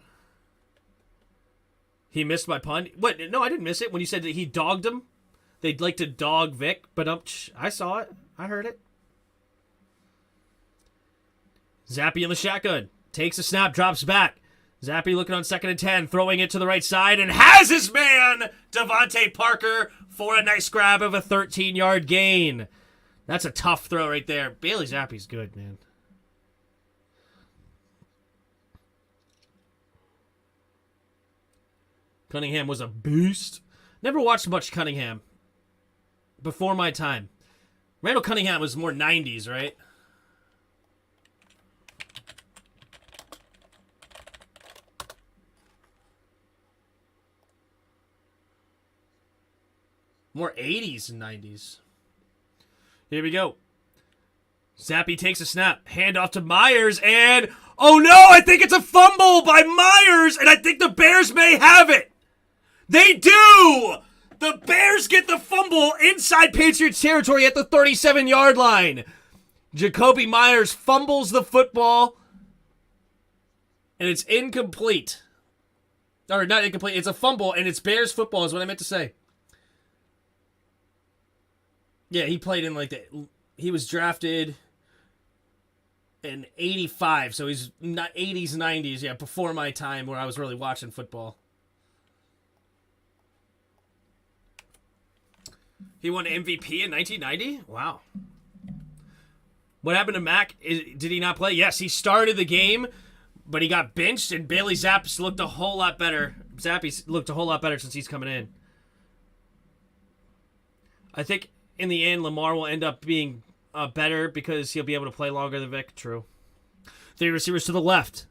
He missed my punt. What? No, I didn't miss it. When you said that he dogged him, they'd like to dog Vic, but I saw it. I heard it. Zappe in the shotgun. Takes a snap, drops back. Zappe looking on 2nd and 10, throwing it to the right side, and has his man, Devontae Parker, for a nice grab of a 13-yard gain. That's a tough throw right there. Bailey Zappe's good, man. Cunningham was a beast. Never watched much Cunningham before my time. Randall Cunningham was more 90s, right? More 80s and 90s. Here we go. Zappe takes a snap. Hand off to Myers, and oh no, I think it's a fumble by Myers, and I think the Bears may have it. They do! The Bears get the fumble inside Patriots territory at the 37-yard line. Jacoby Myers fumbles the football, and it's incomplete. Or not incomplete, it's a fumble, and it's Bears football is what I meant to say. Yeah, he played in he was drafted in 85, so he's not 80s, 90s, yeah, before my time where I was really watching football. He won MVP in 1990? Wow. What happened to Mac? Did he not play? Yes, he started the game, but he got benched, and Bailey Zappe's looked a whole lot better. Zappe's looked a whole lot better since he's coming in. I think in the end, Lamar will end up being better because he'll be able to play longer than Vic. True. 3 receivers to the left.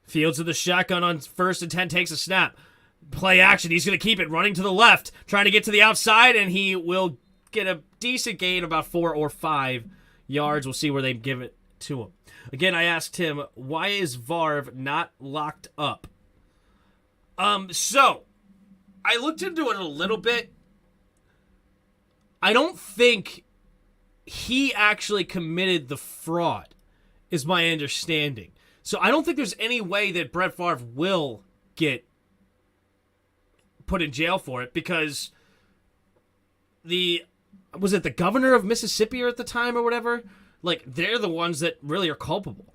Fields of the shotgun on 1st and 10 takes a snap. Play action. He's going to keep it running to the left, trying to get to the outside, and he will get a decent gain, about 4 or 5 yards. We'll see where they give it to him. Again, I asked him, why is Varv not locked up? So, I looked into it a little bit. I don't think he actually committed the fraud, is my understanding. So I don't think there's any way that Brett Favre will get put in jail for it because was it the governor of Mississippi at the time or whatever? Like, they're the ones that really are culpable.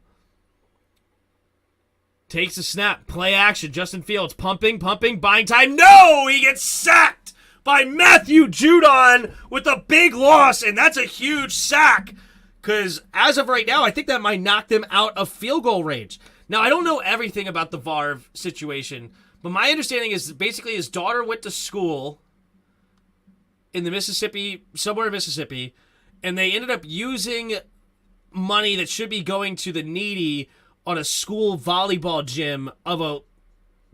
Takes a snap. Play action. Justin Fields pumping, buying time. No! He gets sacked by Matthew Judon with a big loss, and that's a huge sack because as of right now, I think that might knock them out of field goal range. Now, I don't know everything about the Favre situation, but my understanding is basically his daughter went to school in the Mississippi, somewhere in Mississippi, and they ended up using money that should be going to the needy on a school volleyball gym of a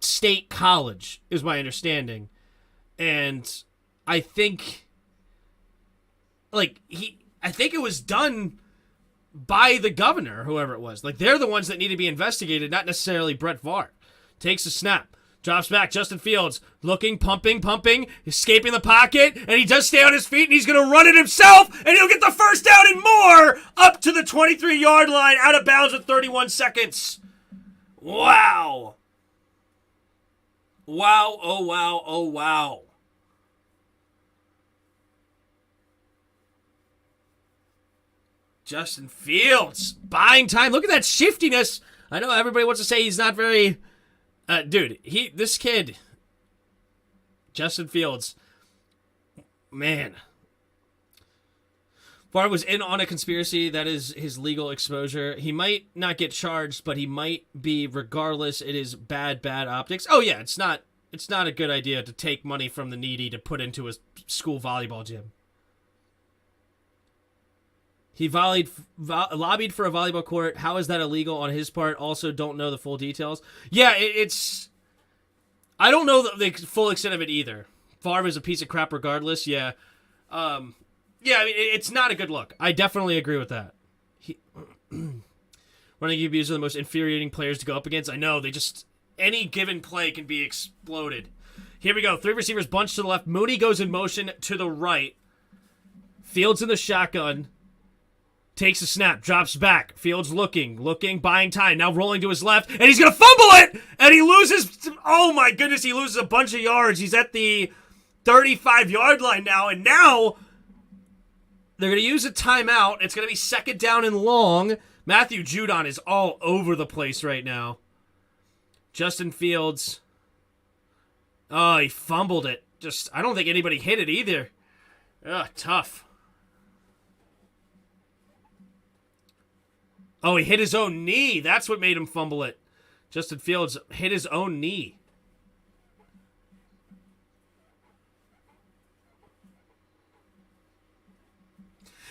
state college, is my understanding. And I think, I think it was done by the governor, whoever it was. Like, they're the ones that need to be investigated, not necessarily Brett Favre. Takes a snap. Drops back. Justin Fields looking, pumping, escaping the pocket, and he does stay on his feet, and he's going to run it himself, and he'll get the first down and more up to the 23-yard line, out of bounds with 31 seconds. Wow. Wow, oh wow, oh wow. Justin Fields buying time. Look at that shiftiness I know everybody wants to say he's not very... dude, this kid, Justin Fields, man. Favre was in on a conspiracy. That is his legal exposure. He might not get charged, but he might be regardless. It is bad optics. Oh, yeah, it's not a good idea to take money from the needy to put into a school volleyball gym. He lobbied for a volleyball court. How is that illegal on his part? Also, don't know the full details. Yeah, it's... I don't know the full extent of it either. Favre is a piece of crap regardless, yeah. Yeah, I mean, it's not a good look. I definitely agree with that. Running QBs are the most infuriating players to go up against. I know, they just... Any given play can be exploded. Here we go. 3 receivers bunched to the left. Mooney goes in motion to the right. Fields in the shotgun. Takes a snap. Drops back. Fields looking, buying time. Now rolling to his left. And he's going to fumble it! And he loses... Oh my goodness, he loses a bunch of yards. He's at the 35-yard line now. And now... They're going to use a timeout. It's going to be 2nd down and long. Matthew Judon is all over the place right now. Justin Fields. Oh, he fumbled it. I don't think anybody hit it either. Ugh, tough. Oh, he hit his own knee. That's what made him fumble it. Justin Fields hit his own knee.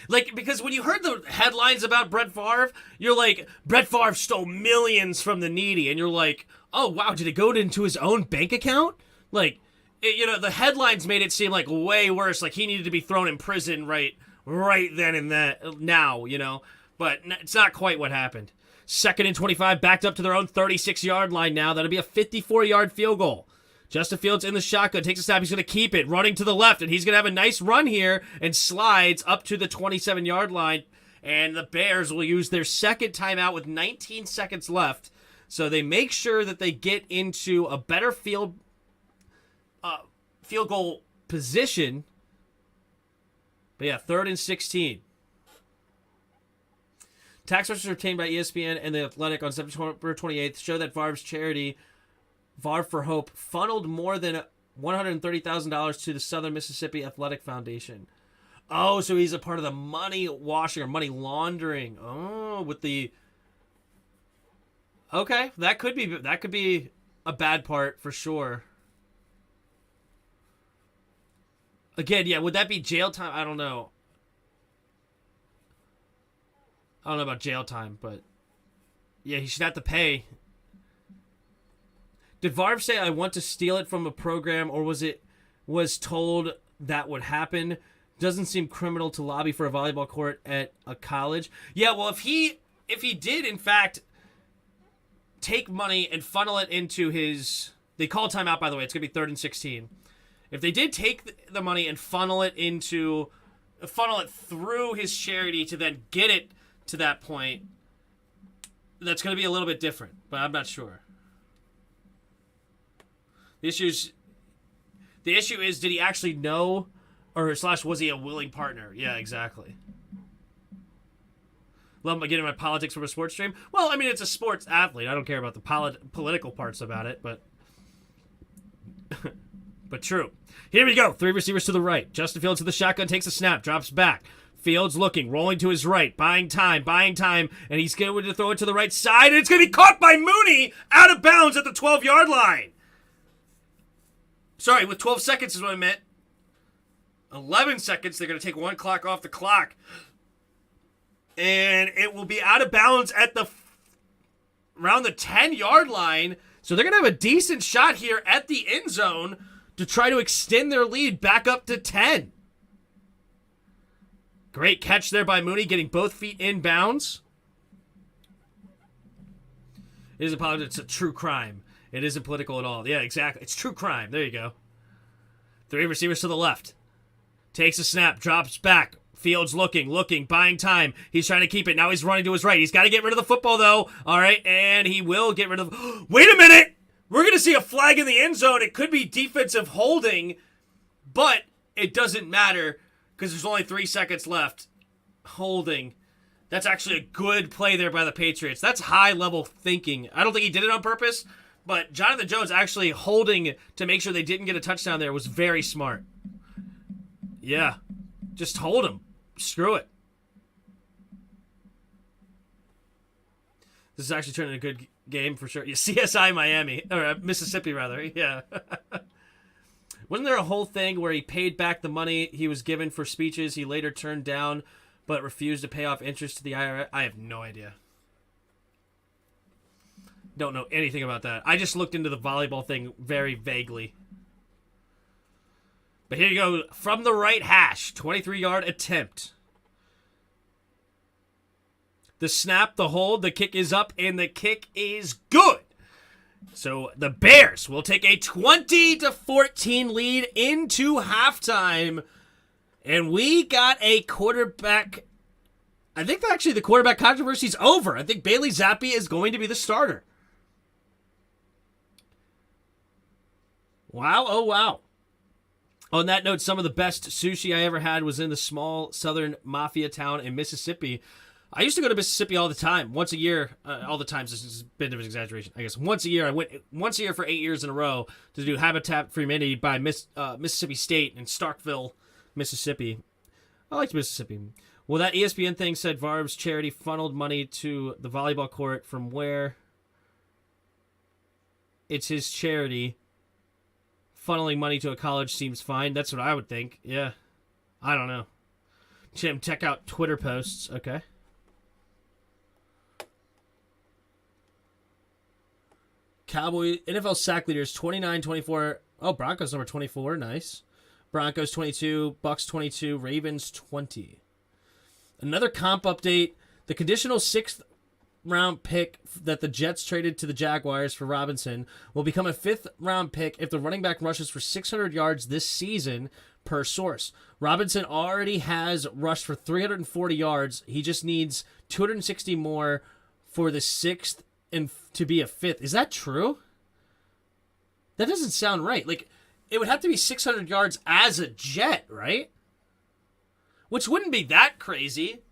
Like, because when you heard the headlines about Brett Favre, you're like, Brett Favre stole millions from the needy. And you're like, oh, wow, did it go into his own bank account? Like, the headlines made it seem like way worse. Like, he needed to be thrown in prison right then and now, But it's not quite what happened. 2nd and 25, backed up to their own 36-yard line now. That'll be a 54-yard field goal. Justin Fields in the shotgun, takes a snap, he's going to keep it, running to the left, and he's going to have a nice run here and slides up to the 27-yard line, and the Bears will use their 2nd timeout with 19 seconds left, so they make sure that they get into a better field goal position. But yeah, 3rd and 16. Tax records obtained by ESPN and The Athletic on September 28th show that Favre's charity, Favre for Hope, funneled more than $130,000 to the Southern Mississippi Athletic Foundation. Oh, so he's a part of the money washing or money laundering. Oh, with the... Okay, that could be a bad part for sure. Again, yeah, would that be jail time? I don't know. I don't know about jail time, but yeah, he should have to pay. Did Favre say, I want to steal it from a program, or was told that would happen? Doesn't seem criminal to lobby for a volleyball court at a college. Yeah, well, if he did, in fact, take money and funnel it into his... They call timeout, by the way. It's going to be 3rd and 16. If they did take the money and funnel it through his charity to then get it to that point, that's going to be a little bit different, but I'm not sure. The issue is, did he actually know, or / was he a willing partner? Yeah, exactly. Love getting my politics from a sports stream. Well, I mean, it's a sports athlete. I don't care about the political parts about it, but but true. Here we go. 3 receivers to the right. Justin Fields to the shotgun, takes a snap, drops back. Fields looking, rolling to his right, buying time, and he's going to throw it to the right side, and it's going to be caught by Mooney out of bounds at the 12-yard line. Sorry, with 12 seconds is what I meant. 11 seconds, they're going to take 1 clock off the clock. And it will be out of bounds at around the 10-yard line. So they're going to have a decent shot here at the end zone to try to extend their lead back up to 10. Great catch there by Mooney, getting both feet in bounds. It isn't political, it's a true crime. It isn't political at all. Yeah, exactly. It's true crime. There you go. 3 receivers to the left. Takes a snap, drops back. Fields looking, buying time. He's trying to keep it. Now he's running to his right. He's got to get rid of the football, though. All right, and he will get rid of... Wait a minute! We're going to see a flag in the end zone. It could be defensive holding, but it doesn't matter because there's only 3 seconds left. Holding. That's actually a good play there by the Patriots. That's high-level thinking. I don't think he did it on purpose, but Jonathan Jones actually holding to make sure they didn't get a touchdown there was very smart. Yeah. Just hold him. Screw it. This is actually turning a good game for sure. Yeah, CSI Miami. Or Mississippi, rather. Yeah. Wasn't there a whole thing where he paid back the money he was given for speeches he later turned down but refused to pay off interest to the IRS? I have no idea. Don't know anything about that. I just looked into the volleyball thing very vaguely. But here you go. From the right hash. 23-yard attempt. The snap, the hold, the kick is up, and the kick is good. So the Bears will take a 20-14 lead into halftime. And we got a quarterback. I think actually the quarterback controversy is over. I think Bailey Zappe is going to be the starter. Wow, oh wow. On that note, some of the best sushi I ever had was in the small southern mafia town in Mississippi. I used to go to Mississippi all the time, once a year. All the times, this is a bit of an exaggeration, I guess. Once a year, I went once a year for 8 years in a row to do Habitat for Humanity by Mississippi State in Starkville, Mississippi. I liked Mississippi. Well, that ESPN thing said Varb's charity funneled money to the volleyball court from where it's his charity. Funneling money to a college seems fine. That's what I would think. Yeah. I don't know. Jim, check out Twitter posts. Okay. Cowboy NFL sack leaders 29-24. Oh, Broncos number 24. Nice. Broncos 22. Bucks 22. Ravens 20. Another comp update. The conditional 6th round pick that the Jets traded to the Jaguars for Robinson will become a 5th round pick if the running back rushes for 600 yards this season, per source. Robinson already has rushed for 340 yards. He just needs 260 more for the 6th and to be a 5th. Is that true? That doesn't sound right. Like, it would have to be 600 yards as a Jet, right? Which wouldn't be that crazy.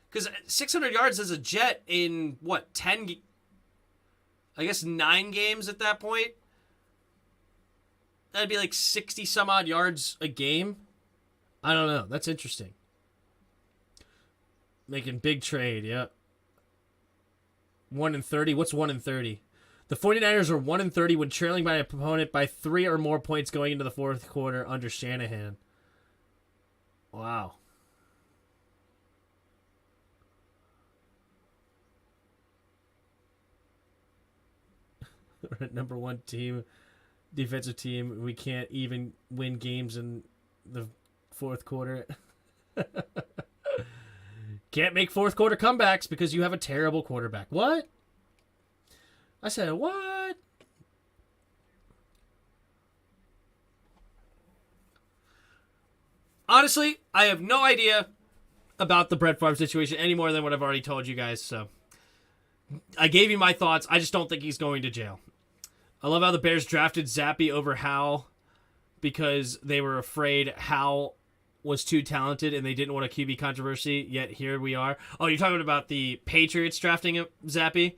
Because 600 yards as a Jet in, what, 10... I guess 9 games at that point? That'd be like 60-some-odd yards a game? I don't know. That's interesting. Making big trade, yeah. 1-30? What's 1-30? The 49ers are 1-30 when trailing by an opponent by 3 or more points going into the 4th quarter under Shanahan. Wow. Number 1 team, defensive team. We can't even win games in the 4th quarter. Can't make 4th quarter comebacks because you have a terrible quarterback. What? I said, what? Honestly, I have no idea about the Brett Favre situation any more than what I've already told you guys, so I gave you my thoughts. I just don't think he's going to jail. I love how the Bears drafted Zappe over Howell because they were afraid Howell was too talented and they didn't want a QB controversy, yet here we are. Oh, you're talking about the Patriots drafting Zappe?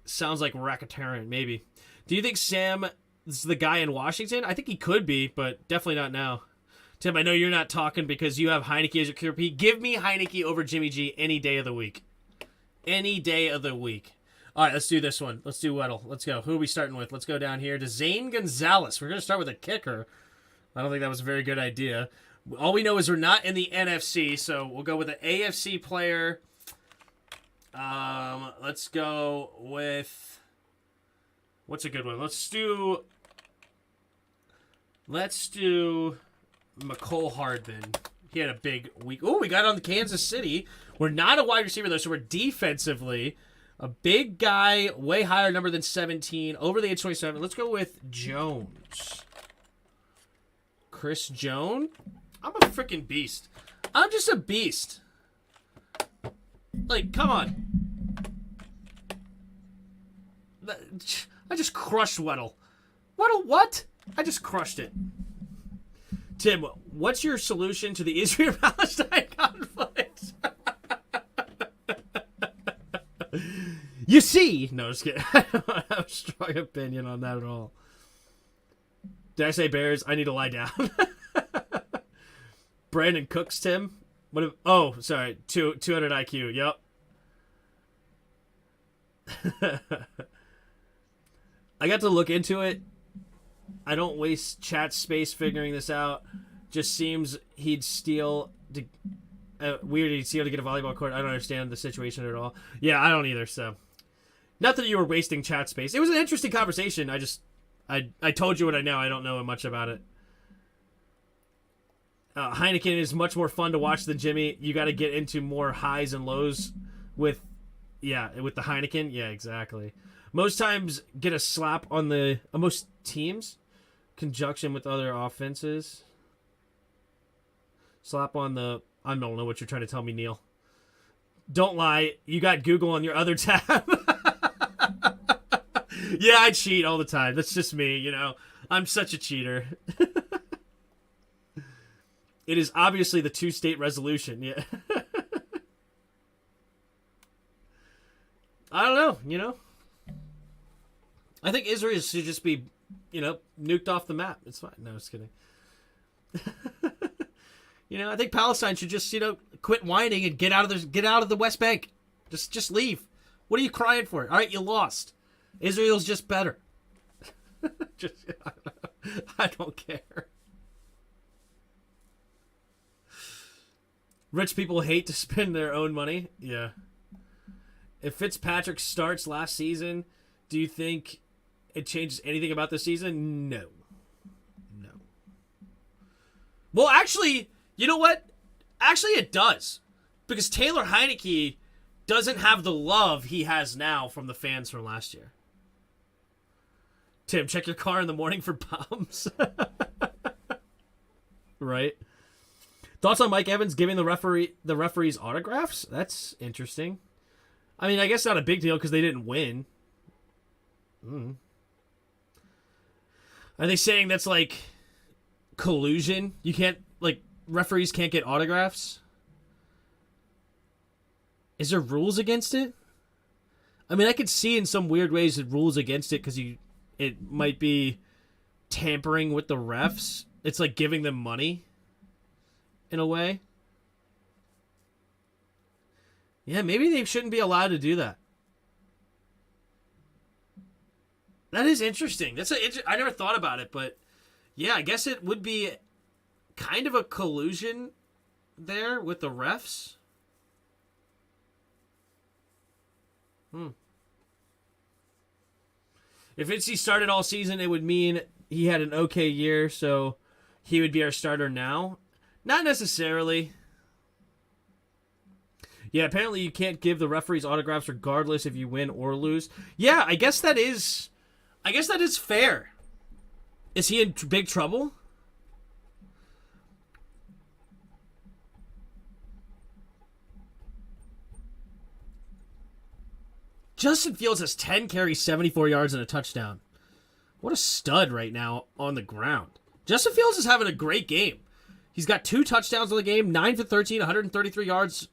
Sounds like racketeering, maybe. Do you think Sam is the guy in Washington? I think he could be, but definitely not now. Tim, I know you're not talking because you have Heineke as your QB. Give me Heineke over Jimmy G any day of the week. Any day of the week. All right, let's do this one. Let's do Weddle. Let's go. Who are we starting with? Let's go down here to Zane Gonzalez. We're going to start with a kicker. I don't think that was a very good idea. All we know is we're not in the NFC, so we'll go with an AFC player. Let's go with... What's a good one? Let's do McCole Hardman. He had a big week. Oh, we got on the Kansas City. We're not a wide receiver, though, so we're defensively. A big guy, way higher number than 17, over the age 27. Let's go with Jones. Chris Jones? I'm a freaking beast. I'm just a beast. Like, come on. I just crushed Weddle. Weddle, what? I just crushed it. Tim, what's your solution to the Israel-Palestine conflict? You see? No, just kidding. I don't have a strong opinion on that at all. Did I say Bears? I need to lie down. Brandon Cooks, Tim. Oh, sorry. 200 IQ. Yep. I got to look into it. I don't waste chat space figuring this out. Just seems he'd steal weird he'd steal to get a volleyball court. I don't understand the situation at all. Yeah, I don't either, so. Not that you were wasting chat space. It was an interesting conversation. I told you what I know. I don't know much about it. Heineken is much more fun to watch than Jimmy. You got to get into more highs and lows with the Heineken. Yeah, exactly. Most times get a slap on most teams, conjunction with other offenses. Slap on I don't know what you're trying to tell me, Neil. Don't lie. You got Google on your other tab. Yeah, I cheat all the time. That's just me, you know. I'm such a cheater. It is obviously the two-state resolution. Yeah. I don't know, you know. I think Israel should just be, you know, nuked off the map. It's fine. No, just kidding. You know, I think Palestine should just, you know, quit whining and get out of the West Bank. Just leave. What are you crying for? All right, you lost. Israel's just better. I don't care. Rich people hate to spend their own money. Yeah. If Fitzpatrick starts last season, do you think it changes anything about the season? No. Well, actually, you know what? Actually, it does. Because Taylor Heineke doesn't have the love he has now from the fans from last year. Tim, check your car in the morning for bombs. Right? Thoughts on Mike Evans giving the referees autographs? That's interesting. I mean, I guess not a big deal because they didn't win. Are they saying that's like collusion? You can't, like, referees can't get autographs? Is there rules against it? I mean, I could see in some weird ways the rules against it because it might be tampering with the refs. It's like giving them money in a way. Yeah, maybe they shouldn't be allowed to do that. That is interesting. I never thought about it, but yeah, I guess it would be kind of a collusion there with the refs. If Itzy started all season, it would mean he had an okay year, so he would be our starter now. Not necessarily. Yeah, apparently you can't give the referees autographs regardless if you win or lose. Yeah, I guess that is fair. Is he in big trouble? Justin Fields has 10 carries, 74 yards, and a touchdown. What a stud right now on the ground. Justin Fields is having a great game. He's got 2 touchdowns in the game, 9 for 13, 133 yards.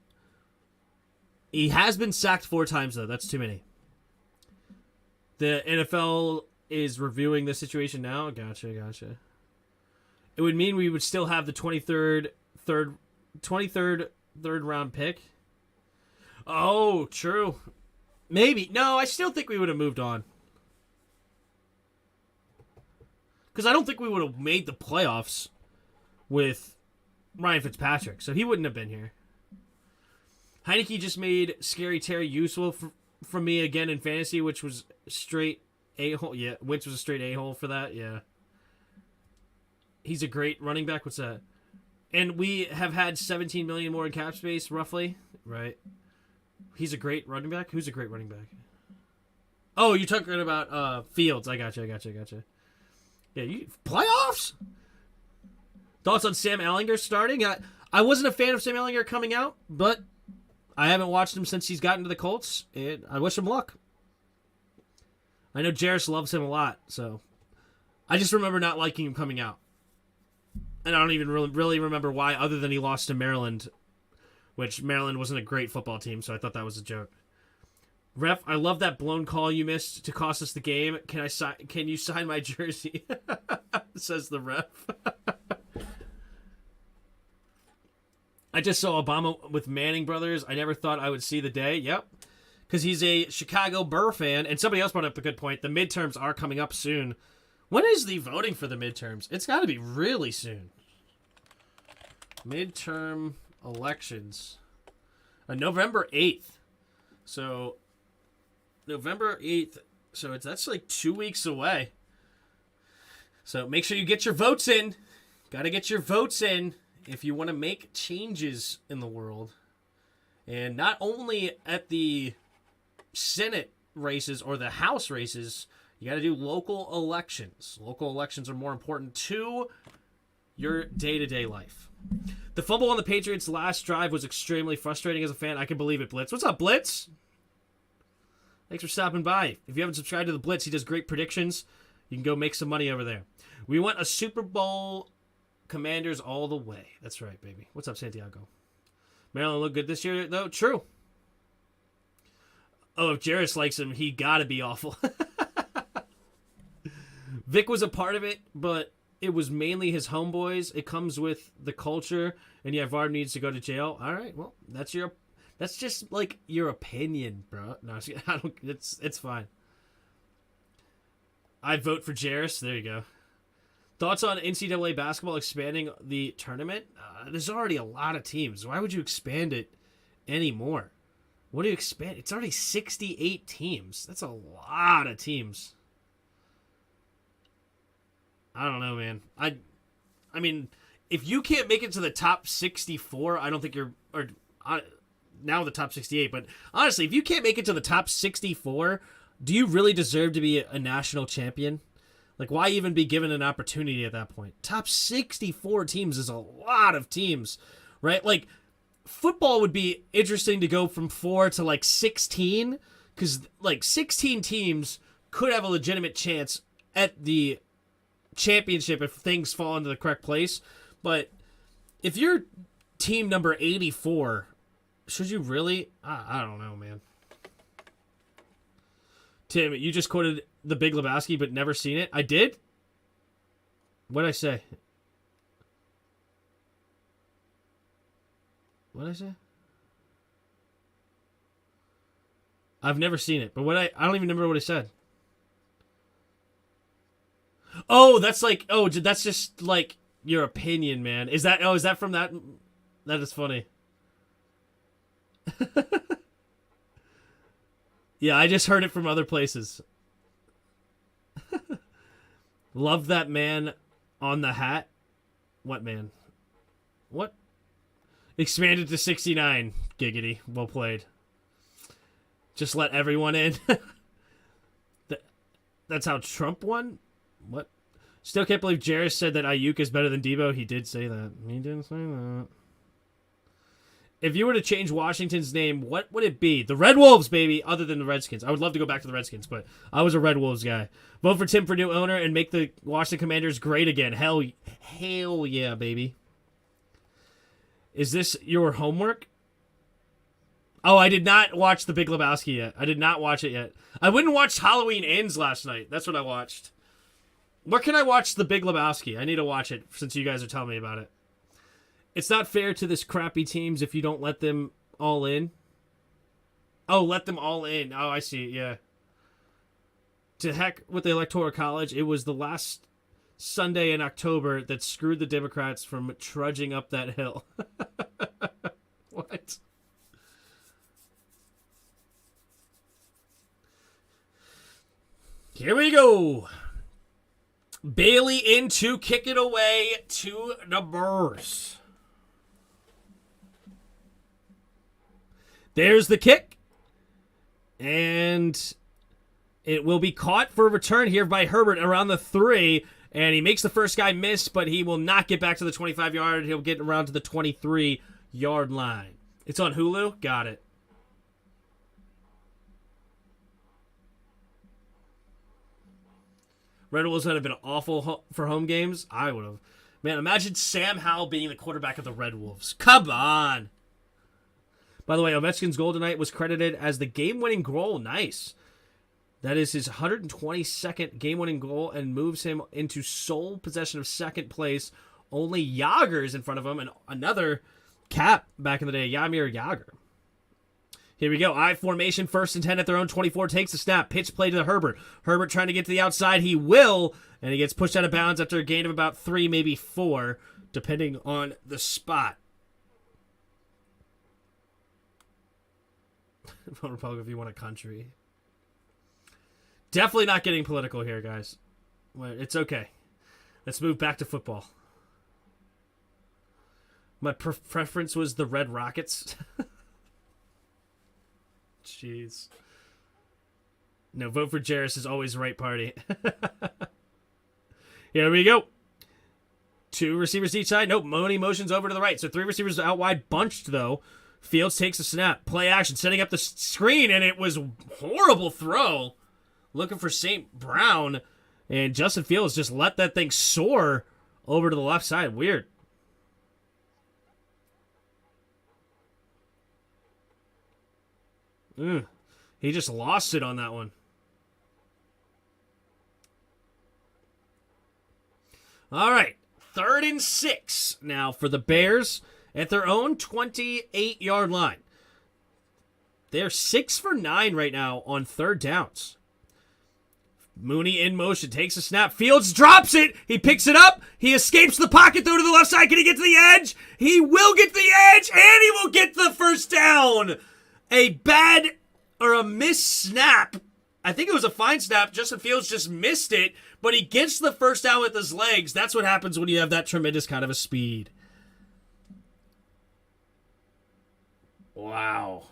He has been sacked 4 times, though. That's too many. The NFL is reviewing the situation now. Gotcha. It would mean we would still have the 23rd third round pick. Oh, true. Maybe. No, I still think we would have moved on. Because I don't think we would have made the playoffs with Ryan Fitzpatrick, so he wouldn't have been here. Heineke just made Scary Terry useful for me again in fantasy, which was straight a-hole. Yeah, Wentz was a straight a-hole for that, yeah. He's a great running back. What's that? And we have had $17 million more in cap space, roughly. Right. He's a great running back? Who's a great running back? Oh, you're talking about Fields. I gotcha. Yeah, playoffs? Thoughts on Sam Ehlinger starting? I wasn't a fan of Sam Ehlinger coming out, but I haven't watched him since he's gotten to the Colts, and I wish him luck. I know Jarris loves him a lot, so I just remember not liking him coming out. And I don't even really remember why, other than he lost to Maryland, which Maryland wasn't a great football team, so I thought that was a joke. Ref, I love that blown call you missed to cost us the game. Can you sign my jersey? Says the ref. I just saw Obama with Manning brothers. I never thought I would see the day. Yep. Because he's a Chicago Burr fan. And somebody else brought up a good point. The midterms are coming up soon. When is the voting for the midterms? It's got to be really soon. Midterm elections. November 8th. So, November 8th. So, that's like 2 weeks away. So, make sure you get your votes in. Got to get your votes in if you want to make changes in the world. And not only at the Senate races or the House races, you got to do local elections. Local elections are more important to your day-to-day life. The fumble on the Patriots' last drive was extremely frustrating as a fan. I can believe it, Blitz. What's up, Blitz? Thanks for stopping by. If you haven't subscribed to the Blitz, he does great predictions. You can go make some money over there. We want a Super Bowl Commanders all the way. That's right, baby. What's up, Santiago? Maryland looked good this year, though. True. Oh, if Jarris likes him, he gotta be awful. Vic was a part of it, but it was mainly his homeboys. It comes with the culture, and yeah, Varb needs to go to jail. All right, well, that's just like your opinion, bro. No, I don't. It's fine. I vote for Jarris. There you go. Thoughts on NCAA basketball expanding the tournament? There's already a lot of teams. Why would you expand it anymore? What do you expand? It's already 68 teams. That's a lot of teams. I don't know, man. I mean, if you can't make it to the top 64, I don't think you're... now the top 68, but honestly, if you can't make it to the top 64, do you really deserve to be a national champion? Like, why even be given an opportunity at that point? Top 64 teams is a lot of teams, right? Like, football would be interesting to go from 4 to, like, 16, because, like, 16 teams could have a legitimate chance at the championship if things fall into the correct place. But if you're team number 84, should you really? I don't know, man. Tim, you just quoted The Big Lebowski but never seen it. I did? What'd I say? What'd I say? I've never seen it, but I don't even remember what I said. Oh, that's just like your opinion, man. Is that from that? That is funny. Yeah, I just heard it from other places. Love that man on the hat. What man? What? Expanded to 69. Giggity. Well played. Just let everyone in. That's how Trump won? What? Still can't believe Jarris said that Ayuk is better than Debo. He did say that. He did say that. If you were to change Washington's name, what would it be? The Red Wolves, baby, other than the Redskins. I would love to go back to the Redskins, but I was a Red Wolves guy. Vote for Tim for new owner and make the Washington Commanders great again. Hell yeah, baby. Is this your homework? Oh, I did not watch The Big Lebowski yet. I did not watch it yet. I wouldn't watch Halloween Ends last night. That's what I watched. Where can I watch The Big Lebowski? I need to watch it since you guys are telling me about it. It's not fair to this crappy teams if you don't let them all in. Oh, let them all in. Oh, I see. Yeah. To heck with the Electoral College. It was the last Sunday in October that screwed the Democrats from trudging up that hill. What? Here we go. Bailey in to kick it away to the Bears. There's the kick. And it will be caught for a return here by Herbert around the 3. And he makes the first guy miss, but he will not get back to the 25-yard. He'll get around to the 23-yard line. It's on Hulu? Got it. Red Wolves would have been awful for home games. I would have. Man, imagine Sam Howell being the quarterback of the Red Wolves. Come on. By the way, Ovechkin's goal tonight was credited as the game-winning goal. Nice. That is his 122nd game-winning goal and moves him into sole possession of second place. Only Yager is in front of him, and another Cap back in the day, Jaromir Jagr. Here we go. I formation, 1st and 10 at their own 24. Takes the snap. Pitch play to Herbert. Herbert trying to get to the outside. He will, and he gets pushed out of bounds after a gain of about 3, maybe 4, depending on the spot. Vote Republican if you want a country. Definitely not getting political here, guys. It's okay. Let's move back to football. My preference was the Red Rockets. Jeez. No, vote for Jarris is always the right party. Here we go. 2 receivers each side. Nope, Mooney motions over to the right. So 3 receivers out wide, bunched though. Fields takes a snap. Play action, setting up the screen, and it was a horrible throw. Looking for St. Brown, and Justin Fields just let that thing soar over to the left side. Weird. He just lost it on that one. All right, 3rd and 6 now for the Bears at their own 28-yard line. They're 6 for 9 right now on 3rd downs. Mooney in motion, takes a snap. Fields drops it. He picks it up. He escapes the pocket, though, to the left side. Can he get to the edge? He will get to the edge, and he will get the first down. A bad or a missed snap. I think it was a fine snap. Justin Fields just missed it, but he gets the first down with his legs. That's what happens when you have that tremendous kind of a speed. Wow.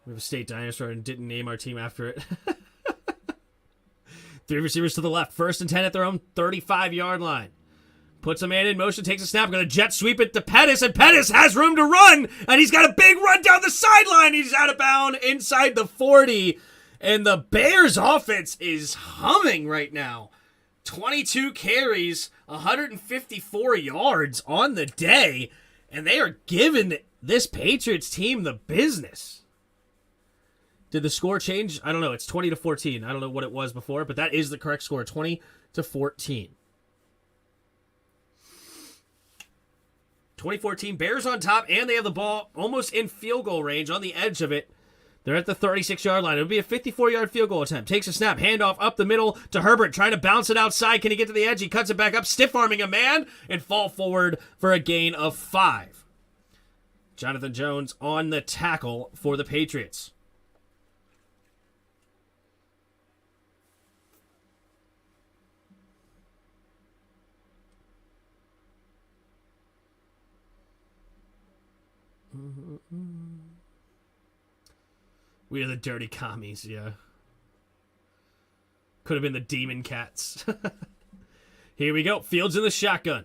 We have a state dinosaur and didn't name our team after it. 3 receivers to the left. 1st and 10 at their own 35-yard line. Puts a man in motion, takes a snap. Going to jet sweep it to Pettis, and Pettis has room to run, and he's got a big run down the sideline. He's out of bounds inside the 40, and the Bears offense is humming right now. 22 carries, 154 yards on the day, and they are giving this Patriots team the business. Did the score change? I don't know. It's 20-14. I don't know what it was before, but that is the correct score, 20-14. 2014, Bears on top, and they have the ball almost in field goal range on the edge of it. They're at the 36-yard line. It would be a 54-yard field goal attempt. Takes a snap, handoff up the middle to Herbert, trying to bounce it outside. Can he get to the edge? He cuts it back up, stiff-arming a man, and fall forward for a gain of 5. Jonathan Jones on the tackle for the Patriots. We are the dirty commies, yeah. Could have been the demon cats. Here we go. Fields in the shotgun.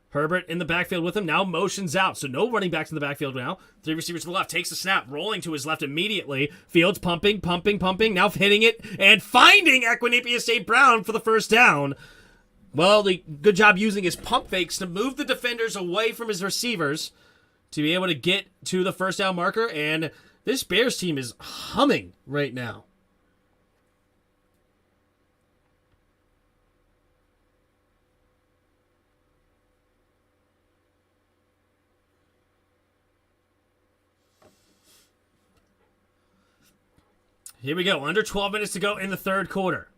Herbert in the backfield with him. Now motions out. So no running backs in the backfield now. 3 receivers to the left. Takes the snap. Rolling to his left immediately. Fields pumping. Now hitting it and finding Equinemius St. Brown for the first down. Well, the good job using his pump fakes to move the defenders away from his receivers to be able to get to the first down marker. And this Bears team is humming right now. Here we go. Under 12 minutes to go in the third quarter.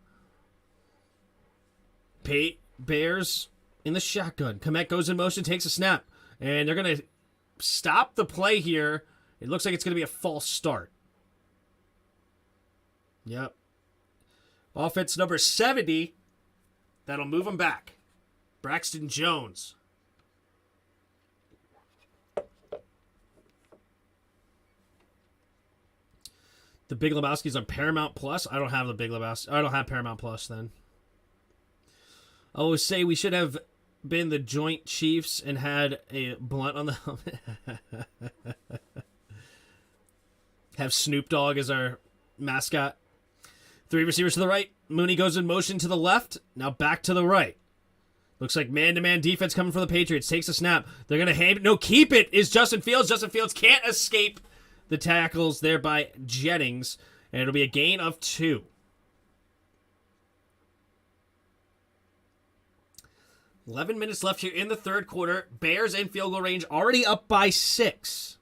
Bears in the shotgun. Komet goes in motion, takes a snap. And they're going to stop the play here. It looks like it's going to be a false start. Yep. Offense number 70. That'll move them back. Braxton Jones. The Big Lebowski's on Paramount Plus. I don't have the Big Lebowski. I don't have Paramount Plus then. I always say we should have been the Joint Chiefs and had a blunt on the helmet. Have Snoop Dogg as our mascot. 3 receivers to the right. Mooney goes in motion to the left. Now back to the right. Looks like man-to-man defense coming for the Patriots. Takes a snap. They're going to hand it. No, keep it is Justin Fields. Justin Fields can't escape the tackles there by Jennings. And it'll be a gain of 2. "11 minutes left here in the third quarter. Bears in field goal range, already up by 6.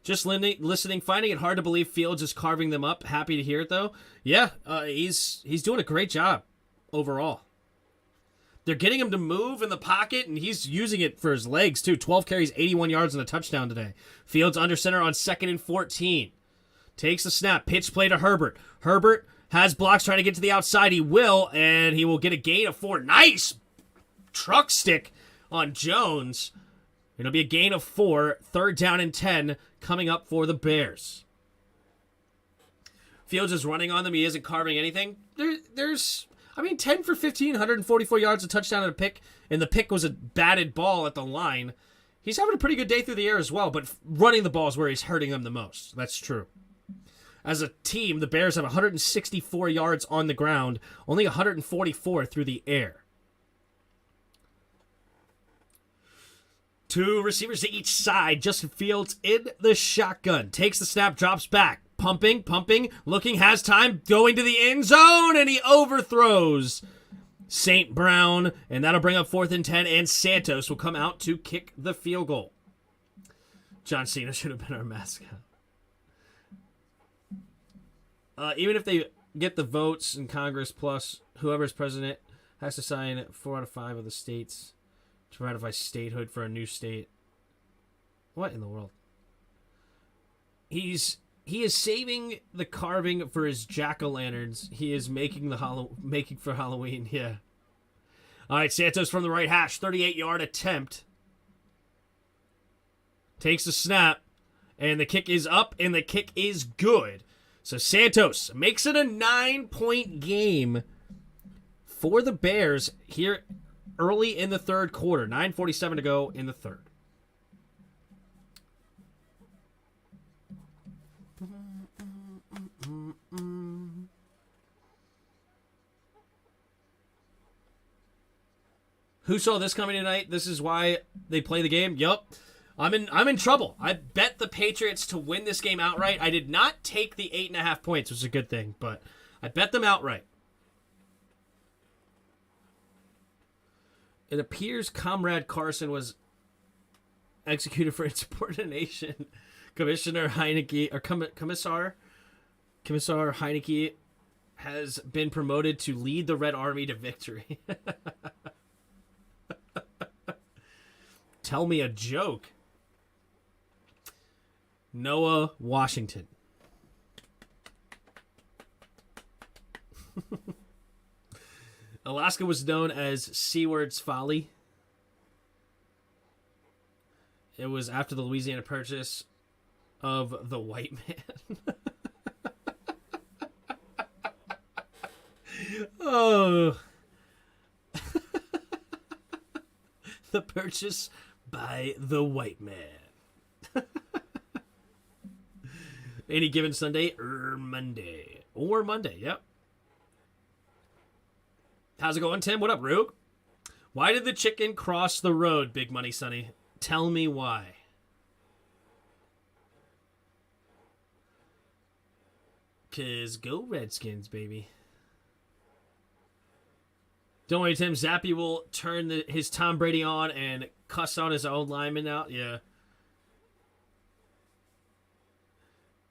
Just listening, finding it hard to believe Fields is carving them up. Happy to hear it, though. Yeah, he's doing a great job overall. They're getting him to move in the pocket, and he's using it for his legs, too. 12 carries, 81 yards, and a touchdown today. Fields under center on 2nd and 14. Takes the snap. Pitch play to Herbert. Herbert has blocks trying to get to the outside. He will, and he will get a gain of 4. Nice truck stick on Jones. It'll be a gain of 4. 3rd down and 10 coming up for the Bears. Fields is running on them. He isn't carving anything. There's 10 for 15, 144 yards, a touchdown and a pick, and the pick was a batted ball at the line. He's having a pretty good day through the air as well, but running the ball is where he's hurting them the most. That's true. As a team, the Bears have 164 yards on the ground, only 144 through the air. 2 receivers to each side. Justin Fields in the shotgun. Takes the snap, drops back. Pumping, looking, has time, going to the end zone, and he overthrows St. Brown, and that'll bring up 4th and 10, and Santos will come out to kick the field goal. John Cena should have been our mascot. Even if they get the votes in Congress, plus whoever's president has to sign 4 out of 5 of the states to ratify statehood for a new state. What in the world? He is saving the carving for his jack-o'-lanterns. He is making for Halloween, yeah. All right, Santos from the right hash, 38-yard attempt. Takes the snap, and the kick is up, and the kick is good. So Santos makes it a 9-point game for the Bears here early in the third quarter. 9:47 to go in the third. Who saw this coming tonight? This is why they play the game. Yup. I'm in trouble. I bet the Patriots to win this game outright. I did not take the 8.5 points, which is a good thing, but I bet them outright. It appears Comrade Carson was executed for insubordination. Commissioner Heineke, or Commissar Heineke has been promoted to lead the Red Army to victory. Tell me a joke. Noah Washington. Alaska was known as Seward's Folly. It was after the Louisiana Purchase of the white man. Oh. The purchase by the white man. Any given Sunday or Monday. Or Monday, yep. How's it going, Tim? What up, Rogue? Why did the chicken cross the road, Big Money Sonny? Tell me why. Because go Redskins, baby. Don't worry, Tim. Zappe will turn his Tom Brady on and cuss on his own lineman out. Yeah.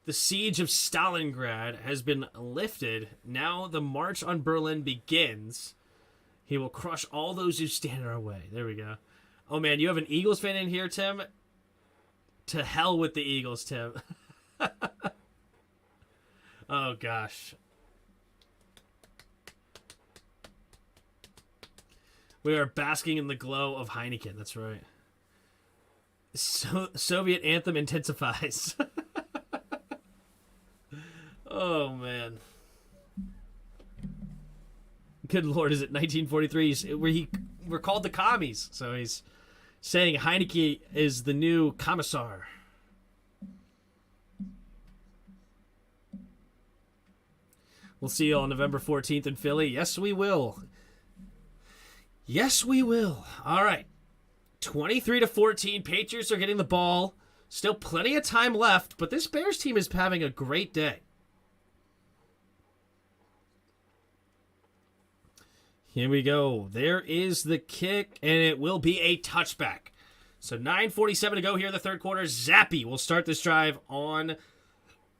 The siege of Stalingrad has been lifted. Now the march on Berlin begins. He will crush all those who stand in our way. There we go. Oh, man, you have an Eagles fan in here, Tim? To hell with the Eagles, Tim. Oh, gosh. We are basking in the glow of Heineken. That's right. Soviet anthem intensifies. Oh, man. Good Lord, is it 1943? We're called the commies. So he's saying Heineke is the new commissar. We'll see you on November 14th in Philly. Yes, we will. Yes, we will. All right. 23-14. Patriots are getting the ball. Still plenty of time left, but this Bears team is having a great day. Here we go. There is the kick, and it will be a touchback. So 9:47 to go here in the third quarter. Zappe will start this drive on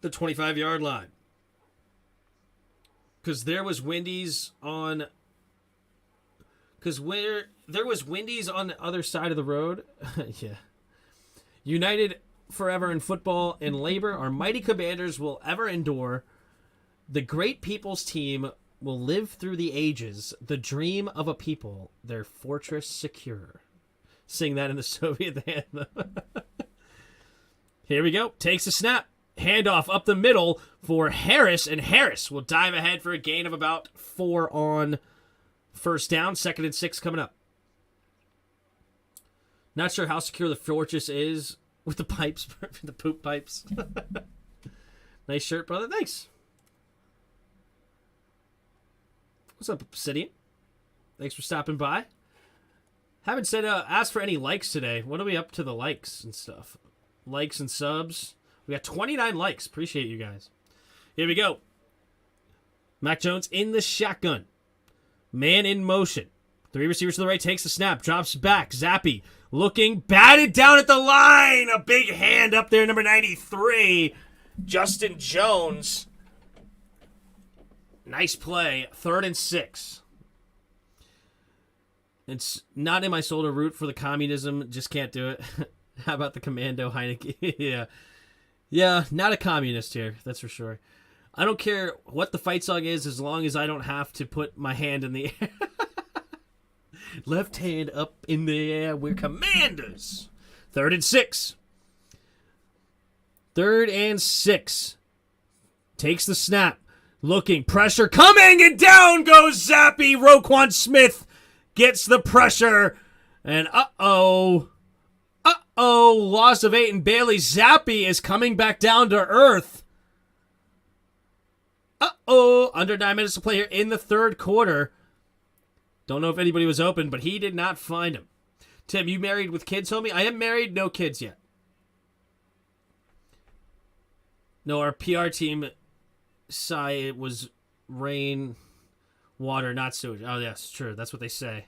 the 25-yard line. Because there was Wendy's on... Because there was Wendy's on the other side of the road. Yeah. United forever in football and labor, our mighty commanders will ever endure. The great people's team will live through the ages. The dream of a people, their fortress secure. Sing that in the Soviet anthem. Here we go. Takes a snap. Handoff up the middle for Harris, and Harris will dive ahead for a gain of about 4 on first down. 2nd and 6 coming up. Not sure how secure the fortress is with the pipes, the poop pipes. Nice shirt, brother. Thanks. What's up, Obsidian? Thanks for stopping by. Haven't said asked for any likes today. What are we up to the likes and stuff? Likes and subs. We got 29 likes. Appreciate you guys. Here we go. Mac Jones in the shotgun. Man in motion. 3 receivers to the right. Takes the snap. Drops back. Zappe looking. Batted down at the line. A big hand up there. Number 93. Justin Jones. Nice play. 3rd and 6. It's not in my soul to root for the communism. Just can't do it. How about the Commando Heineke? Yeah. Yeah, not a communist here. That's for sure. I don't care what the fight song is as long as I don't have to put my hand in the air. Left hand up in the air. We're commanders. 3rd and 6. 3rd and 6. Takes the snap. Looking. Pressure coming. And down goes Zappe. Roquan Smith gets the pressure. And uh-oh. Uh-oh. Loss of 8. And Bailey Zappe is coming back down to earth. Uh-oh. Under 9 minutes to play here in the third quarter. Don't know if anybody was open, but he did not find him. Tim, you married with kids, homie? I am married, no kids yet. No, our PR team it was rain, water, not sewage. Oh, yes, true. That's what they say.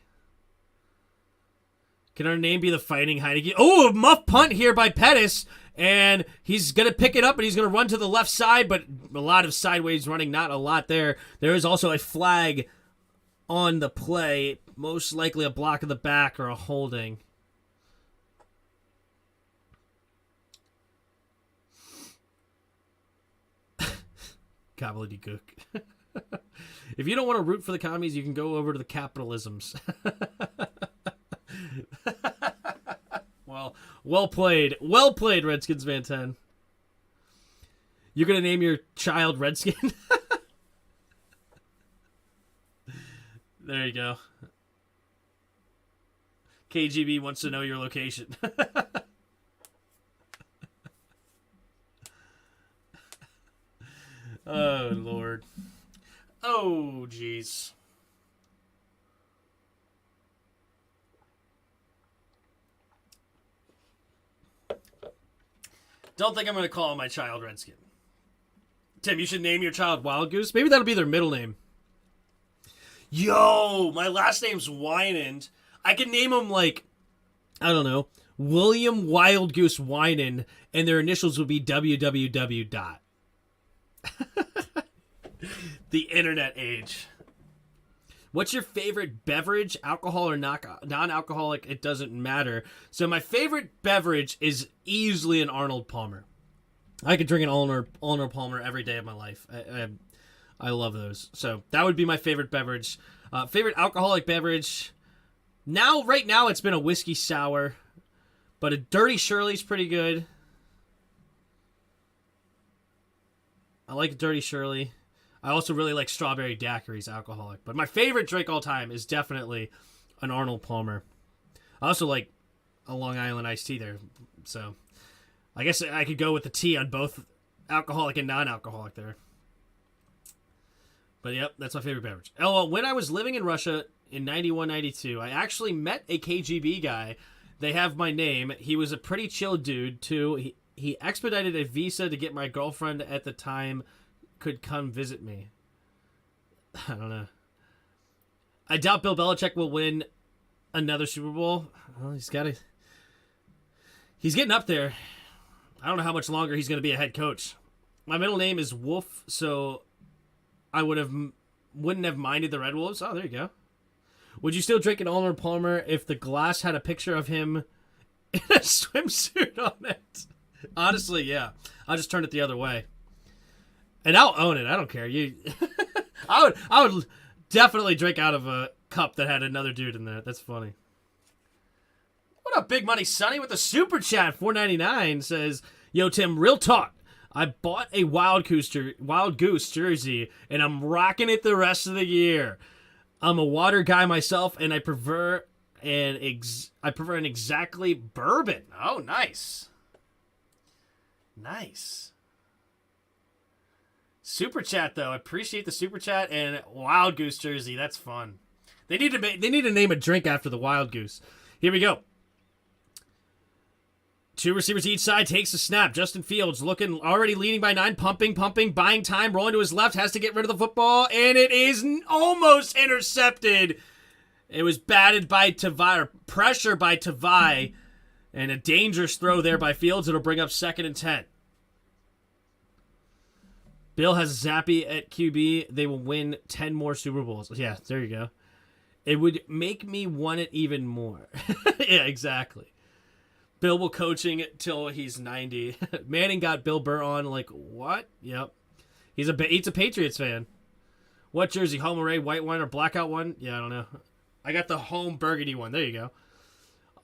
Can our name be the Fighting Heineke? Oh, a muff punt here by Pettis. And he's going to pick it up, and he's going to run to the left side, but a lot of sideways running, not a lot there. There is also a flag on the play, most likely a block in the back or a holding. Gobbledygook. If you don't want to root for the commies, you can go over to the capitalisms. Well played. Well played, Redskins Fan 10. You're going to name your child Redskin? There you go. KGB wants to know your location. Oh, Lord. Oh, jeez. Don't think I'm going to call my child Redskin. Tim, you should name your child Wild Goose. Maybe that'll be their middle name. Yo, my last name's Winand. I can name him like, I don't know, William Wild Goose Winan, and their initials would be www. The internet age. What's your favorite beverage, alcohol or non-alcoholic? It doesn't matter. So my favorite beverage is easily an Arnold Palmer. I could drink an Arnold Palmer every day of my life. I love those. So that would be my favorite beverage. Favorite alcoholic beverage. Right now, it's been a whiskey sour, but a Dirty Shirley's pretty good. I like Dirty Shirley. I also really like strawberry daiquiris, alcoholic. But my favorite drink all time is definitely an Arnold Palmer. I also like a Long Island iced tea there. So I guess I could go with the tea on both alcoholic and non-alcoholic there. But yep, that's my favorite beverage. Oh, when I was living in Russia in 91, 92, I actually met a KGB guy. They have my name. He was a pretty chill dude, too. He expedited a visa to get my girlfriend at the time could come visit me. I don't know. I doubt Bill Belichick will win another Super Bowl. Well, he's getting up there. I don't know how much longer he's going to be a head coach. My middle name is Wolf, so I wouldn't have minded the Red Wolves. Oh, there you go. Would you still drink an Arnold Palmer if the glass had a picture of him in a swimsuit on it? Honestly, yeah. I'll just turn it the other way. And I'll own it. I don't care. I would definitely drink out of a cup that had another dude in there. That's funny. What up, Big Money Sonny with the super chat? $4.99 says, "Yo, Tim, real talk. I bought a Wild Goose jersey, and I'm rocking it the rest of the year. I'm a water guy myself, and I prefer an exactly bourbon." Oh, nice. Nice. Super chat, though. I appreciate the super chat and Wild Goose jersey. That's fun. They need to name a drink after the Wild Goose. Here we go. 2 receivers each side, takes a snap. Justin Fields already leading by 9, pumping, buying time, rolling to his left, has to get rid of the football, and it is almost intercepted. It was batted by Tavai, or pressure by Tavai, and a dangerous throw there by Fields. It'll bring up 2nd and 10. Bill has Zappe at QB. They will win 10 more Super Bowls. Yeah, there you go. It would make me want it even more. Yeah, exactly. Bill will coaching till he's 90. Manning got Bill Burr on, like, what? Yep. He's a Patriots fan. What jersey? Home array, white one, or blackout one? Yeah, I don't know. I got the home burgundy one. There you go.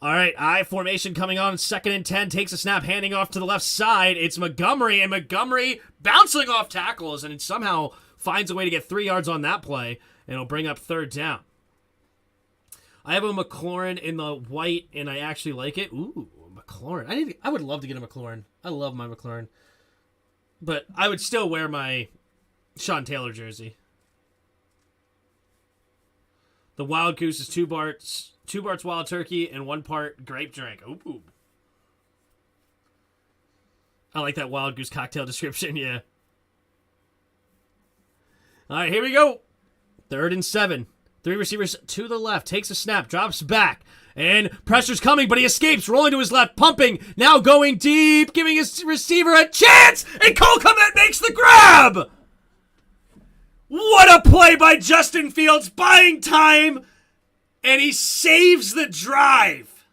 All right, I formation coming on. 2nd and 10. Takes a snap, handing off to the left side. It's Montgomery, and Montgomery bouncing off tackles, and it somehow finds a way to get 3 yards on that play, and it'll bring up 3rd down. I have a McLaurin in the white, and I actually like it. Ooh. McLaurin. I would love to get a McLaurin. I love my McLaurin. But I would still wear my Sean Taylor jersey. The Wild Goose is 2 parts wild turkey and 1 part grape drink. Ooh. I like that Wild Goose cocktail description, yeah. All right, here we go. 3rd and 7. 3 receivers to the left. Takes a snap. Drops back. And pressure's coming, but he escapes. Rolling to his left. Pumping. Now going deep. Giving his receiver a chance. And Cole Kmet makes the grab. What a play by Justin Fields. Buying time. And he saves the drive.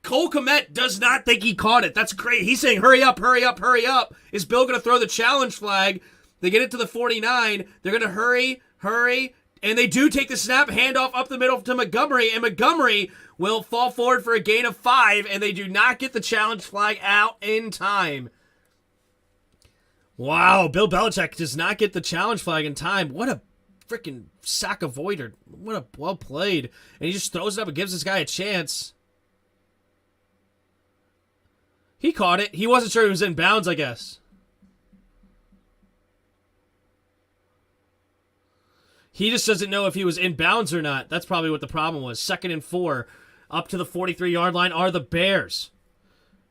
Cole Kmet does not think he caught it. That's great. He's saying, hurry up, hurry up, hurry up. Is Bill going to throw the challenge flag? They get it to the 49. They're going to hurry, and they do take the snap, handoff up the middle to Montgomery, and Montgomery will fall forward for a gain of 5, and they do not get the challenge flag out in time. Wow, Bill Belichick does not get the challenge flag in time. What a freaking sack avoider. What a well played. And he just throws it up and gives this guy a chance. He caught it. He wasn't sure he was in bounds, I guess. He just doesn't know if he was in bounds or not. That's probably what the problem was. 2nd and 4. Up to the 43-yard line are the Bears.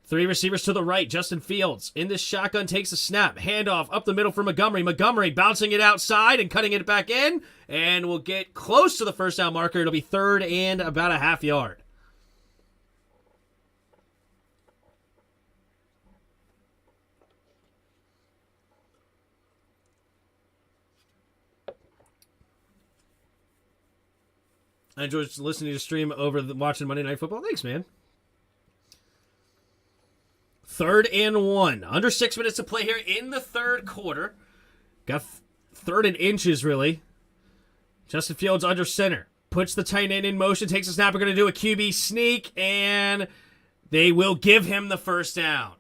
3 receivers to the right. Justin Fields in this shotgun takes a snap. Handoff up the middle for Montgomery. Montgomery bouncing it outside and cutting it back in. And we'll get close to the 1st down marker. It'll be 3rd and about a half yard. I enjoyed listening to the stream watching Monday Night Football. Thanks, man. 3rd and 1. Under 6 minutes to play here in the 3rd quarter. Got 3rd and inches, really. Justin Fields under center. Puts the tight end in motion. Takes a snap. We're going to do a QB sneak. And they will give him the 1st down.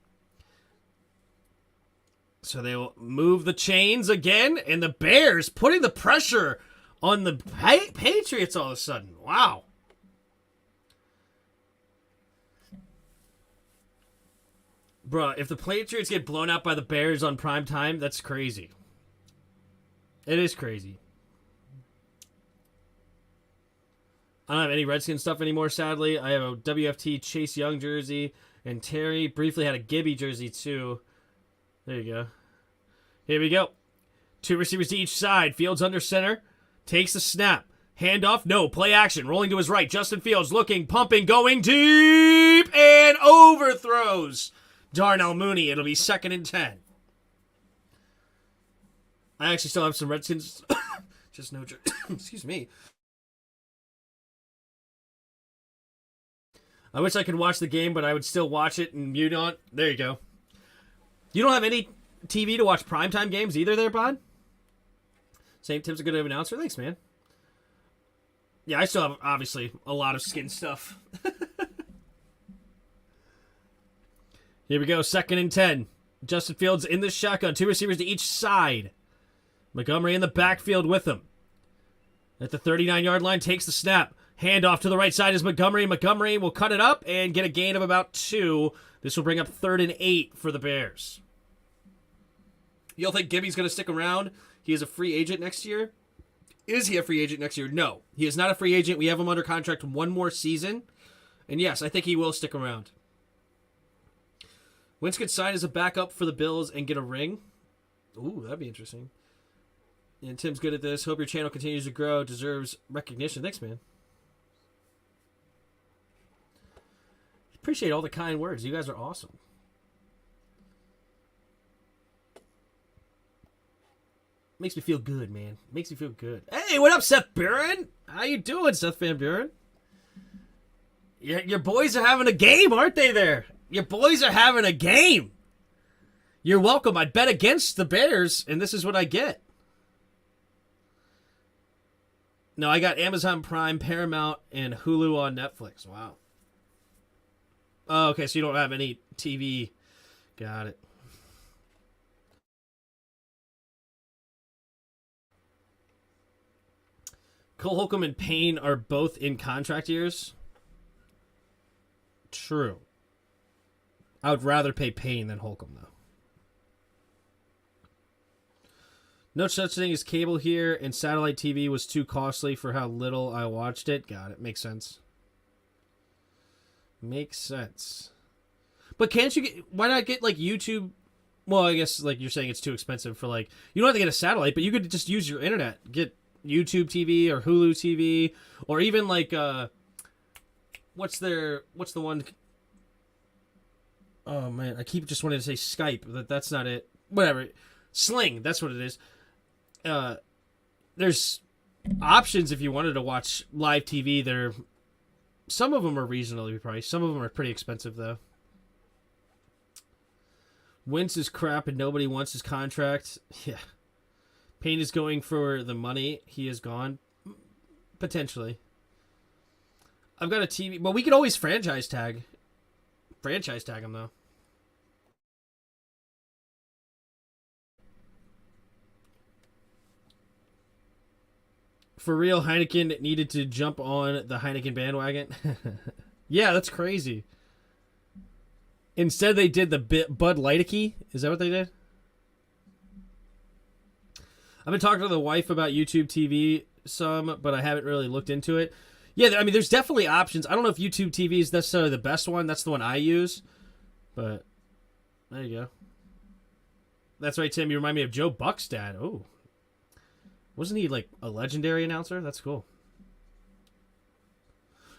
So they will move the chains again. And the Bears putting the pressure on the Patriots all of a sudden. Wow. Bruh, if the Patriots get blown out by the Bears on prime time, that's crazy. It is crazy. I don't have any Redskins stuff anymore, sadly. I have a WFT Chase Young jersey, and Terry briefly had a Gibby jersey, too. There you go. Here we go. 2 receivers to each side. Fields under center. Takes the snap. Handoff. No. Play action. Rolling to his right. Justin Fields looking, pumping, going deep, and overthrows Darnell Mooney. It'll be 2nd and 10. I actually still have some Redskins. Just no jersey. Excuse me. I wish I could watch the game, but I would still watch it and mute on. There you go. You don't have any TV to watch primetime games either there, Bod? St. Tim's a good announcer. Thanks, man. Yeah, I still have, obviously, a lot of skin stuff. Here we go, 2nd and 10. Justin Fields in the shotgun. 2 receivers to each side. Montgomery in the backfield with him. At the 39-yard line, takes the snap. Handoff to the right side is Montgomery. Montgomery will cut it up and get a gain of about 2. This will bring up 3rd and 8 for the Bears. You don't think Gibby's going to stick around? He is a free agent next year. Is he a free agent next year? No. He is not a free agent. We have him under contract 1 more season. And yes, I think he will stick around. Wentz could sign as a backup for the Bills and get a ring. Ooh, that'd be interesting. And Tim's good at this. Hope your channel continues to grow. Deserves recognition. Thanks, man. Appreciate all the kind words. You guys are awesome. Makes me feel good, man. Makes me feel good. Hey, what up, Seth Buren? How you doing, Seth Van Buren? Your boys are having a game, aren't they there? Your boys are having a game. You're welcome. I bet against the Bears, and this is what I get. No, I got Amazon Prime, Paramount, and Hulu on Netflix. Wow. Oh, okay, so you don't have any TV. Got it. Cole Holcomb and Payne are both in contract years. True. I would rather pay Payne than Holcomb, though. No such thing as cable here, and satellite TV was too costly for how little I watched it. Got it. Makes sense. Makes sense. But can't you get... Why not get, like, YouTube... Well, I guess, like, you're saying it's too expensive for, like... You don't have to get a satellite, but you could just use your internet. Get YouTube TV or Hulu TV, or even, like, What's the one... Oh, man. I keep just wanting to say Skype. That's not it. Whatever. Sling. That's what it is. There's options if you wanted to watch live TV. Some of them are reasonably priced. Some of them are pretty expensive, though. Wentz is crap and nobody wants his contract. Yeah. Payne is going for the money. He is gone. Potentially. I've got a TV. But we could always franchise tag. Franchise tag him, though. For real, Heineken needed to jump on the Heineken bandwagon. Yeah, that's crazy. Instead, they did the Bud Lighty. Is that what they did? I've been talking to the wife about YouTube TV some, but I haven't really looked into it. Yeah, I mean, there's definitely options. I don't know if YouTube TV is necessarily the best one. That's the one I use. But there you go. That's right, Tim. You remind me of Joe Buck's dad. Oh. Wasn't he, like, a legendary announcer? That's cool.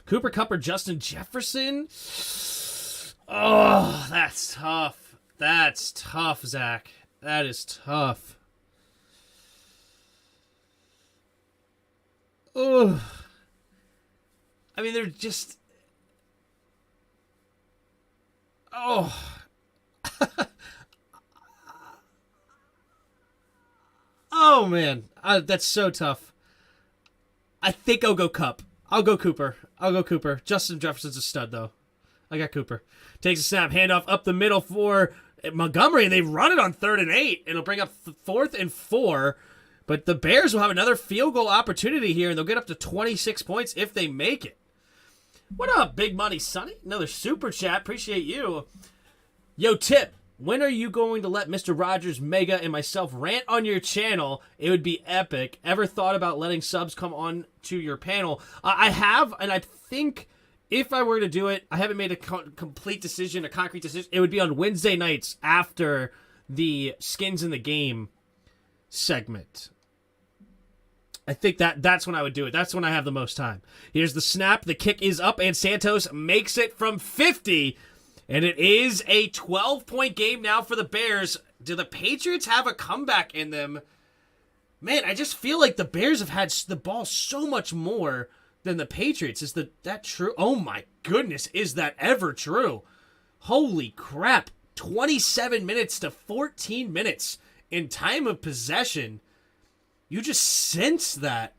Cooper Kupp or Justin Jefferson? Oh, that's tough. That's tough, Zach. That is tough. Oh. I mean, they're just... Oh. Oh, man. That's so tough. I think I'll go Kupp. I'll go Cooper. Justin Jefferson's a stud, though. I got Cooper. Takes a snap. Handoff up the middle for Montgomery. They run it on 3rd and 8. It'll bring up 4th and 4. But the Bears will have another field goal opportunity here, and they'll get up to 26 points if they make it. What up, Big Money Sonny? Another super chat. Appreciate you. Yo, Tip, when are you going to let Mr. Rogers, Mega, and myself rant on your channel? It would be epic. Ever thought about letting subs come on to your panel? I have, and I think if I were to do it, I haven't made a complete decision, a concrete decision. It would be on Wednesday nights after the Skins in the Game segment. I think that's when I would do it. That's when I have the most time. Here's the snap. The kick is up, and Santos makes it from 50. And it is a 12-point game now for the Bears. Do the Patriots have a comeback in them? Man, I just feel like the Bears have had the ball so much more than the Patriots. Is that true? Oh my goodness, is that ever true? Holy crap. 27 minutes to 14 minutes in time of possession. You just sense that.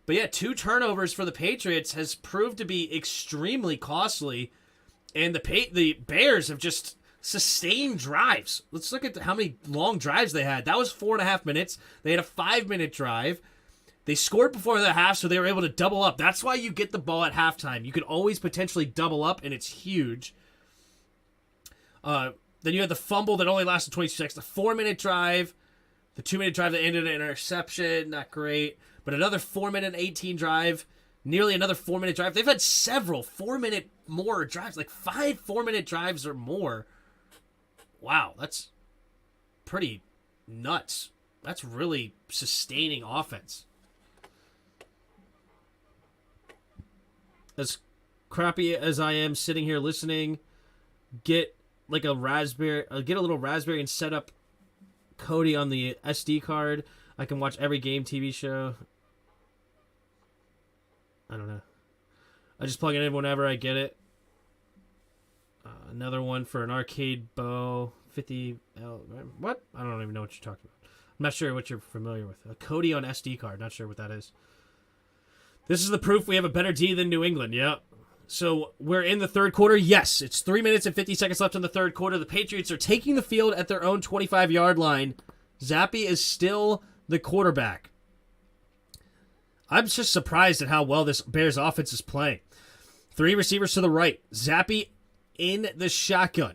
But yeah, 2 turnovers for the Patriots has proved to be extremely costly. And the Bears have just sustained drives. Let's look at how many long drives they had. That was 4.5 minutes. They had a 5-minute drive. They scored before the half, so they were able to double up. That's why you get the ball at halftime. You can always potentially double up, and it's huge. Then you had the fumble that only lasted 22 seconds. The 4-minute drive. The 2-minute drive that ended in an interception. Not great. But another 4-minute 18 drive. Nearly another 4-minute drive. They've had several 4-minute more drives. Like 5 4-minute drives or more. Wow, that's pretty nuts. That's really sustaining offense. As crappy as I am sitting here listening, get like a raspberry, get a little raspberry and set up Cody on the SD card. I can watch every game, TV show. I don't know. I just plug it in whenever I get it. Another one for an arcade bow. 50. What? I don't even know what you're talking about. I'm not sure what you're familiar with. A Cody on SD card. Not sure what that is. This is the proof we have a better D than New England. Yep. So we're in the third quarter. Yes, it's 3 minutes and 50 seconds left in the third quarter. The Patriots are taking the field at their own 25-yard line. Zappe is still the quarterback. I'm just surprised at how well this Bears offense is playing. 3 receivers to the right. Zappe in the shotgun.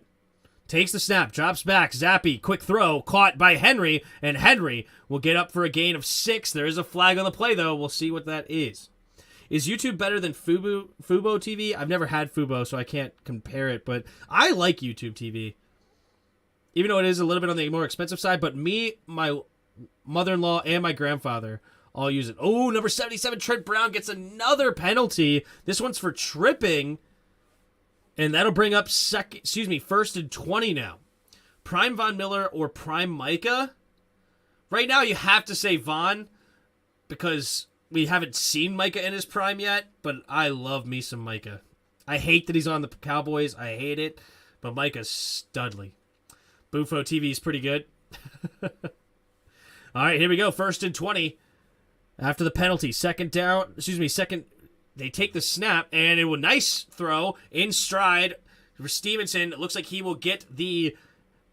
Takes the snap, drops back. Zappe, quick throw, caught by Henry, and Henry will get up for a gain of 6. There is a flag on the play, though. We'll see what that is. Is YouTube better than Fubo TV? I've never had Fubo, so I can't compare it, but I like YouTube TV. Even though it is a little bit on the more expensive side, but me, my mother-in-law, and my grandfather all use it. Oh, number 77, Trent Brown gets another penalty. This one's for tripping, and that'll bring up first and 20 now. Prime Von Miller or Prime Micah? Right now, you have to say Von because we haven't seen Micah in his prime yet, but I love me some Micah. I hate that he's on the Cowboys. I hate it, but Micah's studly. Bufo TV is pretty good. All right, here we go. First and 20. After the penalty, second. They take the snap, and it was a nice throw in stride for Stevenson. It looks like he will get the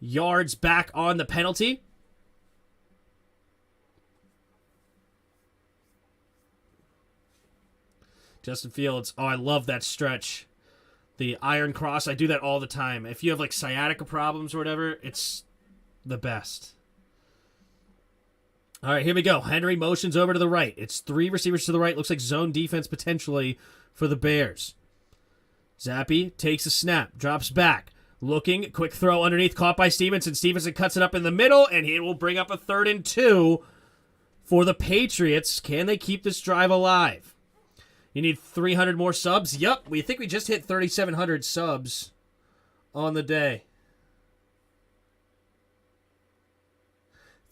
yards back on the penalty. Justin Fields. Oh, I love that stretch. The iron cross. I do that all the time. If you have like sciatica problems or whatever, it's the best. All right, here we go. Henry motions over to the right. It's 3 receivers to the right. Looks like zone defense potentially for the Bears. Zappe takes a snap, drops back. Looking, quick throw underneath, caught by Stevenson. Stevenson cuts it up in the middle, and he will bring up a 3rd and 2 for the Patriots. Can they keep this drive alive? You need 300 more subs? Yup, we think we just hit 3,700 subs on the day.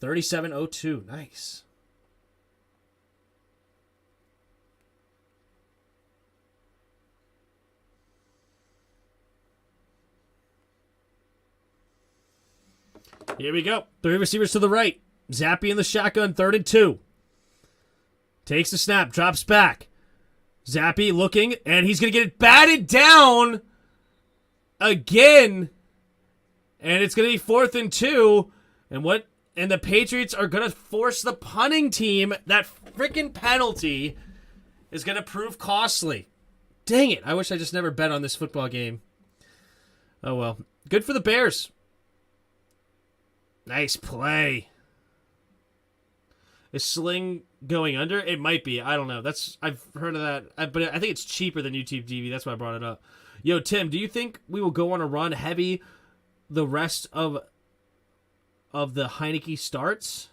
3702, nice. Here we go. 3 receivers to the right. Zappe in the shotgun, 3rd and 2. Takes the snap, drops back. Zappe looking, and he's going to get it batted down again. And it's going to be 4th and 2. And the Patriots are going to force the punting team. That freaking penalty is going to prove costly. Dang it. I wish I just never bet on this football game. Oh, well. Good for the Bears. Nice play. Is Sling going under? It might be. I don't know. I've heard of that. But I think it's cheaper than YouTube TV. That's why I brought it up. Yo, Tim, do you think we will go on a run heavy the rest of the Heineke starts?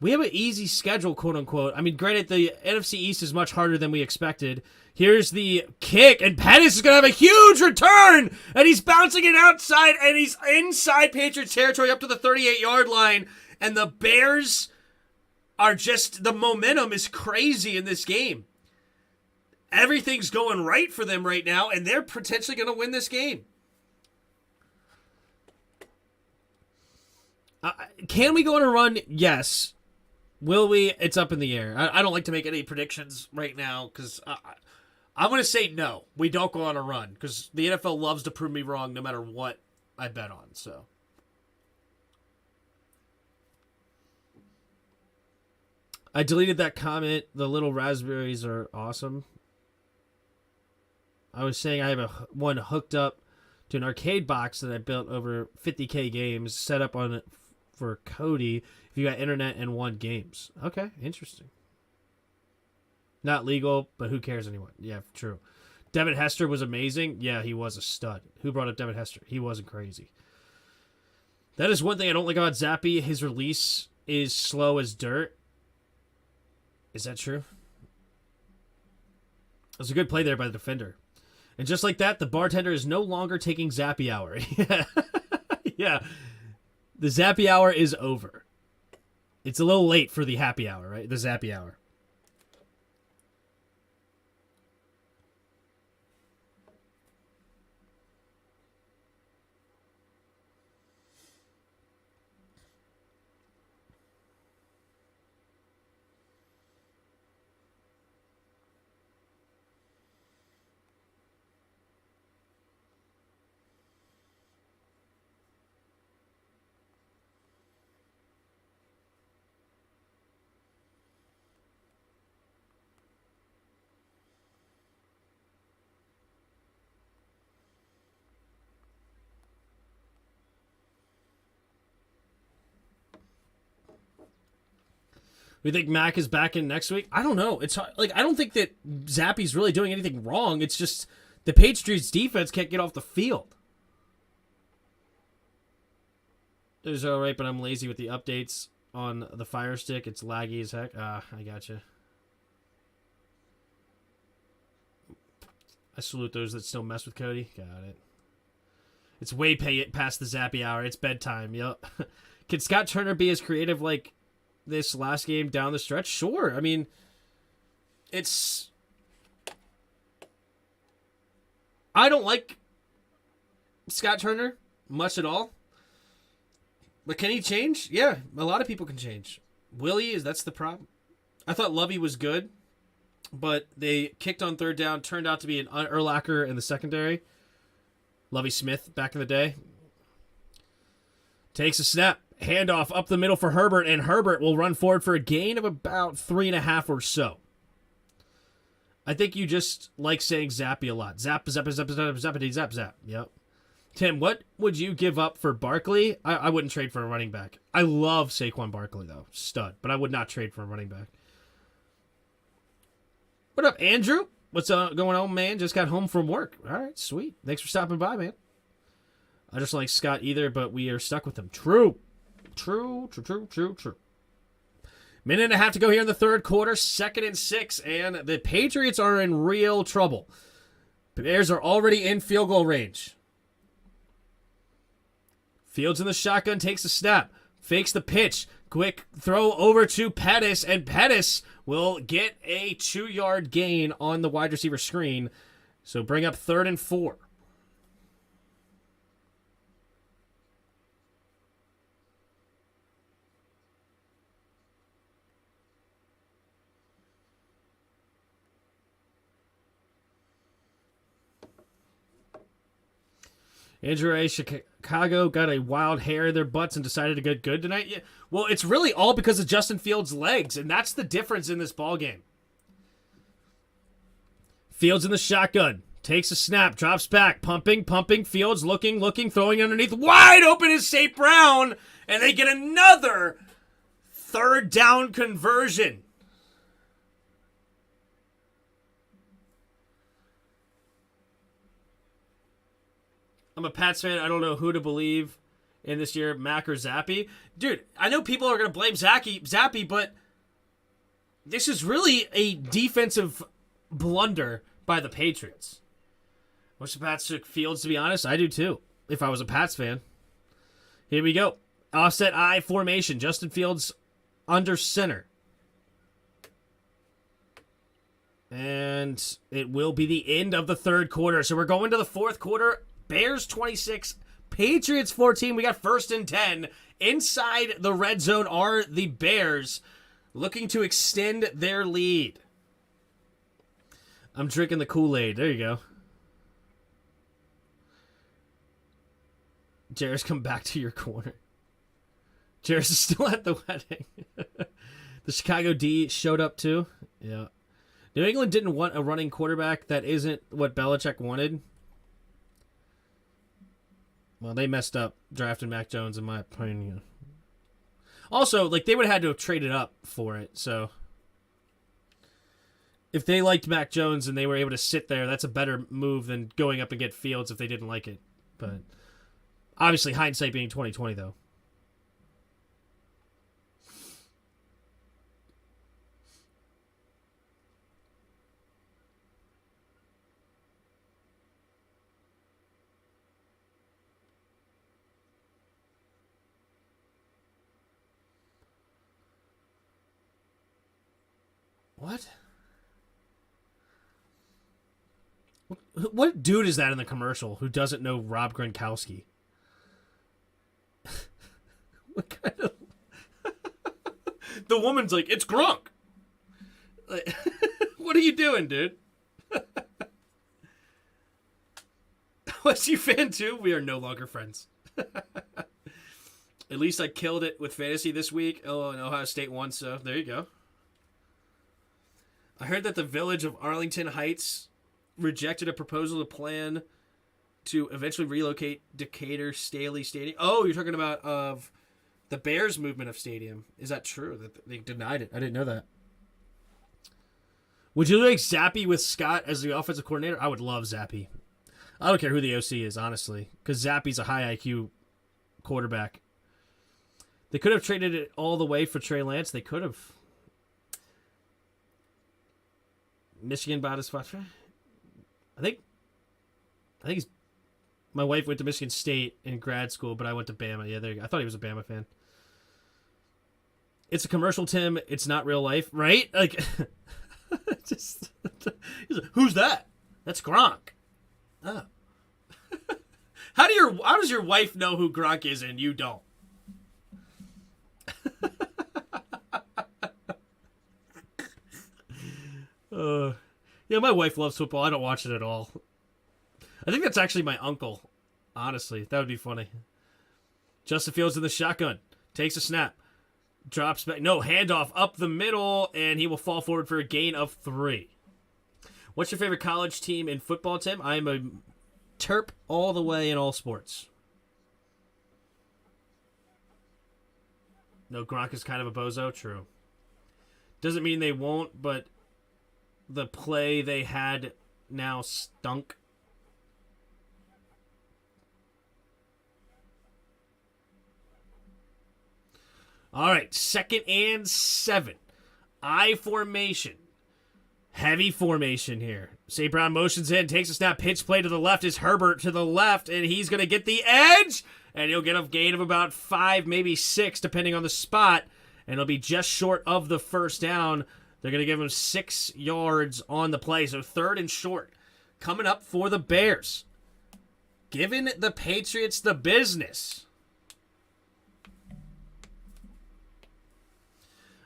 We have an easy schedule, quote unquote. I mean, granted, the NFC East is much harder than we expected. Here's the kick, and Pettis is going to have a huge return, and he's bouncing it outside, and he's inside Patriots territory up to the 38-yard line, and the Bears are just, the momentum is crazy in this game. Everything's going right for them right now, and they're potentially going to win this game. Can we go on a run? Yes. Will we? It's up in the air. I don't like to make any predictions right now because I'm going to say no. We don't go on a run because the NFL loves to prove me wrong no matter what I bet on. So, I deleted that comment. The little raspberries are awesome. I was saying I have one hooked up to an arcade box that I built over 50K games set up on it for Cody if you got internet and won games. Okay, interesting. Not legal, but who cares anyway? Yeah, true. Devin Hester was amazing. Yeah, he was a stud. Who brought up Devin Hester? He wasn't crazy. That is one thing I don't like about Zappe. His release is slow as dirt. Is that true? That's a good play there by the defender. And just like that, the bartender is no longer taking Zappe hour. Yeah. Yeah. The Zappe hour is over. It's a little late for the happy hour, right? The Zappe hour. We think Mac is back in next week? I don't know. It's like I don't think that Zappe's really doing anything wrong. It's just the Patriots defense can't get off the field. It was all right, but I'm lazy with the updates on the Fire Stick. It's laggy as heck. I gotcha. I salute those that still mess with Cody. Got it. It's way past the Zappe hour. It's bedtime. Yep. Can Scott Turner be as creative like this last game down the stretch? Sure. I mean, I don't like Scott Turner much at all. But can he change? Yeah, a lot of people can change. That's the problem. I thought Lovey was good, but they kicked on third down, turned out to be an Urlacher in the secondary. Lovey Smith back in the day. Takes a snap. Handoff up the middle for Herbert, and Herbert will run forward for a gain of about 3.5 or so. I think you just like saying Zappe a lot. Zap, zap, zap, zap, zap, zap, zap. Yep. Tim, what would you give up for Barkley? I wouldn't trade for a running back. I love Saquon Barkley, though. Stud. But I would not trade for a running back. What up, Andrew? What's going on, man? Just got home from work. All right, sweet. Thanks for stopping by, man. I just don't like Scott either, but we are stuck with him. True. Minute and a half to go here in the third quarter. 2nd and 6, and the Patriots are in real trouble. The Bears are already in field goal range. Fields in the shotgun, takes a snap, fakes the pitch. Quick throw over to Pettis, and Pettis will get a 2-yard gain on the wide receiver screen. So bring up 3rd and 4. Andrew A. Chicago got a wild hair in their butts and decided to get good tonight. Yeah. Well, it's really all because of Justin Fields' legs, and that's the difference in this ballgame. Fields in the shotgun. Takes a snap, drops back, pumping, Fields, looking, throwing underneath. Wide open is St. Brown, and they get another third down conversion. I'm a Pats fan. I don't know who to believe in this year, Mac or Zappe. Dude, I know people are going to blame Zappe, but this is really a defensive blunder by the Patriots. Wish the Pats took Fields, to be honest. I do too, if I was a Pats fan. Here we go. Offset I formation. Justin Fields under center. And it will be the end of the third quarter. So we're going to the fourth quarter. Bears 26, Patriots 14. We got 1st and 10. Inside the red zone are the Bears, looking to extend their lead. I'm drinking the Kool-Aid. There you go. Jairus, come back to your corner. Jairus is still at the wedding. The Chicago D showed up too. Yeah. New England didn't want a running quarterback. That isn't what Belichick wanted. Well, they messed up drafting Mac Jones, in my opinion. Also, like, they would have had to have traded up for it, so if they liked Mac Jones and they were able to sit there, that's a better move than going up and get Fields if they didn't like it. But obviously, hindsight being 2020, though. What? What dude is that in the commercial who doesn't know Rob Gronkowski? What kind of... The woman's like, it's Gronk. Like, what are you doing, dude? Was you fan too? We are no longer friends. At least I killed it with fantasy this week. Oh, and Ohio State won, so there you go. I heard that the village of Arlington Heights rejected a proposal to plan to eventually relocate Decatur Staley Stadium. Oh, you're talking about of the Bears movement of stadium. Is that true? That they denied it? I didn't know that. Would you like Zappe with Scott as the offensive coordinator? I would love Zappe. I don't care who the OC is, honestly, because Zappe's a high IQ quarterback. They could have traded it all the way for Trey Lance. They could have. Michigan bought his spot. I think he's. My wife went to Michigan State in grad school, but I went to Bama. Yeah, there you go. I thought he was a Bama fan. It's a commercial, Tim. It's not real life, right? Like, just who's that? That's Gronk. Oh. How does your wife know who Gronk is and you don't? Yeah, my wife loves football. I don't watch it at all. I think that's actually my uncle. Honestly, that would be funny. Justin Fields in the shotgun. Takes a snap. Drops back. No, handoff up the middle, and he will fall forward for a gain of 3. What's your favorite college team in football, Tim? I am a Terp all the way in all sports. No, Gronk is kind of a bozo. True. Doesn't mean they won't, but the play they had now stunk. All right, 2nd and 7. I formation. Heavy formation here. St. Brown motions in, takes a snap, pitch play to the left is Herbert to the left, and he's going to get the edge, and he'll get a gain of about 5, maybe 6, depending on the spot, and it'll be just short of the first down. They're going to give him 6 yards on the play, so 3rd and short. Coming up for the Bears. Giving the Patriots the business.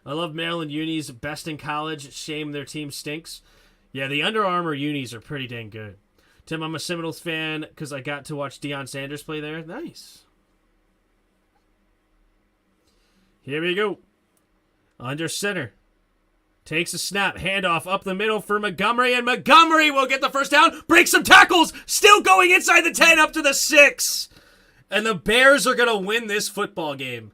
I love Maryland unis, best in college. Shame their team stinks. Yeah, the Under Armour unis are pretty dang good. Tim, I'm a Seminoles fan because I got to watch Deion Sanders play there. Nice. Here we go. Under center. Takes a snap, handoff up the middle for Montgomery, and Montgomery will get the first down, break some tackles, still going inside the 10 up to the 6. And the Bears are going to win this football game.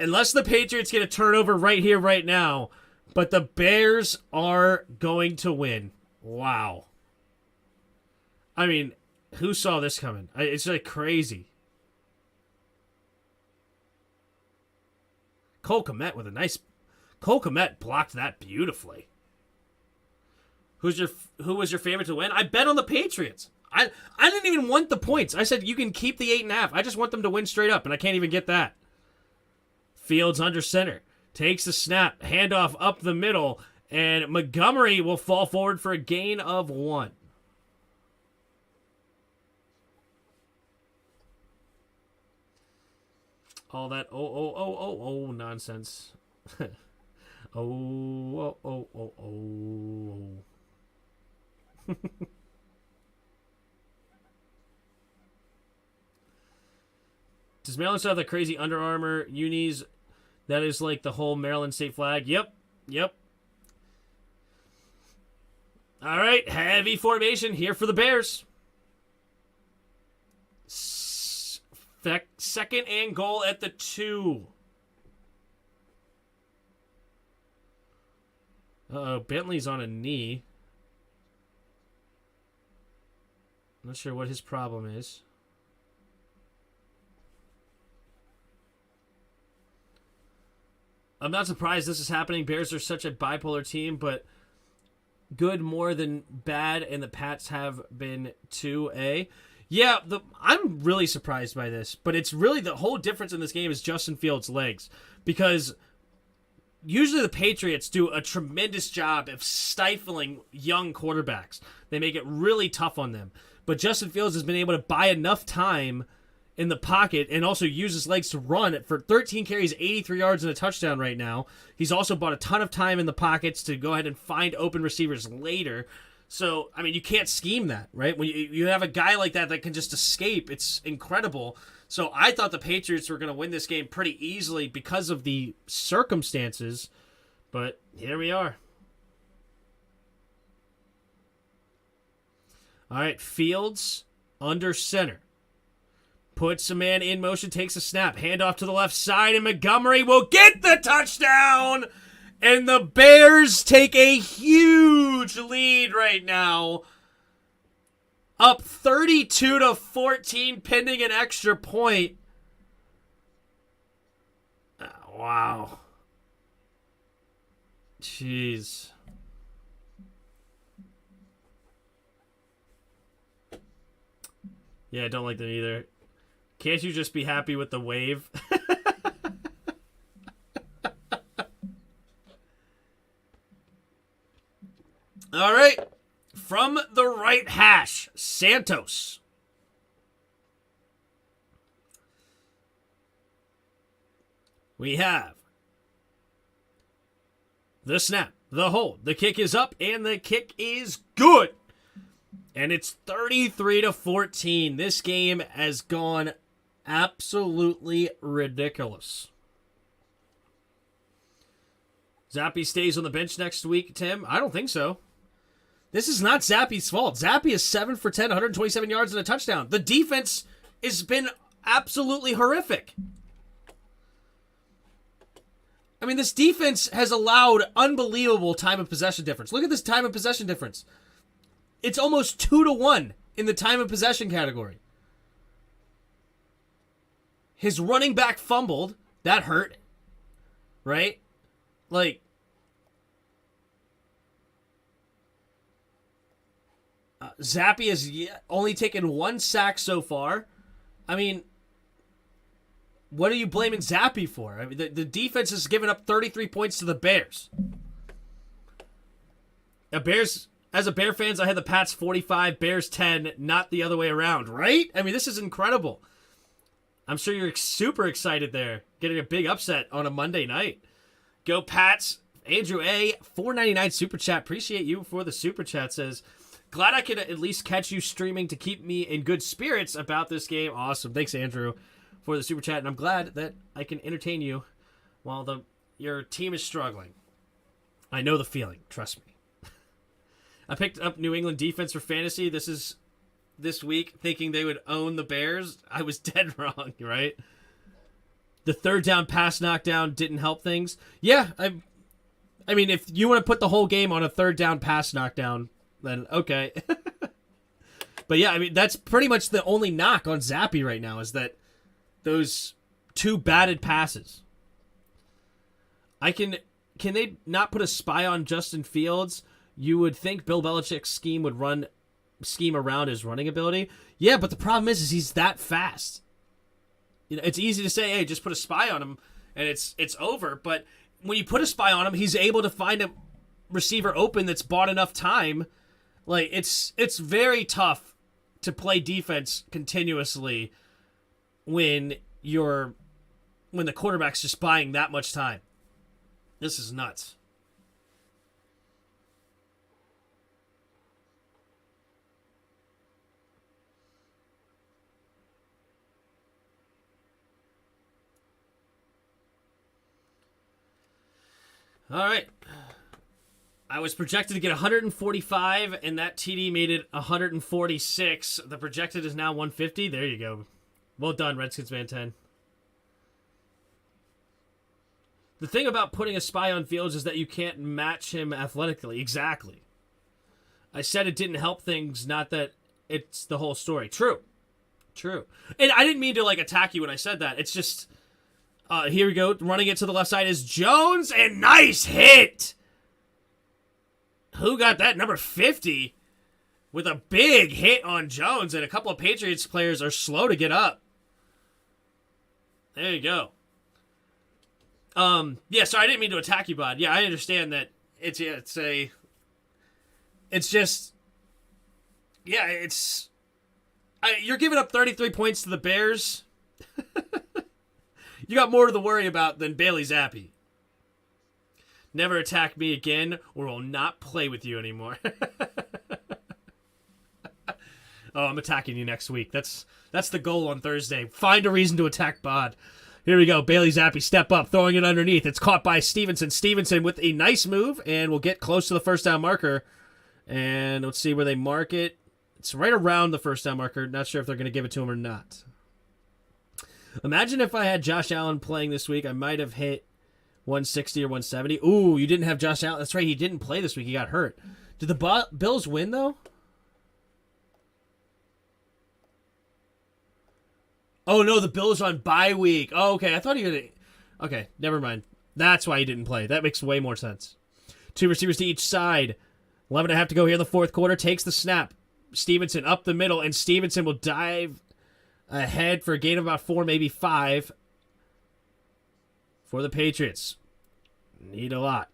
Unless the Patriots get a turnover right here, right now. But the Bears are going to win. Wow. I mean, who saw this coming? It's like crazy. Cole Kmet with a nice... Cole Kmet blocked that beautifully. Who was your favorite to win? I bet on the Patriots. I didn't even want the points. I said you can keep the 8.5. I just want them to win straight up, and I can't even get that. Fields under center. Takes the snap. Handoff up the middle. And Montgomery will fall forward for a gain of 1. All that nonsense. Oh. Does Maryland still have the crazy Under Armour unis? That is like the whole Maryland state flag. Yep. All right, heavy formation here for the Bears. Second and goal at the 2. Uh-oh, Bentley's on a knee. Not sure what his problem is. I'm not surprised this is happening. Bears are such a bipolar team, but good more than bad, and the Pats have been 2A. Yeah, I'm really surprised by this, but it's really the whole difference in this game is Justin Fields' legs, because usually the Patriots do a tremendous job of stifling young quarterbacks. They make it really tough on them, but Justin Fields has been able to buy enough time in the pocket and also use his legs to run for 13 carries, 83 yards, and a touchdown right now. He's also bought a ton of time in the pockets to go ahead and find open receivers later. So, I mean, you can't scheme that, right? When you have a guy like that can just escape, it's incredible. So I thought the Patriots were going to win this game pretty easily because of the circumstances, but here we are. All right, Fields under center. Puts a man in motion, takes a snap, handoff to the left side, and Montgomery will get the touchdown! And the Bears take a huge lead right now. Up 32-14, pending an extra point. Wow. Jeez. Yeah, I don't like them either. Can't you just be happy with the wave? All right. From the right hash, Santos. We have the snap, the hold. The kick is up, and the kick is good. And it's 33-14. This game has gone absolutely ridiculous. Zappe stays on the bench next week, Tim? I don't think so. This is not Zappe's fault. Zappe is 7 for 10, 127 yards and a touchdown. The defense has been absolutely horrific. I mean, this defense has allowed unbelievable time of possession difference. Look at this time of possession difference. It's almost 2-1 in the time of possession category. His running back fumbled. That hurt. Right? Like, Zappe has only taken 1 sack so far. I mean, what are you blaming Zappe for? I mean, the defense has given up 33 points to the Bears. As a Bear fans, I had the Pats 45, Bears 10, not the other way around, right? I mean, this is incredible. I'm sure you're super excited there, getting a big upset on a Monday night. Go Pats. Andrew A, $4.99 super chat. Appreciate you for the super chat. Says, glad I could at least catch you streaming to keep me in good spirits about this game. Awesome. Thanks, Andrew, for the super chat. And I'm glad that I can entertain you while your team is struggling. I know the feeling. Trust me. I picked up New England defense for fantasy. This week, thinking they would own the Bears. I was dead wrong, right? The third down pass knockdown didn't help things. Yeah, I mean, if you want to put the whole game on a third down pass knockdown, then okay. But yeah, I mean, that's pretty much the only knock on Zappe right now is that those two batted passes. Can they not put a spy on Justin Fields? You would think Bill Belichick's scheme would scheme around his running ability. Yeah, but the problem is he's that fast. You know, it's easy to say, hey, just put a spy on him and it's over. But when you put a spy on him, he's able to find a receiver open that's bought enough time. Like it's very tough to play defense continuously when the quarterback's just buying that much time. This is nuts. All right. I was projected to get 145, and that TD made it 146. The projected is now 150. There you go. Well done, Redskins fan 10. The thing about putting a spy on Fields is that you can't match him athletically. Exactly. I said it didn't help things, not that it's the whole story. True. And I didn't mean to attack you when I said that. It's just... here we go. Running it to the left side is Jones, and nice hit. Who got that? Number 50 with a big hit on Jones, and a couple of Patriots players are slow to get up. There you go. Yeah, sorry, I didn't mean to attack you, bud. Yeah, I understand that you're giving up 33 points to the Bears. You got more to worry about than Bailey Zappe. Never attack me again, or I'll not play with you anymore. Oh, I'm attacking you next week. That's the goal on Thursday. Find a reason to attack Bod. Here we go. Bailey Zappe, step up, throwing it underneath. It's caught by Stevenson. Stevenson with a nice move, and we'll get close to the first down marker. And let's see where they mark it. It's right around the first down marker. Not sure if they're going to give it to him or not. Imagine if I had Josh Allen playing this week. I might have hit 160 or 170. Ooh, you didn't have Josh Allen. That's right, he didn't play this week. He got hurt. Did the Bills win, though? Oh, no, the Bills are on bye week. Oh, okay, I thought he would. Okay, never mind. That's why he didn't play. That makes way more sense. Two receivers to each side. 11.5 to go here in the fourth quarter. Takes the snap. Stevenson up the middle, and Stevenson will dive ahead for a gain of about 4, maybe 5 for the Patriots. Need a lot.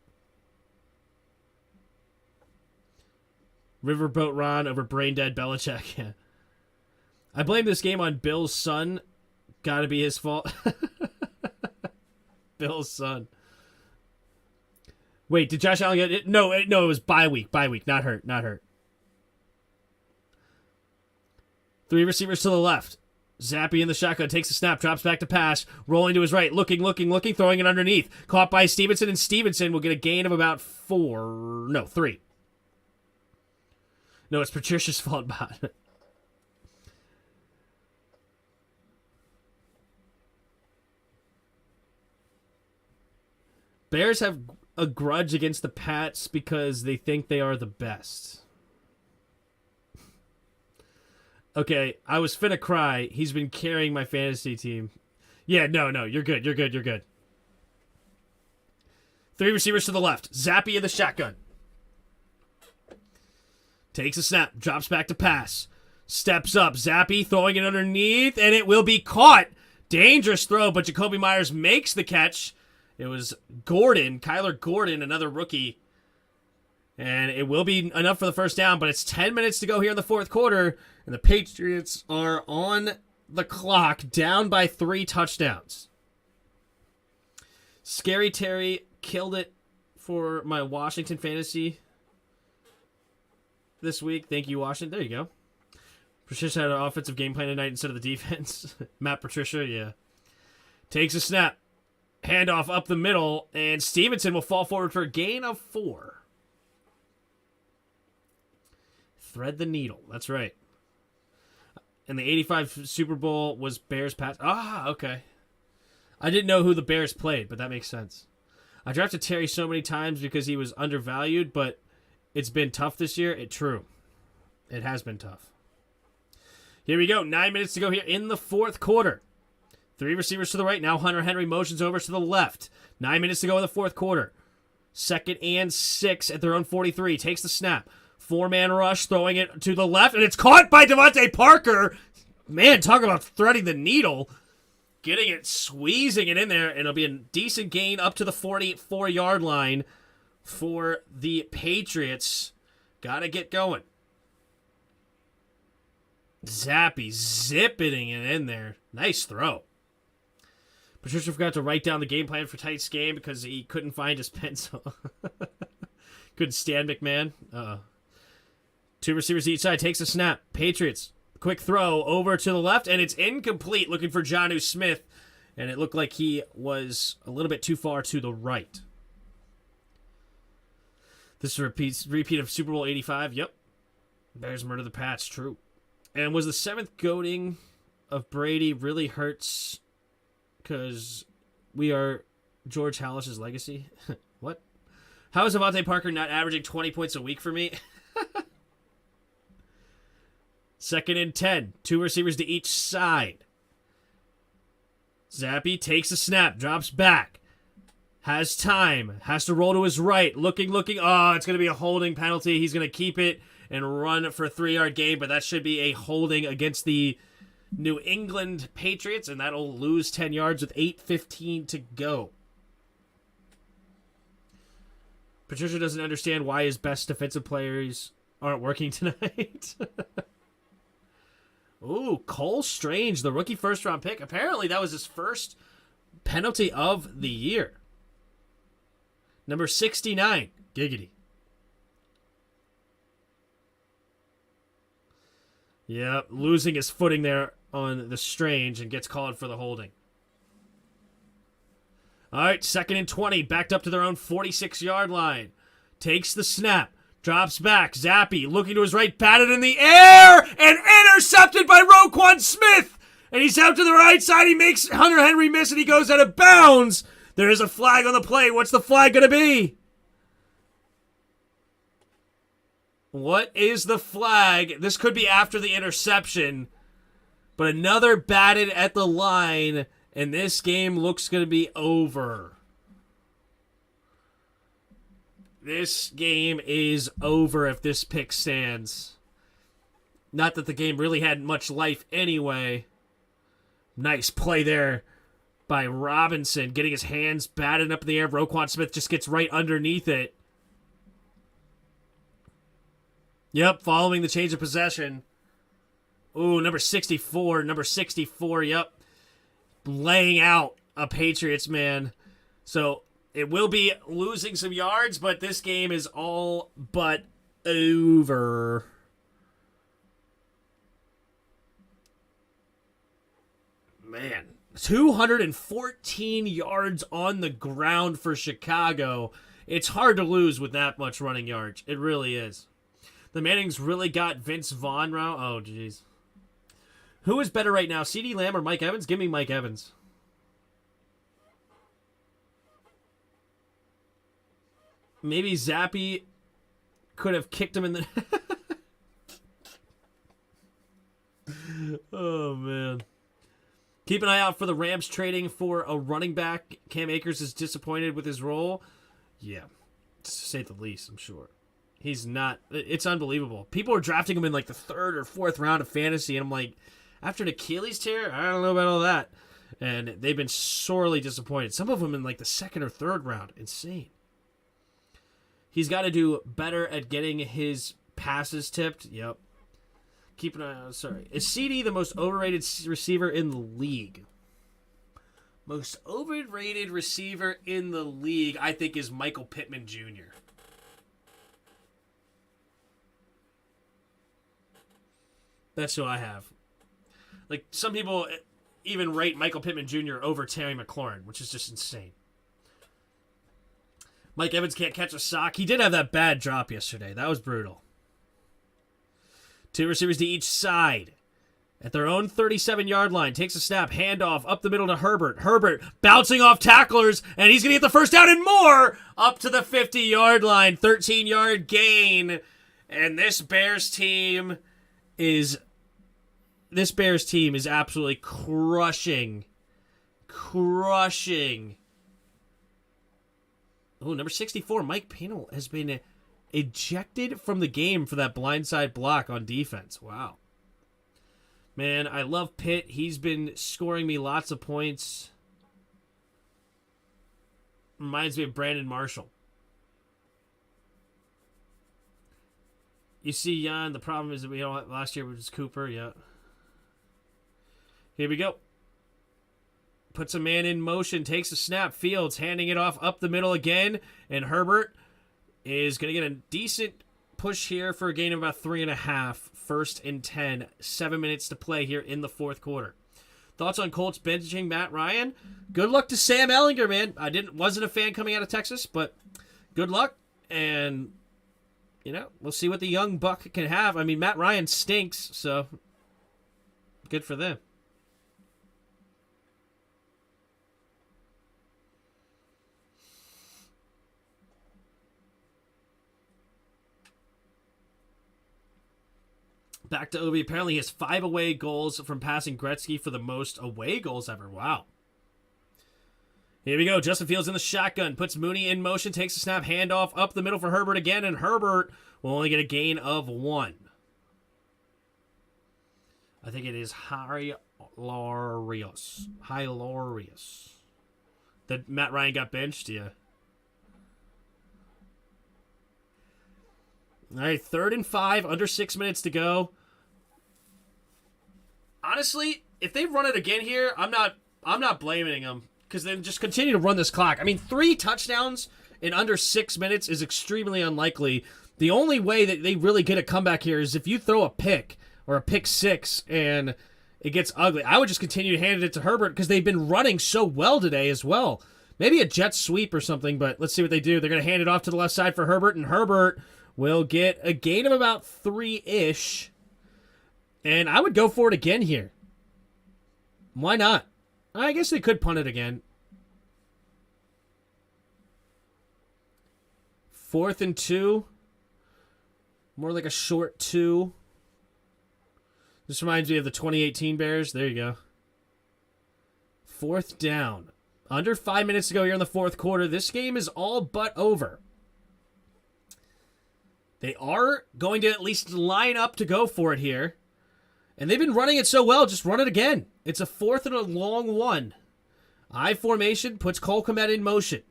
Riverboat Ron over brain-dead Belichick. Yeah. I blame this game on Bill's son. Gotta be his fault. Bill's son. Wait, did Josh Allen get it? No, it was bye week. Bye week. Not hurt. 3 receivers to the left. Zappe in the shotgun, takes a snap, drops back to pass, rolling to his right, looking, throwing it underneath. Caught by Stevenson, and Stevenson will get a gain of about 3. No, it's Patricia's fault, bot. Bears have a grudge against the Pats because they think they are the best. Okay, I was finna cry. He's been carrying my fantasy team. Yeah, no, you're good. 3 receivers to the left. Zappe in the shotgun. Takes a snap, drops back to pass. Steps up, Zappe throwing it underneath, and it will be caught. Dangerous throw, but Jacoby Myers makes the catch. It was Kyler Gordon, another rookie. And it will be enough for the first down, but it's 10 minutes to go here in the fourth quarter, and the Patriots are on the clock, down by 3 touchdowns. Scary Terry killed it for my Washington fantasy this week. Thank you, Washington. There you go. Patricia had an offensive game plan tonight instead of the defense. Matt Patricia, yeah. Takes a snap. Handoff up the middle, and Stevenson will fall forward for a gain of 4. Thread the needle. That's right. And the 85 Super Bowl was Bears-Patriots. Ah, okay. I didn't know who the Bears played, but that makes sense. I drafted Terry so many times because he was undervalued, but it's been tough this year. True. It has been tough. Here we go. 9 minutes to go here in the fourth quarter. 3 receivers to the right. Now Hunter Henry motions over to the left. 9 minutes to go in the fourth quarter. 2nd and 6 at their own 43. Takes the snap. 4-man rush, throwing it to the left, and it's caught by Devontae Parker. Man, talk about threading the needle. Getting it, squeezing it in there, and it'll be a decent gain up to the 44-yard line for the Patriots. Gotta get going. Zappe zipping it in there. Nice throw. Patricia forgot to write down the game plan for tonight's game because he couldn't find his pencil. Couldn't stand McMahon. 2 receivers each side. Takes a snap. Patriots. Quick throw over to the left, and it's incomplete. Looking for Jonnu Smith, and it looked like he was a little bit too far to the right. This is a repeat of Super Bowl 85. Yep. Bears murder the Pats. True. And was the 7th goating of Brady really hurts because we are George Hallish's legacy? What? How is Devontae Parker not averaging 20 points a week for me? 2nd and 10. 2 receivers to each side. Zappe takes a snap. Drops back. Has time. Has to roll to his right. Looking. Oh, it's going to be a holding penalty. He's going to keep it and run for a 3-yard gain, but that should be a holding against the New England Patriots, and that'll lose 10 yards with 8:15 to go. Patricia doesn't understand why his best defensive players aren't working tonight. Ooh, Cole Strange, the rookie first-round pick. Apparently, that was his first penalty of the year. Number 69. Giggity. Yeah, losing his footing there on the Strange and gets called for the holding. All right, 2nd and 20. Backed up to their own 46-yard line. Takes the snap. Drops back. Zappe looking to his right, batted in the air, and intercepted by Roquan Smith. And he's out to the right side. He makes Hunter Henry miss, and he goes out of bounds. There is a flag on the play. What's the flag going to be? What is the flag? This could be after the interception, but another batted at the line, and this game looks going to be over. This game is over if this pick stands. Not that the game really had much life anyway. Nice play there by Robinson, getting his hands batted up in the air. Roquan Smith just gets right underneath it. Yep, following the change of possession. Ooh, number 64, yep. Laying out a Patriots man. So it will be losing some yards, but this game is all but over. Man, 214 yards on the ground for Chicago. It's hard to lose with that much running yards. It really is. The Mannings really got Vince Vaughn round. Oh, jeez. Who is better right now, CeeDee Lamb or Mike Evans? Give me Mike Evans. Maybe Zappe could have kicked him in the... Oh, man. Keep an eye out for the Rams trading for a running back. Cam Akers is disappointed with his role. Yeah, to say the least, I'm sure. He's not. It's unbelievable. People are drafting him in like the 3rd or 4th round of fantasy, and I'm like, after an Achilles tear, I don't know about all that. And they've been sorely disappointed. Some of them in like the 2nd or 3rd round. Insane. He's got to do better at getting his passes tipped. Yep. Keep an eye out. Sorry. Is CD the most overrated receiver in the league? Most overrated receiver in the league, I think, is Michael Pittman Jr. That's who I have. Like, some people, even rate Michael Pittman Jr. over Terry McLaurin, which is just insane. Mike Evans can't catch a sock. He did have that bad drop yesterday. That was brutal. 2 receivers to each side. At their own 37-yard line. Takes a snap. Handoff up the middle to Herbert. Herbert bouncing off tacklers. And he's going to get the first down and more. Up to the 50-yard line. 13-yard gain. And this Bears team is absolutely crushing. Oh, number 64, Mike Pennell, has been ejected from the game for that blindside block on defense. Wow. Man, I love Pitt. He's been scoring me lots of points. Reminds me of Brandon Marshall. You see, Jan, the problem is that last year was Cooper. Yeah. Here we go. Puts a man in motion, takes a snap. Fields handing it off up the middle again. And Herbert is going to get a decent push here for a gain of about 3.5. 1st and 10. 7 minutes to play here in the fourth quarter. Thoughts on Colts benching Matt Ryan? Good luck to Sam Ehlinger, man. Wasn't a fan coming out of Texas, but good luck. And, we'll see what the young buck can have. I mean, Matt Ryan stinks, so good for them. Back to Obi. Apparently he has 5 away goals from passing Gretzky for the most away goals ever. Wow. Here we go. Justin Fields in the shotgun. Puts Mooney in motion. Takes a snap. Handoff up the middle for Herbert again. And Herbert will only get a gain of 1. I think it is hilarious. That Matt Ryan got benched? Yeah. All right, 3rd and 5, under 6 minutes to go. Honestly, if they run it again here, I'm not blaming them, because then just continue to run this clock. I mean, 3 touchdowns in under 6 minutes is extremely unlikely. The only way that they really get a comeback here is if you throw a pick or a pick 6 and it gets ugly. I would just continue to hand it to Herbert because they've been running so well today as well. Maybe a jet sweep or something, but let's see what they do. They're going to hand it off to the left side for Herbert, and Herbert will get a gain of about 3-ish. And I would go for it again here. Why not? I guess they could punt it again. 4th and 2. More like a short 2. This reminds me of the 2018 Bears. There you go. 4th down. Under 5 minutes to go here in the fourth quarter. This game is all but over. They are going to at least line up to go for it here. And they've been running it so well, just run it again. It's a 4th and a long 1. I formation puts Cole Kmet in motion.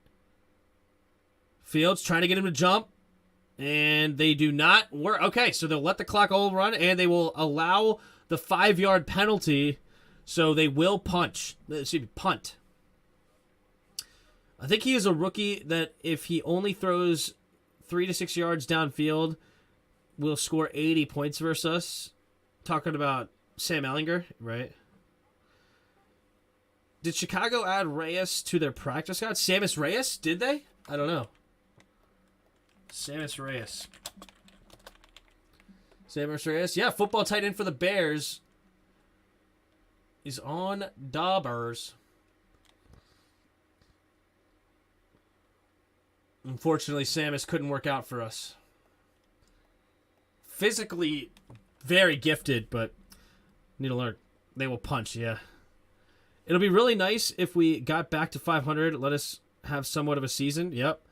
Fields trying to get him to jump. And they do not work. Okay, so they'll let the clock all run, and they will allow the 5-yard penalty. So they will punt. I think he is a rookie that if he only throws 3 to 6 yards downfield, will score 80 points versus us. Talking about Sam Ehlinger, right? Did Chicago add Reyes to their practice squad? Sammis Reyes? Did they? I don't know. Sammis Reyes. Yeah, football tight end for the Bears. Is on Daubers. Unfortunately, Sammis couldn't work out for us. Physically very gifted, but need to learn. They will punch, yeah. It'll be really nice if we got back to 500. Let us have somewhat of a season. Yep.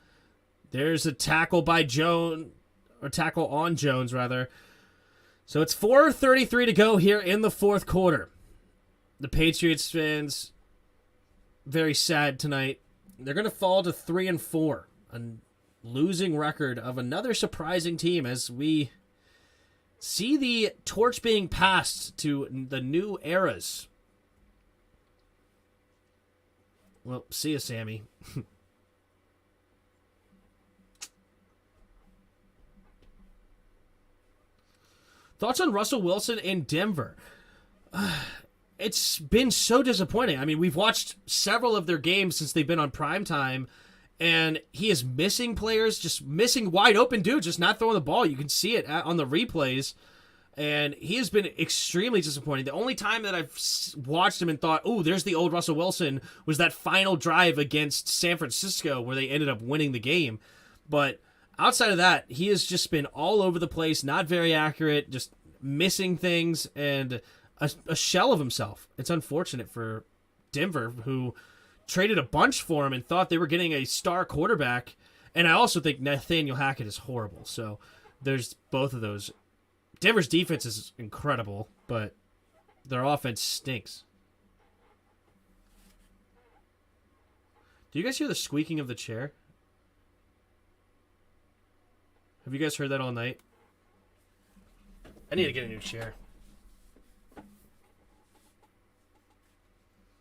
There's a tackle by Jones, or tackle on Jones, rather. So it's 4:33 to go here in the fourth quarter. The Patriots fans, very sad tonight. They're going to fall to 3-4. A losing record of another surprising team as we see the torch being passed to the new eras. Well, see ya, Sammy. Thoughts on Russell Wilson in Denver? it's been so disappointing. I mean, we've watched several of their games since they've been on primetime, and he is missing players, just missing wide open dudes, just not throwing the ball. You can see it on the replays, and he has been extremely disappointing. The only time that I've watched him and thought, oh, there's the old Russell Wilson, was that final drive against San Francisco where they ended up winning the game. But outside of that, he has just been all over the place, not very accurate, just missing things, and a shell of himself. It's unfortunate for Denver, who traded a bunch for him and thought they were getting a star quarterback. And I also think Nathaniel Hackett is horrible. So there's both of those. Denver's defense is incredible, but their offense stinks. Do you guys hear the squeaking of the chair? Have you guys heard that all night? I need to get a new chair.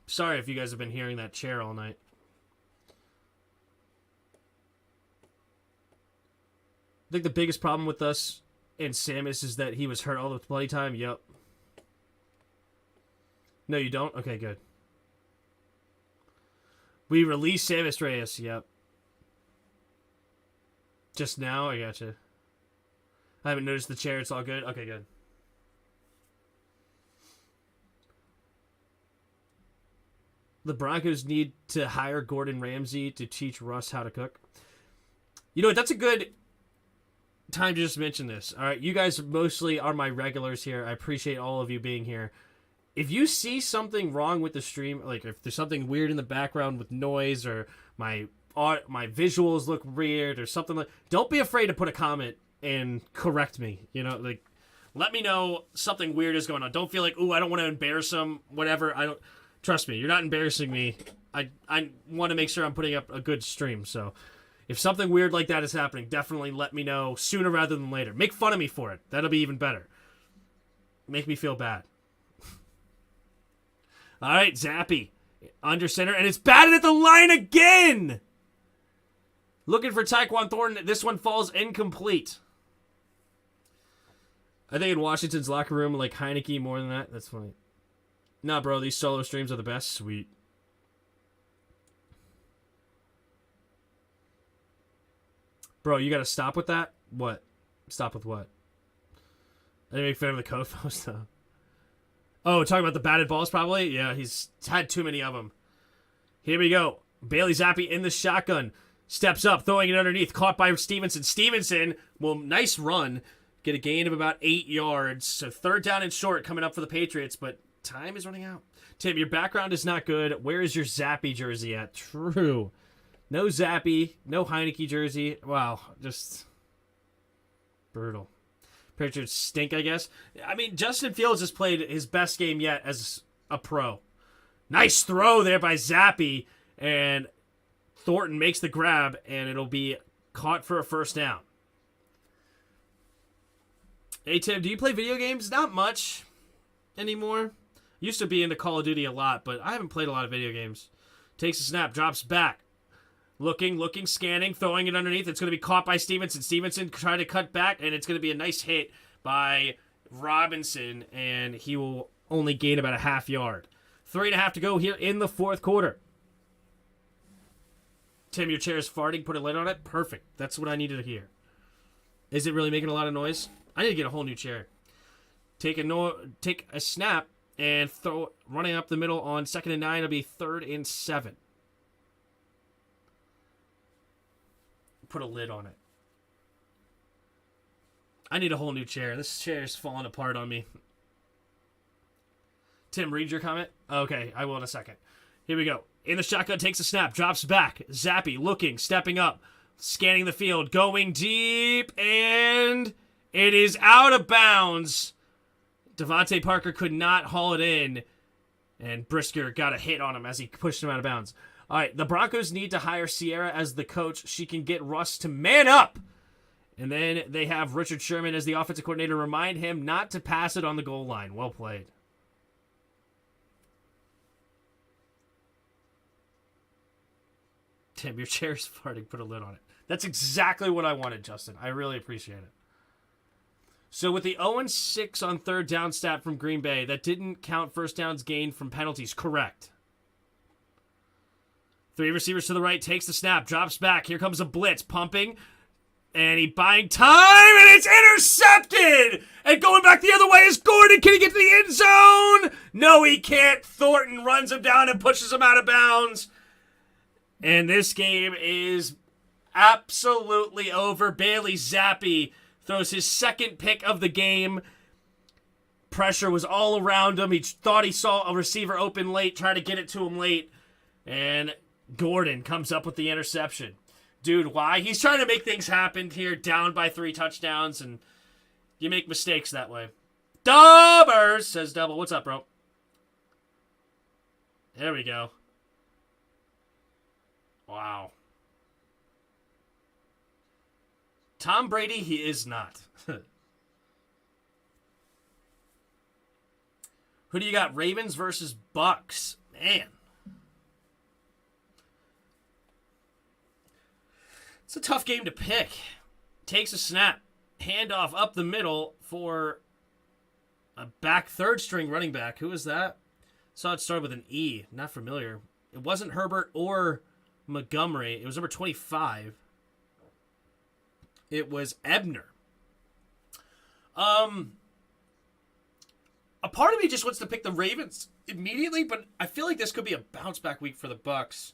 Sorry if you guys have been hearing that chair all night. I think the biggest problem with us and Samus is that he was hurt all the bloody time. Yep. No, you don't? Okay, good. We released Samus Reyes. Yep. Just now? I gotcha. I haven't noticed the chair. It's all good? Okay, good. The Broncos need to hire Gordon Ramsay to teach Russ how to cook. You know what? That's a good time to just mention this. All right, you guys mostly are my regulars here. I appreciate all of you being here. If you see something wrong with the stream, like if there's something weird in the background with noise or my visuals look weird or something like, don't be afraid to put a comment and correct me. You know, like let me know something weird is going on. Don't feel like, ooh, I don't want to embarrass them. Whatever. I don't. Trust me, you're not embarrassing me. I want to make sure I'm putting up a good stream. So if something weird like that is happening, definitely let me know sooner rather than later. Make fun of me for it. That'll be even better. Make me feel bad. All right, Zappe. Under center, and it's batted at the line again! Looking for Tyquan Thornton. This one falls incomplete. I think in Washington's locker room, like Heineke more than that. That's funny. Nah, bro, these solo streams are the best. Sweet. Bro, you gotta stop with that? What? Stop with what? I didn't make fun of the Kofos, though. Oh, talking about the batted balls, probably? Yeah, he's had too many of them. Here we go. Bailey Zappe in the shotgun. Steps up, throwing it underneath. Caught by Stevenson. Stevenson, well, nice run. Get a gain of about 8 yards. So third down and short coming up for the Patriots, but time is running out. Tim, your background is not good. Where is your Zappe jersey at? True. No Zappe. No Heineke jersey. Wow. Just brutal. Patriots stink, I guess. I mean, Justin Fields has played his best game yet as a pro. Nice throw there by Zappe. And Thornton makes the grab, and it'll be caught for a first down. Hey, Tim, do you play video games? Not much anymore. Used to be into Call of Duty a lot, but I haven't played a lot of video games. Takes a snap, drops back. Looking, scanning, throwing it underneath. It's going to be caught by Stevenson. Stevenson trying to cut back, and it's going to be a nice hit by Robinson, and he will only gain about a half yard. 3.5 to go here in the fourth quarter. Tim, your chair is farting. Put a lid on it. Perfect. That's what I needed to hear. Is it really making a lot of noise? I need to get a whole new chair. Take a snap and throw running up the middle on 2nd and 9. It'll be 3rd and 7. Put a lid on it. I need a whole new chair. This chair is falling apart on me. Tim, read your comment. Okay, I will in a second. Here we go. In the shotgun, takes a snap, drops back. Zappe looking, stepping up, scanning the field, going deep, and it is out of bounds. Devontae Parker could not haul it in, and Brisker got a hit on him as he pushed him out of bounds. All right, the Broncos need to hire Sierra as the coach. She can get Russ to man up. And then they have Richard Sherman as the offensive coordinator. Remind him not to pass it on the goal line. Well played. Tim, your chair's farting. Put a lid on it. That's exactly what I wanted, Justin. I really appreciate it. So with the 0-6 on third down stat from Green Bay, that didn't count first downs gained from penalties. Correct. 3 receivers to the right, takes the snap, drops back. Here comes a blitz, pumping. And he buying time, and it's intercepted! And going back the other way is Gordon. Can he get to the end zone? No, he can't. Thornton runs him down and pushes him out of bounds. And this game is absolutely over. Bailey Zappe throws his second pick of the game. Pressure was all around him. He thought he saw a receiver open late, tried to get it to him late. And Gordon comes up with the interception. Dude, why? He's trying to make things happen here, down by 3 touchdowns, and you make mistakes that way. Dubbers, says Double. What's up, bro? There we go. Wow. Tom Brady, he is not. Who do you got? Ravens versus Bucks. Man. It's a tough game to pick. Takes a snap. Handoff up the middle for a back third string running back. Who is that? Saw it start with an E. Not familiar. It wasn't Herbert or Montgomery. It was number 25. It was Ebner. A part of me just wants to pick the Ravens immediately, but I feel like this could be a bounce back week for the Bucks.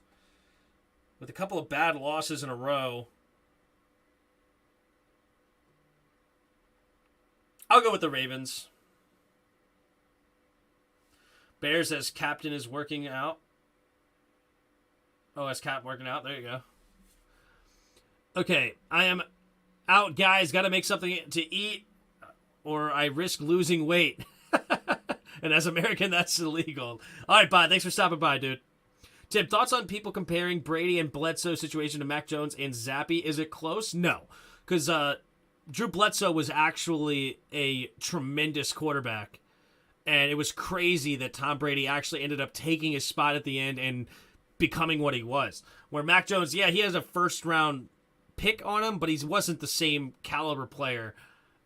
With a couple of bad losses in a row. I'll go with the Ravens. Bears as captain is working out. Oh, as cap working out. There you go. Okay, I am out, guys. Got to make something to eat or I risk losing weight. And as American, that's illegal. All right, bye. Thanks for stopping by, dude. Tim, thoughts on people comparing Brady and Bledsoe's situation to Mac Jones and Zappe? Is it close? No. Because Drew Bledsoe was actually a tremendous quarterback. And it was crazy that Tom Brady actually ended up taking his spot at the end and becoming what he was. Where Mac Jones, yeah, he has a first-round pick on him, but he wasn't the same caliber player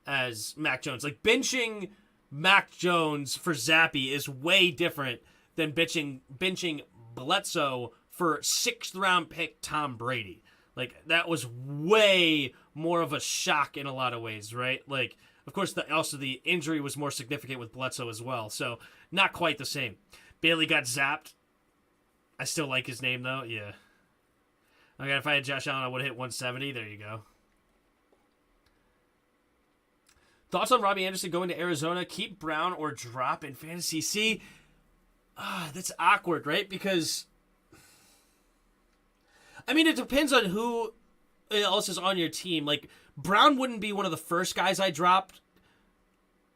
as Mac Jones. Like, benching Mac Jones for Zappe is way different than benching Bledsoe for 6th round pick Tom Brady. Like, that was way more of a shock in a lot of ways, right? Like, of course, also the injury was more significant with Bledsoe as well, so not quite the same. Bailey got zapped. I still like his name, though. Yeah. Okay, if I had Josh Allen, I would have hit 170. There you go. Thoughts on Robbie Anderson going to Arizona? Keep Brown or drop in fantasy? See, that's awkward, right? Because, I mean, it depends on who else is on your team. Like, Brown wouldn't be one of the first guys I dropped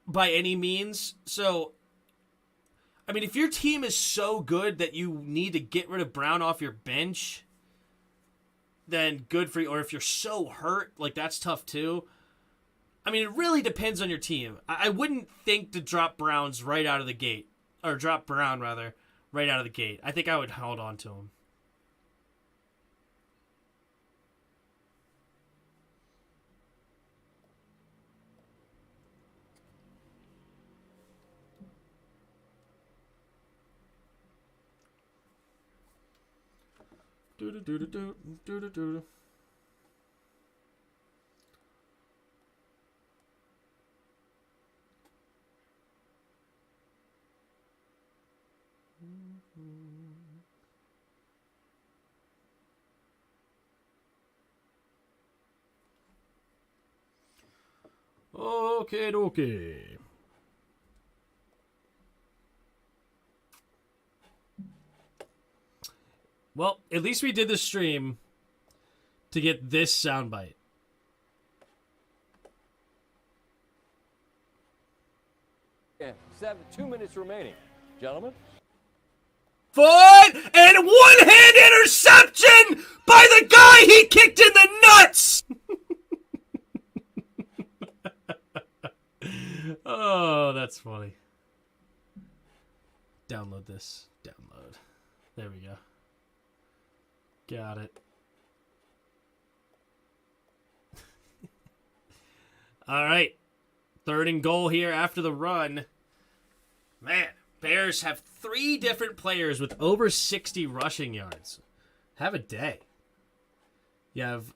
by any means. So, I mean, if your team is so good that you need to get rid of Brown off your bench, then good for you. Or if you're so hurt, like, that's tough too. I mean, it really depends on your team. I wouldn't think to drop Browns right out of the gate. Or drop Brown, rather, right out of the gate. I think I would hold on to him. Do-do-do-do-do-do-do-do. Okay. Well, at least we did the stream to get this soundbite. Yeah, 2 minutes remaining. Gentlemen. Foot and one-hand interception by the guy he kicked in the nuts! Oh, that's funny. Download this. Download. There we go. Got it. All right. 3rd and goal here after the run. Man, Bears have 3 different players with over 60 rushing yards. Have a day. You have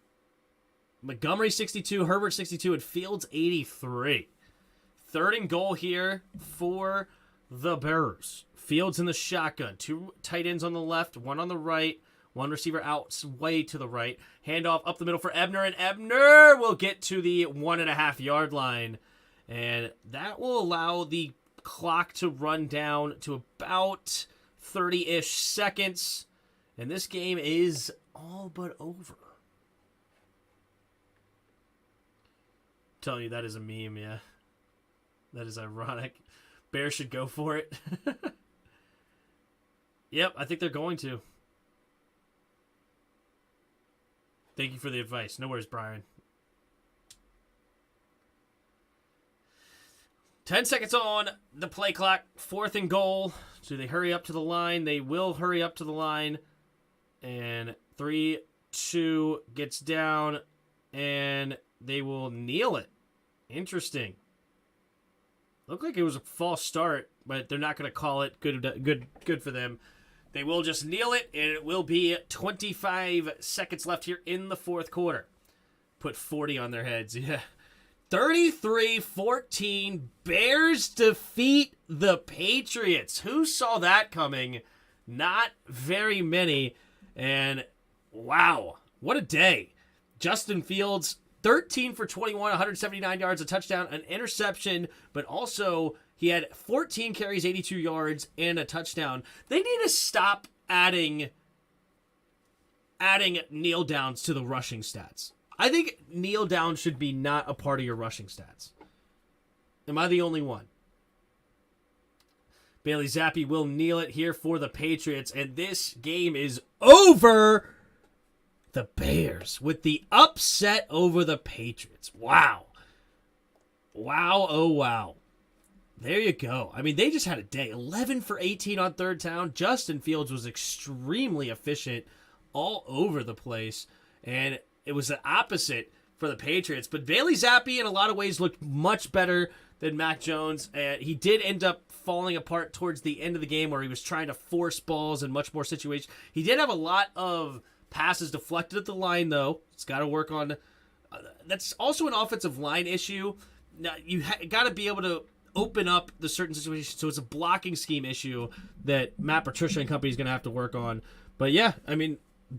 Montgomery 62, Herbert 62, and Fields 83. 3rd and goal here for the Bears. Fields in the shotgun. 2 tight ends on the left, 1 on the right. 1 receiver out way to the right. Handoff up the middle for Ebner, and Ebner will get to the 1.5-yard line. And that will allow the clock to run down to about 30-ish seconds. And this game is all but over. Telling you that is a meme, yeah. That is ironic. Bears should go for it. Yep, I think they're going to. Thank you for the advice. No worries, Brian. 10 seconds on the play clock. 4th and goal. Do they hurry up to the line? They will hurry up to the line. And 3, 2, gets down. And they will kneel it. Interesting. Looked like it was a false start, but they're not going to call it. Good for them. They will just kneel it, and it will be 25 seconds left here in the 4th quarter. Put 40 on their heads, yeah. 33-14, Bears defeat the Patriots. Who saw that coming? Not very many. And wow, what a day. Justin Fields, 13 for 21, 179 yards, a touchdown, an interception, but also he had 14 carries, 82 yards, and a touchdown. They need to stop adding kneel downs to the rushing stats. I think kneel down should be not a part of your rushing stats. Am I the only one? Bailey Zappe will kneel it here for the Patriots, and this game is over. The Bears with the upset over the Patriots. Wow. Wow, oh wow. There you go. I mean, they just had a day. 11 for 18 on 3rd down. Justin Fields was extremely efficient all over the place, and it was the opposite for the Patriots. But Bailey Zappe, in a lot of ways, looked much better than Mac Jones. He did end up falling apart towards the end of the game where he was trying to force balls in much more situations. He did have a lot of passes deflected at the line, though. It's got to work on. That's also an offensive line issue. Now, you got to be able to open up the certain situations. So it's a blocking scheme issue that Matt Patricia and company is going to have to work on. But yeah, I mean,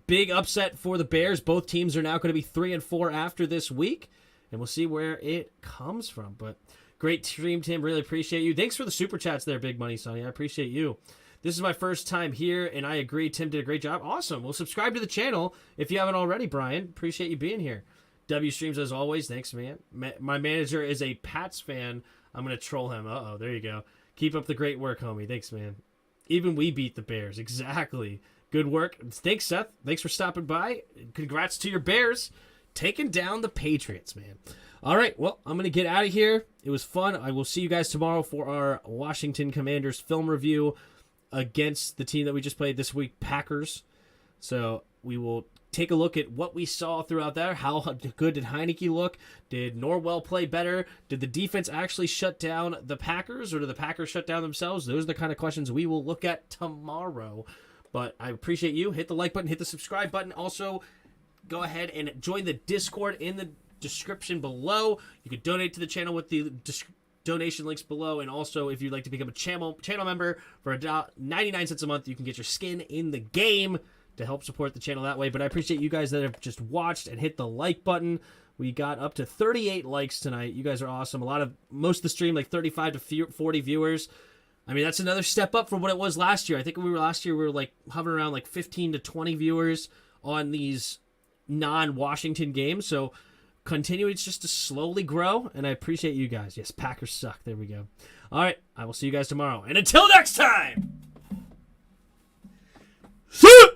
big upset for the Bears. Both teams are now going to be 3-4 after this week, and we'll see where it comes from. But great stream, Tim. Really appreciate you. Thanks for the super chats there, Big Money Sonny. I appreciate you. This is my first time here, and I agree. Tim did a great job. Awesome. Well, subscribe to the channel if you haven't already, Brian. Appreciate you being here. W Streams, as always. Thanks, man. My manager is a Pats fan. I'm going to troll him. Uh-oh, there you go. Keep up the great work, homie. Thanks, man. Even we beat the Bears. Exactly. Good work. Thanks, Seth. Thanks for stopping by. Congrats to your Bears. Taking down the Patriots, man. All right, well, I'm going to get out of here. It was fun. I will see you guys tomorrow for our Washington Commanders film review against the team that we just played this week, Packers. So we will take a look at what we saw throughout there. How good did Heineke look? Did Norwell play better? Did the defense actually shut down the Packers, or did the Packers shut down themselves? Those are the kind of questions we will look at tomorrow. But I appreciate you. Hit the like button, hit the subscribe button. Also, go ahead and join the Discord in the description below. You can donate to the channel with the donation links below, and also if you'd like to become a channel member for 99 cents a month, you can get your skin in the game to help support the channel that way. But I appreciate you guys that have just watched and hit the like button. We got up to 38 likes tonight. You guys are awesome. Most of the stream, like 35 to 40 viewers. I mean, that's another step up from what it was last year. I think last year we were like hovering around like 15 to 20 viewers on these non-Washington games. So continuing just to slowly grow, and I appreciate you guys. Yes, Packers suck. There we go. All right, I will see you guys tomorrow. And until next time, see you!